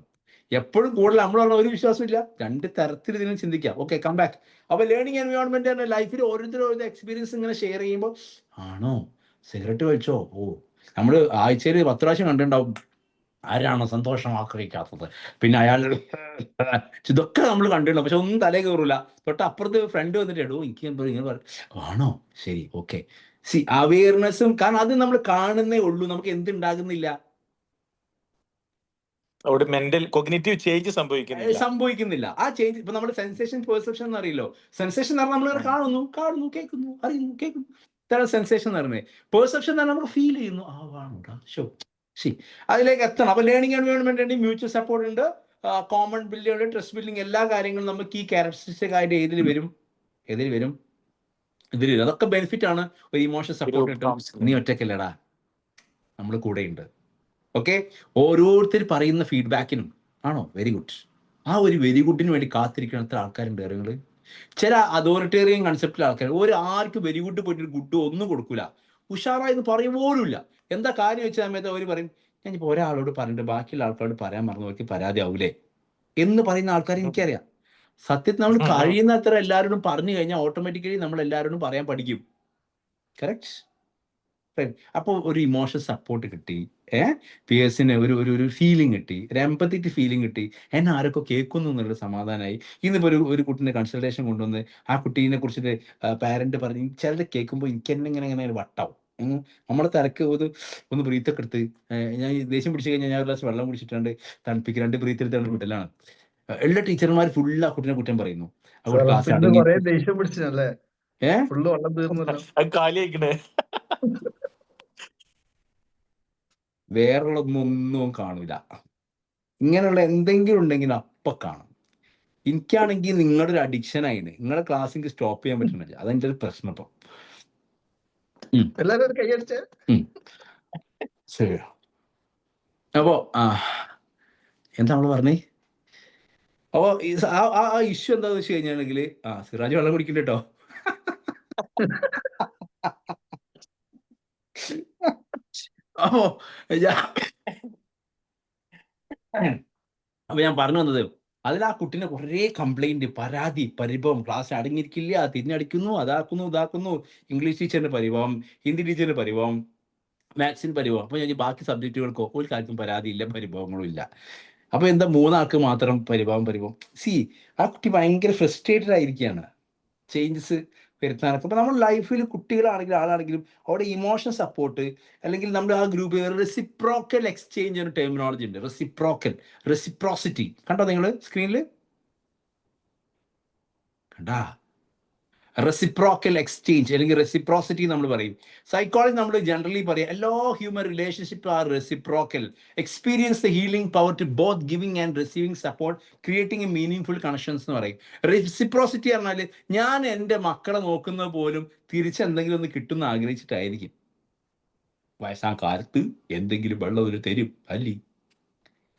എപ്പോഴും കൂടുതൽ നമ്മൾ പറഞ്ഞ ഒരു വിശ്വാസം ഇല്ല. രണ്ട് തരത്തിൽ ഇതിനും ചിന്തിക്കാം. Okay, come back. അപ്പൊ ലേണിംഗ് എൻവയോൺമെന്റ് ലൈഫിൽ ഓരോരുത്തരും എക്സ്പീരിയൻസ് ഇങ്ങനെ ഷെയർ ചെയ്യുമ്പോൾ, ആണോ സിഗരറ്റ് വലിച്ചോ, നമ്മൾ ആഴ്ചയിൽ 10 പ്രാവശ്യം കണ്ടിട്ടുണ്ടാവും ആരാണോ സന്തോഷം ആഗ്രഹിക്കാത്തത്, പിന്നെ അയാൾ ഇതൊക്കെ നമ്മൾ കണ്ടിട്ടുണ്ടാവും. പക്ഷെ ഒന്നും തലേ കയറൂല. തൊട്ടപ്പുറത്ത് ഫ്രണ്ട് വന്നിട്ട് എനിക്ക് ഇങ്ങനെ പറയും, ആണോ ശരി, ഓക്കെ. അവയർനെസ്സും, കാരണം അത് നമ്മൾ കാണുന്നേ ഉള്ളൂ, നമുക്ക് എന്തുണ്ടാകുന്നില്ല, അവിടെ മെന്റൽ കോഗ്നിറ്റീവ് ചേഞ്ച് സംഭവിക്കുന്നില്ല. ആ ചേഞ്ച് ഇപ്പൊ നമ്മുടെ സെൻസേഷൻ പെർസെപ്ഷൻ എന്ന് അറിയില്ലോ. സെൻസേഷൻ എന്ന് പറഞ്ഞാൽ നമ്മൾ കാണുന്നു കേൾക്കുന്നു അറിയുന്നു കേൾക്കുന്നു, ഇതാണ് സെൻസേഷൻ എന്ന് പറയുന്നത്. പെർസെപ്ഷൻ എന്ന് പറഞ്ഞാൽ നമുക്ക് ഫീൽ ചെയ്യുന്നു, അതിലേക്ക് എത്തണം. അപ്പൊ ലേണിംഗ് എൻവയോൺമെന്റ് ഉണ്ട്, മ്യൂച്വൽ സപ്പോർട്ട് ഉണ്ട്, കോമൺ ബിൽഡിംഗ് ഉണ്ട്, ട്രസ്റ്റ് ബിൽഡിംഗ്, എല്ലാ കാര്യങ്ങളും നമുക്ക് ഈ ക്യാരക്ടറിസ്റ്റിക് ആയിട്ട് ഇതിൽ വരും. അതൊക്കെ ബെനിഫിറ്റ് ആണ്. ഒരു ഇമോഷണൽ സപ്പോർട്ട് കിട്ടും. നീ ഒറ്റയ്ക്കല്ലടാ, നമ്മൾ കൂടെ ഉണ്ട്. ഓക്കെ, ഓരോരുത്തർ പറയുന്ന ഫീഡ്ബാക്കിനും വെരി ഗുഡ്, ആ ഒരു വെരി ഗുഡിന് വേണ്ടി കാത്തിരിക്കുന്ന എത്ര ആൾക്കാരുണ്ട് അറിയുന്നത്. ചില അതോറിറ്റേറിയൻ കൺസെപ്റ്റിലെ ആൾക്കാർ ആർക്കും വെരി ഗുഡ് പോയിട്ട് ഒരു ഗുഡ് ഒന്നും കൊടുക്കൂല, ഉഷാറായെന്ന് പറയും പോലും ഇല്ല. എന്താ കാര്യം വെച്ച സമയത്ത് അവർ പറയും, ഞാനിപ്പോൾ ഒരാളോട് പറഞ്ഞിട്ട് ബാക്കിയുള്ള ആൾക്കാരോട് പറയാൻ മറന്നവർക്ക് പരാതി ആവൂലേ എന്ന് പറയുന്ന ആൾക്കാർ എനിക്കറിയാം. സത്യത്തിൽ നമ്മൾ കഴിയുന്ന അത്ര എല്ലാവരോടും പറഞ്ഞു കഴിഞ്ഞാൽ ഓട്ടോമാറ്റിക്കലി നമ്മൾ എല്ലാവരോടും പറയാൻ പഠിക്കും. കറക്റ്റ്. അപ്പോൾ ഒരു ഇമോഷണൽ സപ്പോർട്ട് കിട്ടി, പിയേഴ്സിന് ഒരു ഒരു ഒരു ഫീലിംഗ് കിട്ടി, ഒരു എമ്പത്തിക്ക് ഫീലിംഗ് കിട്ടി, എന്നെ ആരൊക്കെ കേൾക്കുന്നു എന്നുള്ള സമാധാനമായി. ഇന്നിപ്പോൾ ഒരു കുട്ടീനെ കൺസൾട്ടേഷൻ കൊണ്ടുവന്ന് ആ കുട്ടീനെ കുറിച്ചിട്ട് പാരന്റ് പറഞ്ഞ് ചിലത് കേൾക്കുമ്പോൾ എനിക്ക് തന്നെ ഇങ്ങനെ വട്ടാവും. നമ്മുടെ തലക്ക് ഒന്ന് ബ്രീത്തൊക്കെ എടുത്ത്, ഞാൻ ദേഷ്യം പിടിച്ചു കഴിഞ്ഞാൽ ഞാൻ ഒരു ഗ്ലാസ് വെള്ളം കുടിച്ചിട്ടുണ്ട് തണുപ്പിക്ക് 2 ബ്രീത്ത് എടുത്താണ് വിടലാണ്. എല്ലാ ടീച്ചർമാർ ഫുള്ള് ആ കുട്ടീനെ കുറ്റം പറയുന്നു. അവിടെ ക്ലാസ് അടങ്ങി ദേഷ്യം പിടിച്ചല്ലേ, ഫുള്ള് വെള്ളം തീർന്നല്ലോ. കാലിയാക്കണേ. വേറുള്ളതൊന്നും കാണില്ല. ഇങ്ങനെയുള്ള എന്തെങ്കിലും ഉണ്ടെങ്കിൽ അപ്പം കാണും. എനിക്കാണെങ്കിൽ നിങ്ങളുടെ ഒരു അഡിക്ഷൻ ആയിരുന്നു. നിങ്ങളുടെ ക്ലാസ് എനിക്ക് സ്റ്റോപ്പ് ചെയ്യാൻ പറ്റുന്നില്ല. അതെന്റെ ഒരു പ്രശ്നം. ഇപ്പം എല്ലാരും കൈയടിച്ചേ. ശരി. അപ്പോ എന്താ നമ്മള് പറഞ്ഞേ? അപ്പോ ആ ഇഷ്യൂ എന്താന്ന് വെച്ച് കഴിഞ്ഞാണെങ്കിൽ സിറാജ് വെള്ളം കുടിക്കണ്ട കേട്ടോ. അപ്പോ ഞാൻ പറഞ്ഞു വന്നത്, അതിൽ ആ കുട്ടീനെ കുറേ കംപ്ലൈന്റ്, പരാതി, പരിഭവം, ക്ലാസ് അടങ്ങിയിരിക്കില്ല, തിരിഞ്ഞടിക്കുന്നു, അതാക്കുന്നു, ഇതാക്കുന്നു, ഇംഗ്ലീഷ് ടീച്ചറിന്റെ പരിഭവം, ഹിന്ദി ടീച്ചറിന്റെ പരിഭവം, മാത്സിന് പരിഭവം. അപ്പൊ ഞാൻ ബാക്കി സബ്ജക്റ്റുകൾക്കോ ഒരു കാര്യത്തിനും പരാതിയില്ല, പരിഭവങ്ങളും ഇല്ല. അപ്പൊ എന്താ 3 ആൾക്ക് മാത്രം പരിഭവം. ആ കുട്ടി ഭയങ്കര ഫ്രസ്ട്രേറ്റഡ് ആയിരിക്കുകയാണ് ചേഞ്ചസ് വരുത്താനൊക്കെ. അപ്പൊ നമ്മുടെ ലൈഫിൽ കുട്ടികളാണെങ്കിലും ആളാണെങ്കിലും അവിടെ ഇമോഷണൽ സപ്പോർട്ട്, അല്ലെങ്കിൽ നമ്മുടെ ആ ഗ്രൂപ്പ് റെസിപ്രോക്കൽ എക്സ്ചേഞ്ച് എന്ന ടെർമിനോളജി ഉണ്ട്. റെസിപ്രോസിറ്റി കണ്ടോ നിങ്ങൾ സ്ക്രീനിൽ? കണ്ടാ? റെസിപ്രോക്കൽ എക്സ്ചേഞ്ച് അല്ലെങ്കിൽ റെസിപ്രോസിറ്റി നമ്മൾ പറയും. സൈക്കോളജി നമ്മൾ ജനറലി പറയും എല്ലാ human relationship are reciprocal, experience the healing power to both giving and receiving support, creating a meaningful connections എന്ന് പറയും. റെസിപ്രോസിറ്റി പറഞ്ഞാൽ ഞാൻ എൻ്റെ മക്കളെ നോക്കുന്നത് പോലും തിരിച്ചെന്തെങ്കിലും ഒന്ന് കിട്ടുമെന്ന് ആഗ്രഹിച്ചിട്ടായിരിക്കും. വയസ്സാം കാലത്ത് എന്തെങ്കിലും വെള്ളം ഒരു തരും അല്ലേ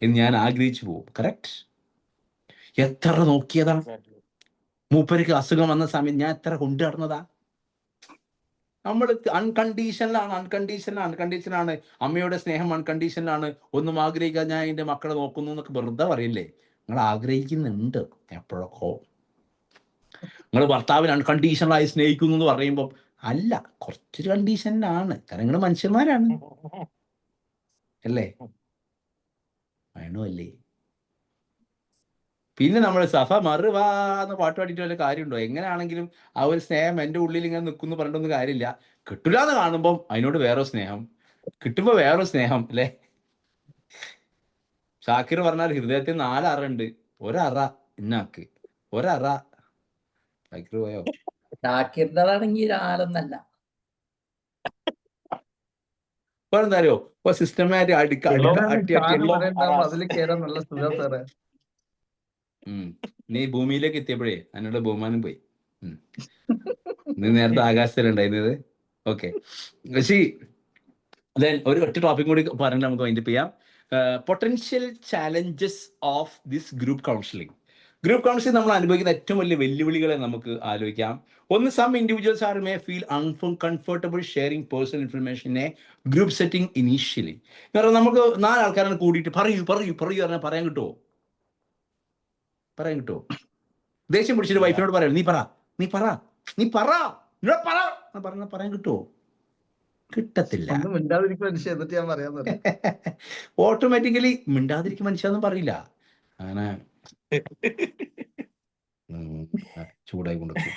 എന്ന് ഞാൻ ആഗ്രഹിച്ചു പോകും. കറക്റ്റ്. എത്ര നോക്കിയതാണ് മൂപ്പർക്ക് അസുഖം വന്ന സമയം ഞാൻ എത്ര കൊണ്ടു നടന്നതാ. നമ്മൾ അൺകണ്ടീഷനാണ്. അമ്മയുടെ സ്നേഹം അൺകണ്ടീഷനാണ്. ഒന്നും ആഗ്രഹിക്കാൻ ഞാൻ എൻ്റെ മക്കളെ നോക്കുന്നു എന്നൊക്കെ വെറുതെ പറയില്ലേ. നിങ്ങൾ ആഗ്രഹിക്കുന്നുണ്ട് എപ്പോഴൊക്കെ. നിങ്ങൾ ഭർത്താവിന് അൺകണ്ടീഷണലായി സ്നേഹിക്കുന്നു എന്ന് പറയുമ്പോൾ അല്ല, കുറച്ചൊരു കണ്ടീഷനിലാണ്. കാരണം നിങ്ങൾ മനുഷ്യന്മാരാണ് അല്ലേ? വേണോ അല്ലേ? പിന്നെ നമ്മൾ സഫ മറുവാന്ന് പാട്ട് പാടിയിട്ട് വല്ല കാര്യമുണ്ടോ? എങ്ങനെയാണെങ്കിലും ആ ഒരു സ്നേഹം എൻ്റെ ഉള്ളിൽ ഇങ്ങനെ നിൽക്കുന്നു പറഞ്ഞിട്ടൊന്നും കാര്യമില്ല. കിട്ടില്ല എന്ന് കാണുമ്പം അതിനോട് വേറെ സ്നേഹം, കിട്ടുമ്പോൾ വേറെ സ്നേഹം അല്ലേ? ഷാക്കിർ പറഞ്ഞാൽ ഹൃദയത്തിൽ 4 അറയുണ്ട്, ഒരറ ഇന്നാക്ക്, ഒരറ. ഷാക്കിർ പോയോ? ഷാക്കിറിൻ്റെതാണെങ്കിൽ ആളൊന്നല്ല. ഇപ്പൊ എന്താ അറിയോ, ഇപ്പൊ സിസ്റ്റമായിട്ട് അതിൽ കയറാൻ നല്ല സുഖം സാറേ. നീ ഭൂമിയിലേക്ക് എത്തിയപ്പോഴേ അതിനുള്ള ബഹുമാനം പോയി. നീ നേരത്തെ ആകാശത്തിലുണ്ടായിരുന്നത്. ഓക്കെ, ഒരു ഒറ്റ ടോപ്പിക് കൂടി പറഞ്ഞ് നമുക്ക് വൈൻഡപ്പ് ചെയ്യാം. Potential challenges of this group counselling. Group counselling നമ്മൾ അനുഭവിക്കുന്ന ഏറ്റവും വലിയ വെല്ലുവിളികളെ നമുക്ക് ആലോചിക്കാം. ഒന്ന്, some individuals are may feel uncomfortable sharing personal information in a group setting initially. കാരണം നമുക്ക് 4 ആൾക്കാരാണ് കൂടിയിട്ട് പറയൂ പറഞ്ഞാൽ പറയാൻ കിട്ടുമോ? ദേഷ്യം പിടിച്ചിട്ട് വൈഫിനോട് പറയാം നീ പറ പറയാൻ കിട്ടുമോ? കിട്ടത്തില്ല. ഓട്ടോമാറ്റിക്കലി മിണ്ടാതിരിക്കും മനുഷ്യന്നും പറയില്ല. അങ്ങനെ ചൂടായി കൊണ്ടെത്തും.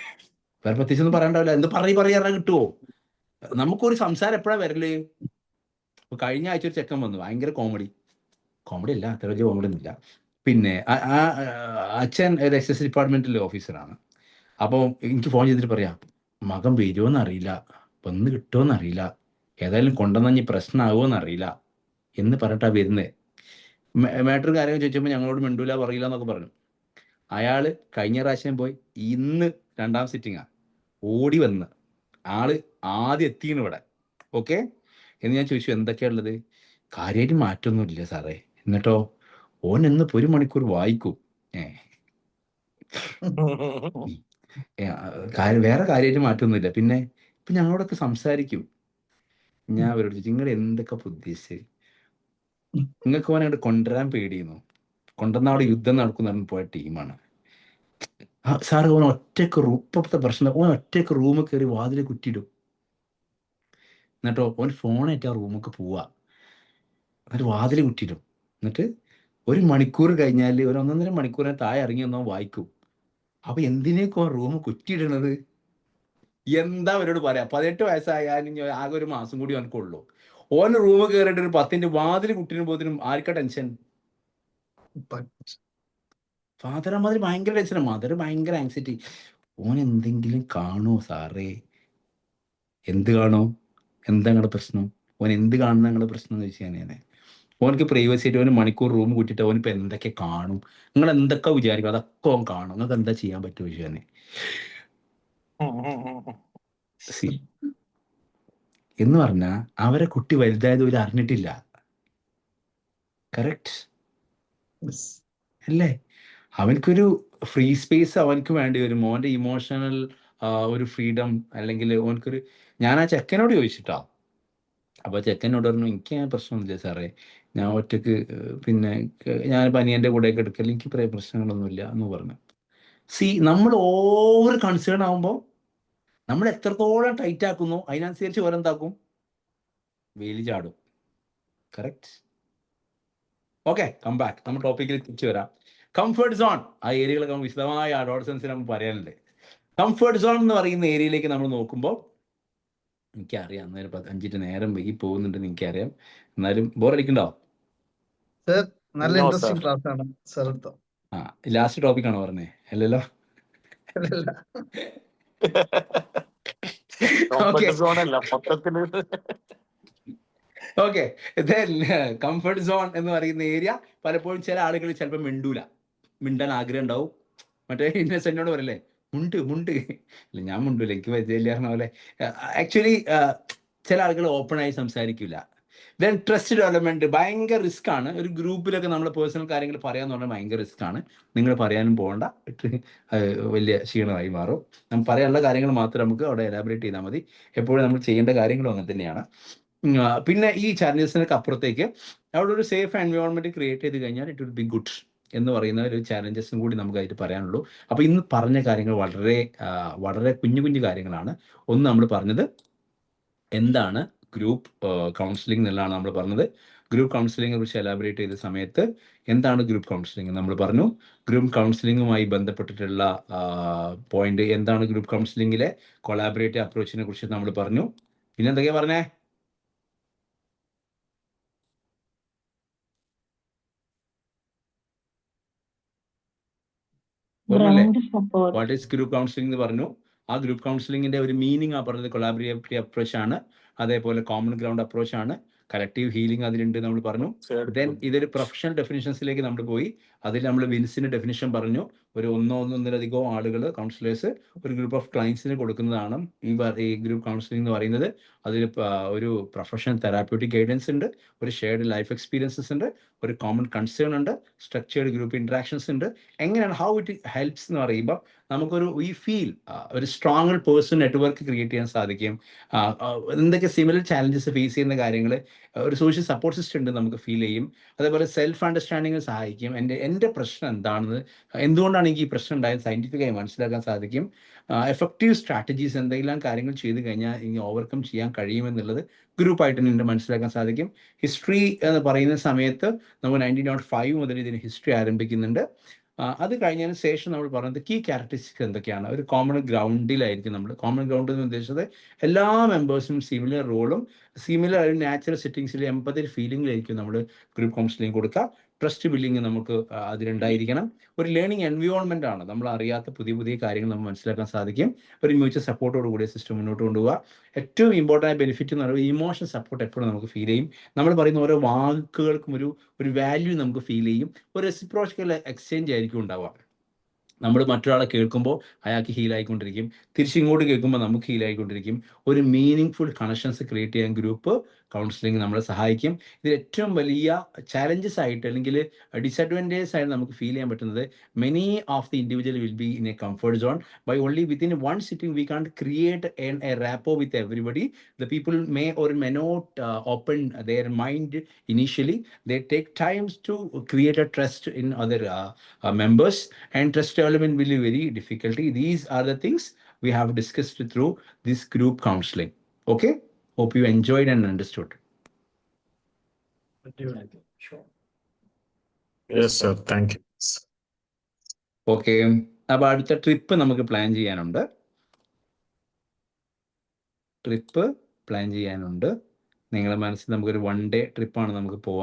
വേറെ പ്രത്യേകിച്ചൊന്നും പറയണ്ടാവില്ല. എന്ത് പറയാൻ കിട്ടുമോ? നമുക്കൊരു സംസാരം എപ്പോഴാ വരല്? കഴിഞ്ഞ ആഴ്ച ഒരു ചെക്കൻ വന്നു, ഭയങ്കര കോമഡി അല്ല, അത്ര വലിയ കോമഡി ഒന്നുമില്ല. പിന്നെ അച്ഛൻ ഒരു എക്സൈസ് ഡിപ്പാർട്ട്മെന്റിലെ ഓഫീസറാണ്. അപ്പോൾ എനിക്ക് ഫോൺ ചെയ്തിട്ട് പറയാം, മകൻ വരുമോന്ന് അറിയില്ല, വന്ന് കിട്ടുമോന്ന് അറിയില്ല, ഏതായാലും കൊണ്ടുവന്നാൽ പ്രശ്നമാകുമോന്ന് അറിയില്ല എന്ന് പറഞ്ഞിട്ടാ വരുന്നത്. മാറ്റർ കാര്യങ്ങൾ ചോദിച്ചപ്പോൾ ഞങ്ങളോട് മിണ്ടൂല പറയില്ല എന്നൊക്കെ പറഞ്ഞു. അയാൾ കഴിഞ്ഞ പ്രാവശ്യം പോയി, ഇന്ന് 2ാം സിറ്റിങ്ങാ, ഓടി വന്ന് ആള് ആദ്യം എത്തിയാണ് ഇവിടെ. ഓക്കെ എന്ന് ഞാൻ ചോദിച്ചു, എന്തൊക്കെയാ ഉള്ളത്? കാര്യമായിട്ട് മാറ്റമൊന്നുമില്ല സാറേ. എന്നിട്ടോ ഓൻ എന്നിപ്പോൾ 1 മണിക്കൂർ വായിക്കും. വേറെ കാര്യമായിട്ട് മാറ്റമൊന്നുമില്ല. പിന്നെ ഇപ്പം ഞങ്ങളോടൊക്കെ സംസാരിക്കും. ഞാൻ അവരോട് ചോദിച്ചു, നിങ്ങൾ എന്തൊക്കെ ഉദ്ദേശിച്ച്? നിങ്ങൾക്ക് ഓനെ അങ്ങോട്ട് കൊണ്ടുവരാൻ പേടിയുന്നു, കൊണ്ടുവന്ന അവിടെ യുദ്ധം നടക്കുന്ന പോയ ടീമാണ്. സാറ് ഓൻ ഒറ്റയ്ക്ക് ഇപ്പോഴത്തെ പ്രശ്നം, ഓൻ ഒറ്റയ്ക്ക് റൂമിൽ കയറി വാതിൽ കുറ്റിയിടും. എന്നിട്ടോ ഓൻ ഫോണായിട്ട് ആ റൂമിലേക്ക് പോവുക, എന്നിട്ട് വാതിൽ കുറ്റിയിടും. എന്നിട്ട് 1 മണിക്കൂർ കഴിഞ്ഞാൽ, ഒരു 1.5 മണിക്കൂറിന് താഴെ ഇറങ്ങി ഒന്നോ വായിക്കും. അപ്പൊ എന്തിനേക്കോ റൂം കുറ്റിയിടണത്? എന്താ അവരോട് പറയാ? 18 വയസ്സായാലും ഇനി ആകെ 1 മാസം കൂടി അവനക്കുള്ളൂ. ഓൻ റൂമിൽ കയറിയിട്ട് ഒരു 10 വാതിൽ കുറ്റിടുമ്പോഴത്തേനും ആർക്കാ ടെൻഷൻ? ഫാദർ മാതിരി ഭയങ്കര ടെൻഷനാണ്, മദർ ഭയങ്കര ആങ്സൈറ്റി. ഓൻ എന്തെങ്കിലും കാണുമോ സാറേ? എന്ത് കാണോ? എന്താ നിങ്ങളുടെ പ്രശ്നം? ഓൻ എന്ത് കാണുന്ന നിങ്ങളുടെ പ്രശ്നം എന്ന് ചോദിച്ചാൽ ഞാൻ, ഓനക്ക് പ്രൈവസി ആയിട്ട് 1 മണിക്കൂർ റൂം കൂട്ടിയിട്ട് ഓനിപ്പോൾ എന്തൊക്കെ കാണും? നിങ്ങൾ എന്തൊക്കെ വിചാരിക്കും അതൊക്കെ ഓൻ കാണും. നിങ്ങൾക്ക് എന്താ ചെയ്യാൻ പറ്റുമോ ചോദിച്ചാൽ, എന്ന് പറഞ്ഞാൽ അവരെ കുട്ടി വലുതായത് ഒരു അറിഞ്ഞിട്ടില്ല. കറക്റ്റ് അല്ലേ? അവനക്കൊരു ഫ്രീ സ്പേസ് അവനക്ക് വേണ്ടി വരും. മോൻ്റെ ഇമോഷണൽ ഒരു ഫ്രീഡം, അല്ലെങ്കിൽ ഓനക്കൊരു, ഞാൻ ആ ചെക്കനോട് ചോദിച്ചിട്ടാ, അപ്പോൾ ചെക്കനോട് പറഞ്ഞു എനിക്ക് പ്രശ്നമൊന്നുമില്ല സാറേ, ഞാൻ ഒറ്റക്ക് പിന്നെ ഞാൻ പനിയൻ്റെ കൂടെയൊക്കെ എടുക്കൽ, എനിക്ക് പ്രശ്നങ്ങളൊന്നുമില്ല എന്ന് പറഞ്ഞു. നമ്മൾ ഓവർ കൺസേൺ ആകുമ്പോൾ നമ്മൾ എത്രത്തോളം ടൈറ്റ് ആക്കുന്നു അതിനനുസരിച്ച് ഓരെന്താക്കും? വേലി ചാടും. കറക്റ്റ്. Okay, come back. നമ്മൾ ടോപ്പിക്കിൽ തിരിച്ചു വരാം. കംഫർട്ട് സോൺ, ആ ഏരിയകളൊക്കെ വിശദമായ അഡോളസൻസിൽ നമുക്ക് പറയാനുണ്ട്. കംഫർട്ട് സോൺ എന്ന് പറയുന്ന ഏരിയയിലേക്ക് നമ്മൾ നോക്കുമ്പോൾ, എനിക്കറിയാം അന്നേരം 5 നേരം വൈകി പോകുന്നുണ്ടെന്ന് എനിക്കറിയാം, എന്നാലും ബോറടിക്കണ്ടോ? നല്ല ഇൻട്രസ്റ്റിംഗ് ക്ലാസ് ആണ് സർ എടുത്തോ. ആ, ലാസ്റ്റ് ടോപ്പിക് ആണോ പറഞ്ഞേ? അല്ലല്ലോ. ഓക്കെ, കംഫർട്ട് സോൺ എന്ന് പറയുന്ന ഏരിയ പലപ്പോഴും ചില ആളുകൾ ചിലപ്പോൾ മിണ്ടാൻ ആഗ്രഹം ഉണ്ടാവും. മറ്റേ ഇന്നസെന്റിനോട് പറയല്ലേ, മുണ്ട് ഇല്ല, ഞാൻ മുണ്ടില്ല, എനിക്ക് പരിചയമില്ല പറഞ്ഞ പോലെ. ആക്ച്വലി ചില ആളുകൾ ഓപ്പണായി സംസാരിക്കില്ല. ദെൻ ട്രസ്റ്റ് ഡെവലപ്മെന്റ് ഭയങ്കര റിസ്ക് ആണ്. ഒരു ഗ്രൂപ്പിലൊക്കെ നമ്മൾ പേഴ്സണൽ കാര്യങ്ങൾ പറയാന്ന് പറഞ്ഞാൽ ഭയങ്കര റിസ്ക് ആണ്. നിങ്ങൾ പറയാനും പോകണ്ട, വലിയ ക്ഷീണമായി മാറും. നമ്മൾ പറയാനുള്ള കാര്യങ്ങൾ മാത്രം നമുക്ക് അവിടെ എലാബറേറ്റ് ചെയ്താൽ മതി. എപ്പോഴും നമ്മൾ ചെയ്യേണ്ട കാര്യങ്ങളും അങ്ങനെ തന്നെയാണ്. പിന്നെ ഈ ചാലഞ്ചസിനൊക്കെ അപ്പുറത്തേക്ക് അവിടെ ഒരു സേഫ് എൻവയോൺമെന്റ് ക്രിയേറ്റ് ചെയ്ത് കഴിഞ്ഞാൽ ഇറ്റ് വിൽ ബി ഗുഡ് എന്ന് പറയുന്ന ഒരു ചാലഞ്ചസും കൂടി നമുക്കായിട്ട് പറയാനുള്ളൂ. അപ്പോൾ ഇന്ന് പറഞ്ഞ കാര്യങ്ങൾ വളരെ വളരെ കുഞ്ഞു കാര്യങ്ങളാണ്. ഒന്ന് നമ്മൾ പറഞ്ഞത് എന്താണ് ഗ്രൂപ്പ് കൗൺസിലിംഗ് എന്നുള്ളതാണ് നമ്മൾ പറഞ്ഞത്. ഗ്രൂപ്പ് കൗൺസിലിംഗിനെ കുറിച്ച് എലാബറേറ്റ് ചെയ്ത സമയത്ത് എന്താണ് ഗ്രൂപ്പ് കൗൺസിലിംഗ് നമ്മൾ പറഞ്ഞു. ഗ്രൂപ്പ് കൗൺസിലിംഗുമായി ബന്ധപ്പെട്ടിട്ടുള്ള പോയിന്റ് എന്താണ്, ഗ്രൂപ്പ് കൗൺസിലിംഗിലെ കൊളാബറേറ്റീവ് അപ്രോച്ചിനെ കുറിച്ച് നമ്മൾ പറഞ്ഞു. പിന്നെ എന്തൊക്കെയാ പറഞ്ഞേ? വാട്ട് ഈസ് ഗ്രൂപ്പ് കൗൺസിലിംഗ് എന്ന് പറഞ്ഞു. ആ ഗ്രൂപ്പ് കൗൺസിലിംഗിന്റെ ഒരു മീനിങ് ആ പറഞ്ഞത് കൊളാബറേറ്റീവ് അപ്രോച്ച് ആണ്, അതേപോലെ കോമൺ ഗ്രൗണ്ട് അപ്രോച്ച് ആണ്, കളക്റ്റീവ് ഹീലിംഗ് അതിലുണ്ട് നമ്മൾ പറഞ്ഞു. ദെൻ ഇതൊരു പ്രൊഫഷണൽ ഡെഫിനിഷൻസിലേക്ക് നമ്മൾ പോയി. അതിൽ നമ്മൾ വിൻസിന്റെ ഡെഫിനിഷൻ പറഞ്ഞു. ഒരു 1-1.5 ആളുകൾ കൗൺസിലേഴ്സ് ഒരു ഗ്രൂപ്പ് ഓഫ് ക്ലയൻസിന് കൊടുക്കുന്നതാണ് ഈ ഗ്രൂപ്പ് കൗൺസിലിംഗ് എന്ന് പറയുന്നത്. അതിൽ ഒരു പ്രൊഫഷണൽ തെറാപ്യൂട്ടിക് ഗൈഡൻസ് ഉണ്ട്, ഒരു ഷെയർഡ് ലൈഫ് എക്സ്പീരിയൻസസ് ഉണ്ട്, ഒരു കോമൺ കൺസേൺ ഉണ്ട്, സ്ട്രക്ചേർഡ് ഗ്രൂപ്പ് ഇന്ററാക്ഷൻസ് ഉണ്ട്. എങ്ങനെയാണ് ഹൗ ഇറ്റ് ഹെൽപ്സ് എന്ന് പറയുമ്പോൾ നമുക്കൊരു ഒരു സ്ട്രോങ് പേഴ്സൺ നെറ്റ്വർക്ക് ക്രിയേറ്റ് ചെയ്യാൻ സാധിക്കും. എന്തൊക്കെ സിമിലർ ചാലഞ്ചസ് ഫേസ് ചെയ്യുന്ന കാര്യങ്ങൾ, ഒരു സോഷ്യൽ സപ്പോർട്ട് സിസ്റ്റം ഉണ്ട് നമുക്ക് ഫീൽ ചെയ്യും. അതേപോലെ സെൽഫ് അണ്ടർസ്റ്റാൻഡിങ്ങിന് സഹായിക്കും. എൻ്റെ പ്രശ്നം എന്താണെന്ന്, എന്തുകൊണ്ടാണ് എനിക്ക് ഈ പ്രശ്നം ഉണ്ടായത് സയൻറ്റിഫിക്കായി മനസ്സിലാക്കാൻ സാധിക്കും. എഫക്റ്റീവ് സ്ട്രാറ്റജീസ് എന്തെല്ലാം കാര്യങ്ങൾ ചെയ്ത് കഴിഞ്ഞാൽ ഇനി ഓവർകം ചെയ്യാൻ കഴിയുമെന്നുള്ളത് ഗ്രൂപ്പായിട്ട് തന്നെ മനസ്സിലാക്കാൻ സാധിക്കും. ഹിസ്റ്ററി എന്ന് പറയുന്ന സമയത്ത് നമ്മൾ 1905 മുതൽ ഇതിന് ഹിസ്റ്ററി ആരംഭിക്കുന്നുണ്ട്. അത് കഴിഞ്ഞതിന് ശേഷം നമ്മൾ പറയുന്നത് കീ ക്യാരക്ടറിസ്റ്റിക്സ് എന്തൊക്കെയാണ്. ഒരു കോമൺ ഗ്രൗണ്ടിലായിരിക്കും നമ്മൾ. കോമൺ ഗ്രൗണ്ട് എന്ന് ഉദ്ദേശിച്ചത് എല്ലാ മെമ്പേഴ്സിനും സിമിലർ റോളും സിമിലർ ഒരു നാച്ചുറൽ സെറ്റിങ്സിൽ എമ്പതി ഫീലിംഗിലായിരിക്കും നമ്മൾ ഗ്രൂപ്പ് കൗൺസിലിംഗ് കൊടുക്കുക. ട്രസ്റ്റ് ബിൽഡിങ് നമുക്ക് അതിലുണ്ടായിരിക്കണം. ഒരു ലേണിംഗ് എൻവയോൺമെന്റ് ആണ്. നമ്മൾ അറിയാത്ത പുതിയ കാര്യങ്ങൾ നമ്മൾ മനസ്സിലാക്കാൻ സാധിക്കും. ഒരു മ്യൂച്വൽ സപ്പോർട്ടോട് കൂടിയ സിസ്റ്റം മുന്നോട്ട് കൊണ്ടുപോകുക. ഏറ്റവും ഇമ്പോർട്ടൻ്റ് ബെനിഫിറ്റ് എന്ന് പറയുന്നത് ഇമോഷണൽ സപ്പോർട്ട് എപ്പോഴും നമുക്ക് ഫീൽ ചെയ്യും. നമ്മൾ പറയുന്ന ഓരോ വാക്കുകൾക്കും ഒരു വാല്യൂ നമുക്ക് ഫീൽ ചെയ്യും. ഒരു റെസിപ്രോക്കൽ എക്സ്ചേഞ്ച് ആയിരിക്കും ഉണ്ടാവുക. നമ്മൾ മറ്റൊരാളെ കേൾക്കുമ്പോൾ അയാൾക്ക് ഹീലായിക്കൊണ്ടിരിക്കും, തിരിച്ചിങ്ങോട്ട് കേൾക്കുമ്പോൾ നമുക്ക് ഹീലായിക്കൊണ്ടിരിക്കും. ഒരു മീനിങ് ഫുൾ കണക്ഷൻസ് ക്രിയേറ്റ് ചെയ്യാൻ ഗ്രൂപ്പ് കൗൺസിലിംഗ് നമ്മളെ സഹായിക്കും. ഇതിൽ ഏറ്റവും വലിയ ചാലഞ്ചസ് ആയിട്ട് അല്ലെങ്കിൽ ഡിസഡ്വാൻറ്റേജസ് ആയിട്ട് നമുക്ക് ഫീൽ ചെയ്യാൻ പറ്റുന്നത് many of the individual will be in a comfort zone. By only within one sitting we can't create a rapport with everybody. The people may or may not open their mind initially. They take times to create a trust in other members, and trust development will be very difficulty. These are the things we have discussed through this group counseling. Okay, hope you enjoyed and understood. Yes sir, thank you. Okay, അപ്പൊ അടുത്ത trip നമുക്ക് plan ചെയ്യാനുണ്ട്. നിങ്ങളുടെ മനസ്സിൽ നമുക്കൊരു 1 day ട്രിപ്പാണ് നമുക്ക് പോകാൻ